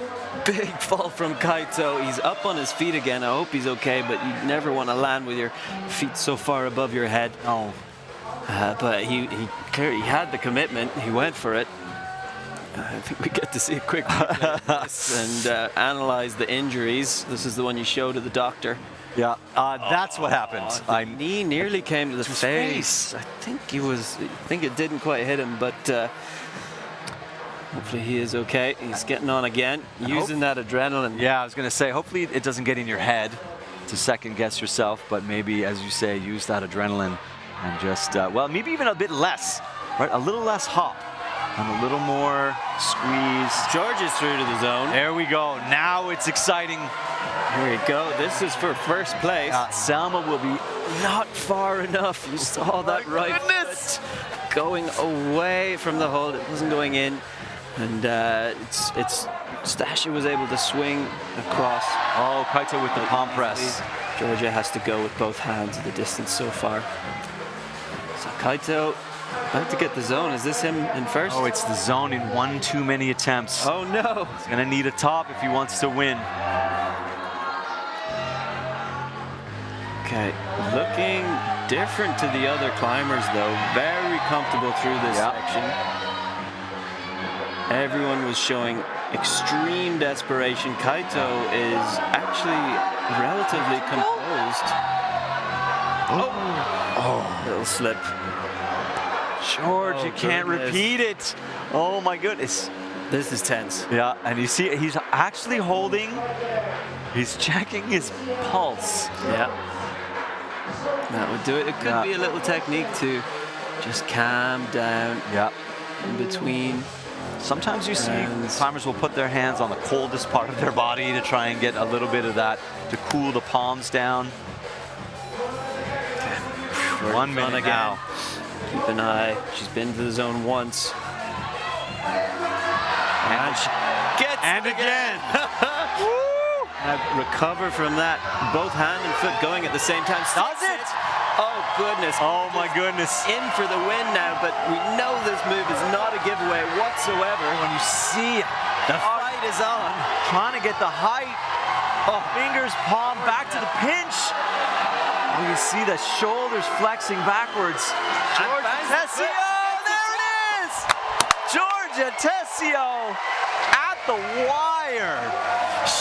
big fall from Kaito. He's up on his feet again. I hope he's okay, but you never want to land with your feet so far above your head. Oh. But he clearly had the commitment. He went for it. I think we get to see a quick and analyze the injuries. This is the one you show to the doctor. Yeah, that's what happened. The knee nearly came to the face. I think it didn't quite hit him, but hopefully he is okay. He's getting on again, using that adrenaline. Yeah, I was going to say, hopefully it doesn't get in your head to second guess yourself, but maybe, as you say, use that adrenaline and just, well, maybe even a bit less, right? A little less hop and a little more squeeze. George is through to the zone. There we go. Now it's exciting. Here we go. This is for first place. Selma will be not far enough. You saw that right. Goodness! going away from the hold. It wasn't going in. And it's Stasha was able to swing across. Oh, Kaito with the palm press. Georgia has to go with both hands at the distance so far. So Kaito about to get the zone. Is this him in first? Oh, it's the zone in one too many attempts. Oh no! He's gonna need a top if he wants to win. Okay, looking different to the other climbers though. Very comfortable through this section. Everyone was showing extreme desperation. Kaito is actually relatively composed. Oh, little slip. George, you can't repeat it. Oh my goodness. This is tense. Yeah, and you see he's actually holding, he's checking his pulse. Yeah. That would do it. It could be a little technique to just calm down. Yeah. In between. Sometimes you see climbers will put their hands on the coldest part of their body to try and get a little bit of that, to cool the palms down. Okay. 1 minute again. now. Keep an eye. She's been to the zone once. And she gets and again. Recover from that. Both hand and foot going at the same time. Does it? Oh, goodness. Oh, my goodness. In for the win now, but we know this move is not a giveaway whatsoever. When you see it, the fight is on. Trying to get the height. Oh, fingers, palm, back to the pinch. Oh, you see the shoulders flexing backwards. Georgia Tessio, there it is! Georgia Tessio at the wire.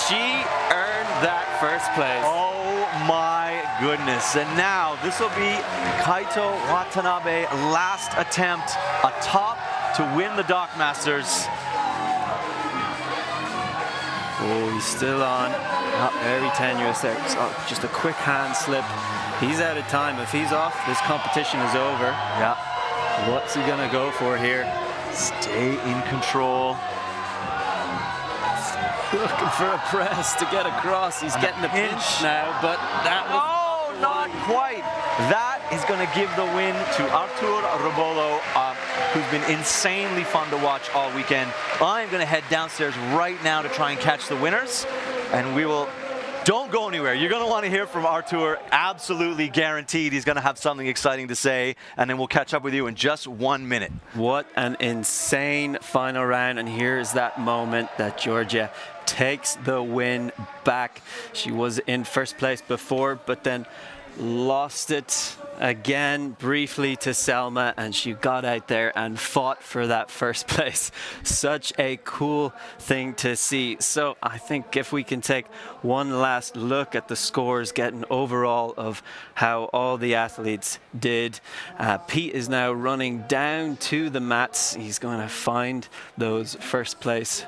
She earned that first place. Oh my goodness. And now this will be Kaito Watanabe last attempt, a top to win the Dock Masters. Oh, he's still on. Very tenuous there. Oh, just a quick hand slip. He's out of time. If he's off, this competition is over. Yeah. What's he gonna go for here? Stay in control. Looking for a press to get across. He's getting the pinch now, but that was... Oh, not quite. That is going to give the win to Artur Robolo, who's been insanely fun to watch all weekend. I'm going to head downstairs right now to try and catch the winners, and we will... Don't go anywhere. You're going to want to hear from Artur. Absolutely guaranteed he's going to have something exciting to say, and then we'll catch up with you in just 1 minute. What an insane final round, and here's that moment that Georgia takes the win back. She was in first place before, but then lost it again briefly to Selma, and she got out there and fought for that first place. Such a cool thing to see. So I think if we can take one last look at the scores, getting overall of how all the athletes did. Pete is now running down to the mats. He's going to find those first place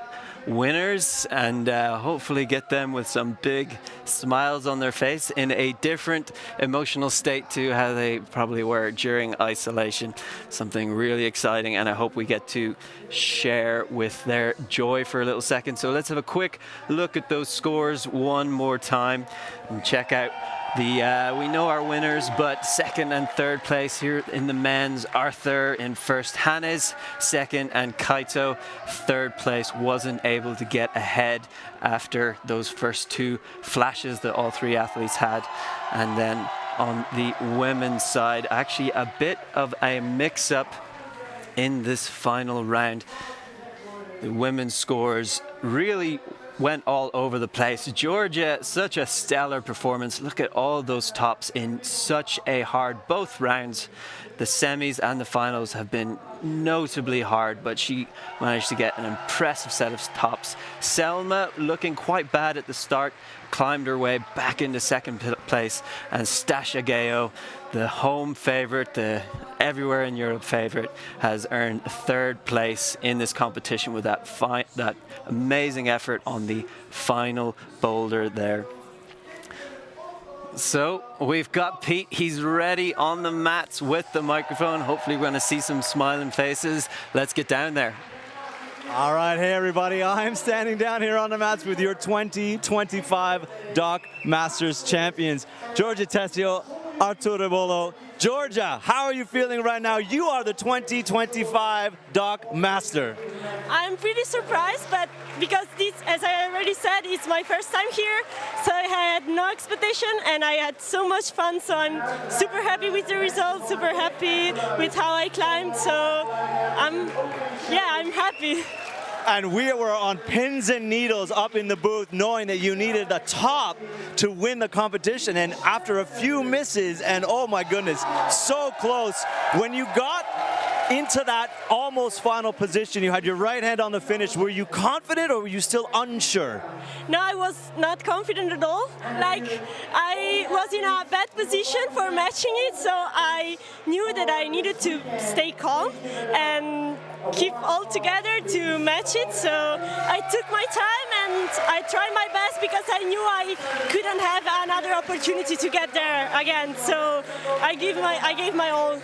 winners and hopefully get them with some big smiles on their face in a different emotional state to how they probably were during isolation. Something really exciting, and I hope we get to share with their joy for a little second. So let's have a quick look at those scores one more time and check out we know our winners, but second and third place here in the men's, Arthur in first, Hannes second, and Kaito third place. Wasn't able to get ahead after those first two flashes that all three athletes had. And then on the women's side, actually a bit of a mix-up in this final round. The women's scores really went all over the place. Georgia, such a stellar performance. Look at all those tops in such a hard, both rounds. The semis and the finals have been notably hard, but she managed to get an impressive set of tops. Selma looking quite bad at the start, climbed her way back into second place, and Stasha Geo, the home favorite, the everywhere in Europe favorite, has earned third place in this competition with that amazing effort on the final boulder there. So we've got Pete. He's ready on the mats with the microphone. Hopefully we're going to see some smiling faces. Let's get down there. All right, hey everybody. I'm standing down here on the mats with your 2025 Dock Masters champions. Georgia Tessio, Arturo Bolo. Georgia, how are you feeling right now? You are the 2025 Dock Master. I'm pretty surprised, but because this, as I already said, it's my first time here, so I had no expectation and I had so much fun, so I'm super happy with the results, super happy with how I climbed, so I'm happy. And we were on pins and needles up in the booth knowing that you needed the top to win the competition, and after a few misses, and oh my goodness, so close, when you got into that almost final position, you had your right hand on the finish, were you confident or were you still unsure? No, I was not confident at all. Like, I was in a bad position for matching it, so I knew that I needed to stay calm and keep all together to match it. So I took my time and I tried my best because I knew I couldn't have another opportunity to get there again. So I gave my all.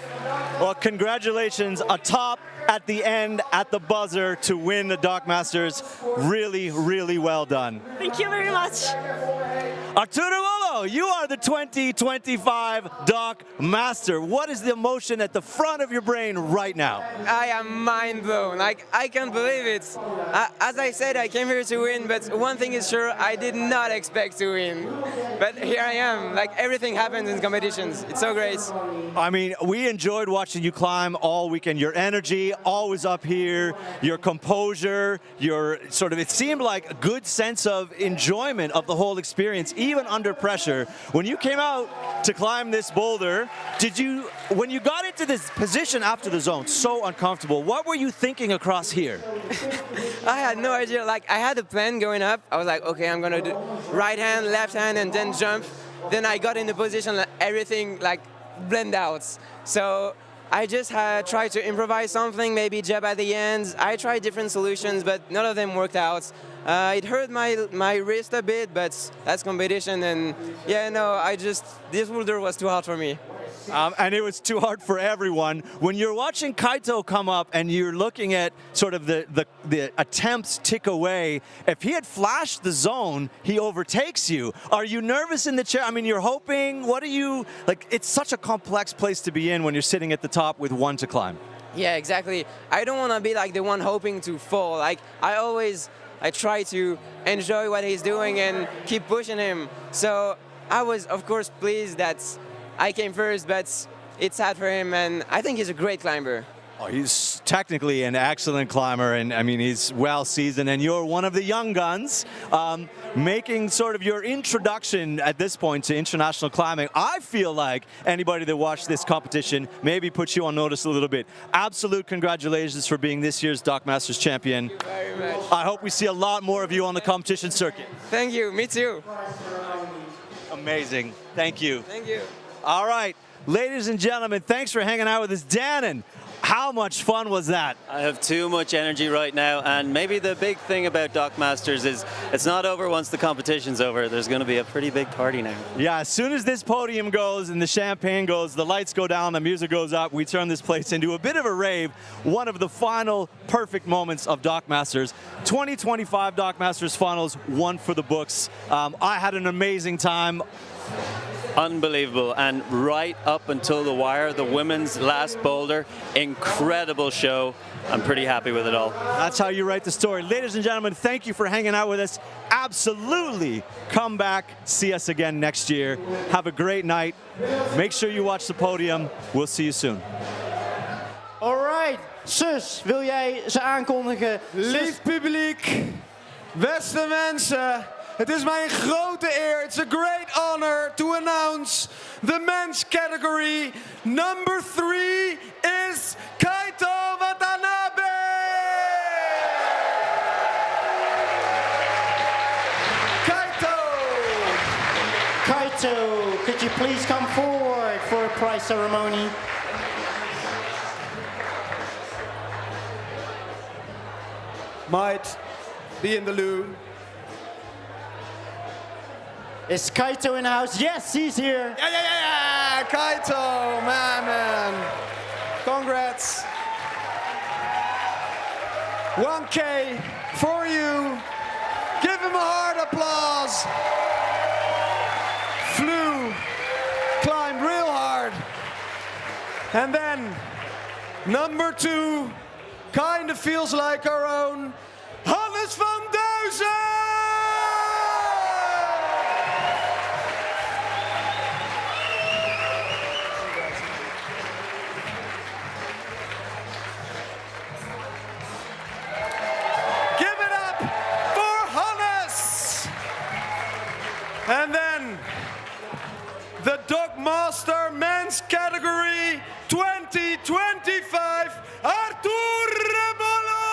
Well, congratulations, a top at the end, at the buzzer, to win the Dock Masters. Really, really well done. Thank you very much. Arturo Bolo, you are the 2025 Dock Master. What is the emotion at the front of your brain right now? I am mind blown. Like, I can't believe it. As I said, I came here to win, but one thing is sure, I did not expect to win. But here I am. Like, everything happens in competitions. It's so great. I mean, we enjoyed watching you climb all weekend. Your energy, always up here, your composure, your sort of, it seemed like a good sense of enjoyment of the whole experience, even under pressure. When you came out to climb this boulder, when you got into this position after the zone, so uncomfortable, what were you thinking across here? I had no idea. Like, I had a plan going up. I was like, okay, I'm gonna do right hand, left hand, and then jump. Then I got in the position, like, everything like blend out. So I just tried to improvise something, maybe jab at the ends. I tried different solutions, but none of them worked out. It hurt my wrist a bit, but that's competition, and yeah, no, this boulder was too hard for me. And it was too hard for everyone. When you're watching Kaito come up and you're looking at sort of the attempts tick away, if he had flashed the zone, he overtakes you. Are you nervous in the chair? I mean, you're hoping, what are you, like, it's such a complex place to be in when you're sitting at the top with one to climb. Yeah, exactly. I don't want to be like the one hoping to fall. Like, I try to enjoy what he's doing and keep pushing him. So I was, of course, pleased that I came first, but it's sad for him, and I think he's a great climber. Oh, he's technically an excellent climber, and I mean, he's well seasoned, and you're one of the young guns, making sort of your introduction at this point to international climbing. I feel like anybody that watched this competition maybe put you on notice a little bit. Absolute congratulations for being this year's Dock Masters champion. Thank you very much. I hope we see a lot more of you on the competition circuit. Thank you, me too. Amazing, thank you. Thank you. All right, ladies and gentlemen, thanks for hanging out with us. Danaam, how much fun was that? I have too much energy right now, and maybe the big thing about Dock Masters is it's not over once the competition's over. There's going to be a pretty big party now. Yeah, as soon as this podium goes and the champagne goes, the lights go down, the music goes up, we turn this place into a bit of a rave. One of the final perfect moments of Dock Masters. 2025 Dock Masters finals, one for the books. I had an amazing time. Unbelievable, and right up until the wire, the women's last boulder, incredible show. I'm pretty happy with it all. That's how you write the story. Ladies and gentlemen, thank you for hanging out with us. Absolutely come back, see us again next year. Have a great night. Make sure you watch the podium. We'll see you soon. Alright, zus, wil jij ze aankondigen? Lief publiek, beste mensen, het is mij een grote eer. It's a great honor to announce the men's category. Number 3 is Kaito Watanabe. Kaito, could you please come forward for a prize ceremony? Might be in the loo. Is Kaito in the house? Yes, he's here. Yeah, Kaito, man. Congrats. 1K for you. Give him a hard applause. Flew, climbed real And then, number 2, kind of feels like our own, Hannes van Duizen! Give it up for Hannes! And then, the Dog Master Men's Category 2025, Arthur Rebolo!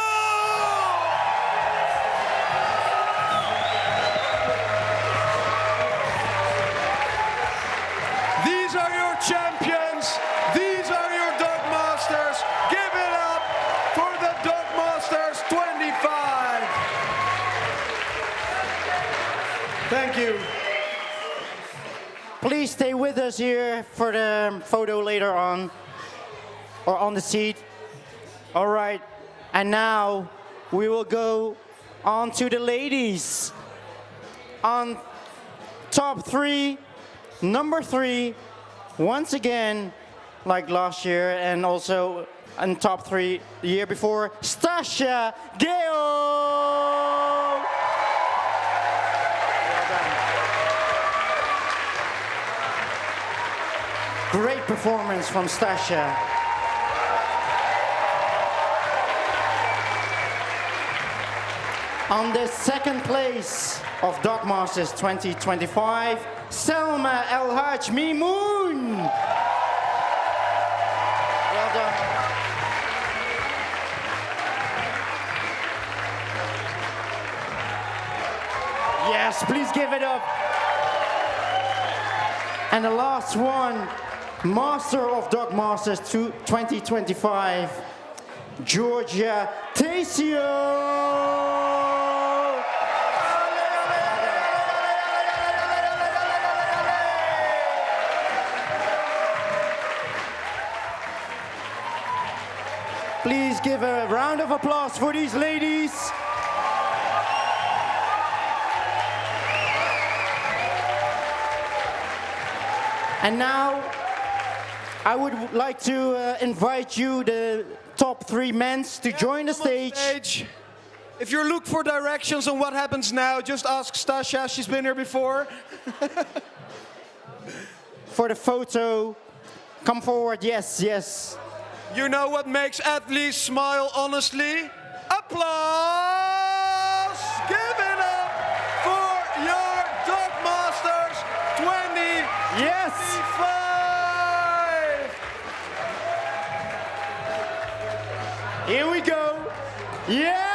These are your champions. These are your Dog Masters. Give it up for the Dog Masters 25. Thank you. Please stay with us here for the photo later on, or on the seat. All right, and now we will go on to the ladies. On top 3, number 3, once again, like last year, and also in top 3 the year before, Stasia Gale. Great performance from Stasia. On the second place of Dog Masters 2025, Selma El Haj Mimoun. Well done. Yes, please give it up. And the last one, Master of Dog Masters 2025, Georgia Tasio. Please give a round of applause for these ladies. And now, I would like to invite you, the top 3 men, to join the stage. If you look for directions on what happens now, just ask Stasia, she's been here before. For the photo, come forward, yes, yes. You know what makes athletes smile honestly? Applause! Give it up for your Dog Masters 2025! Yes! Here we go. Yeah!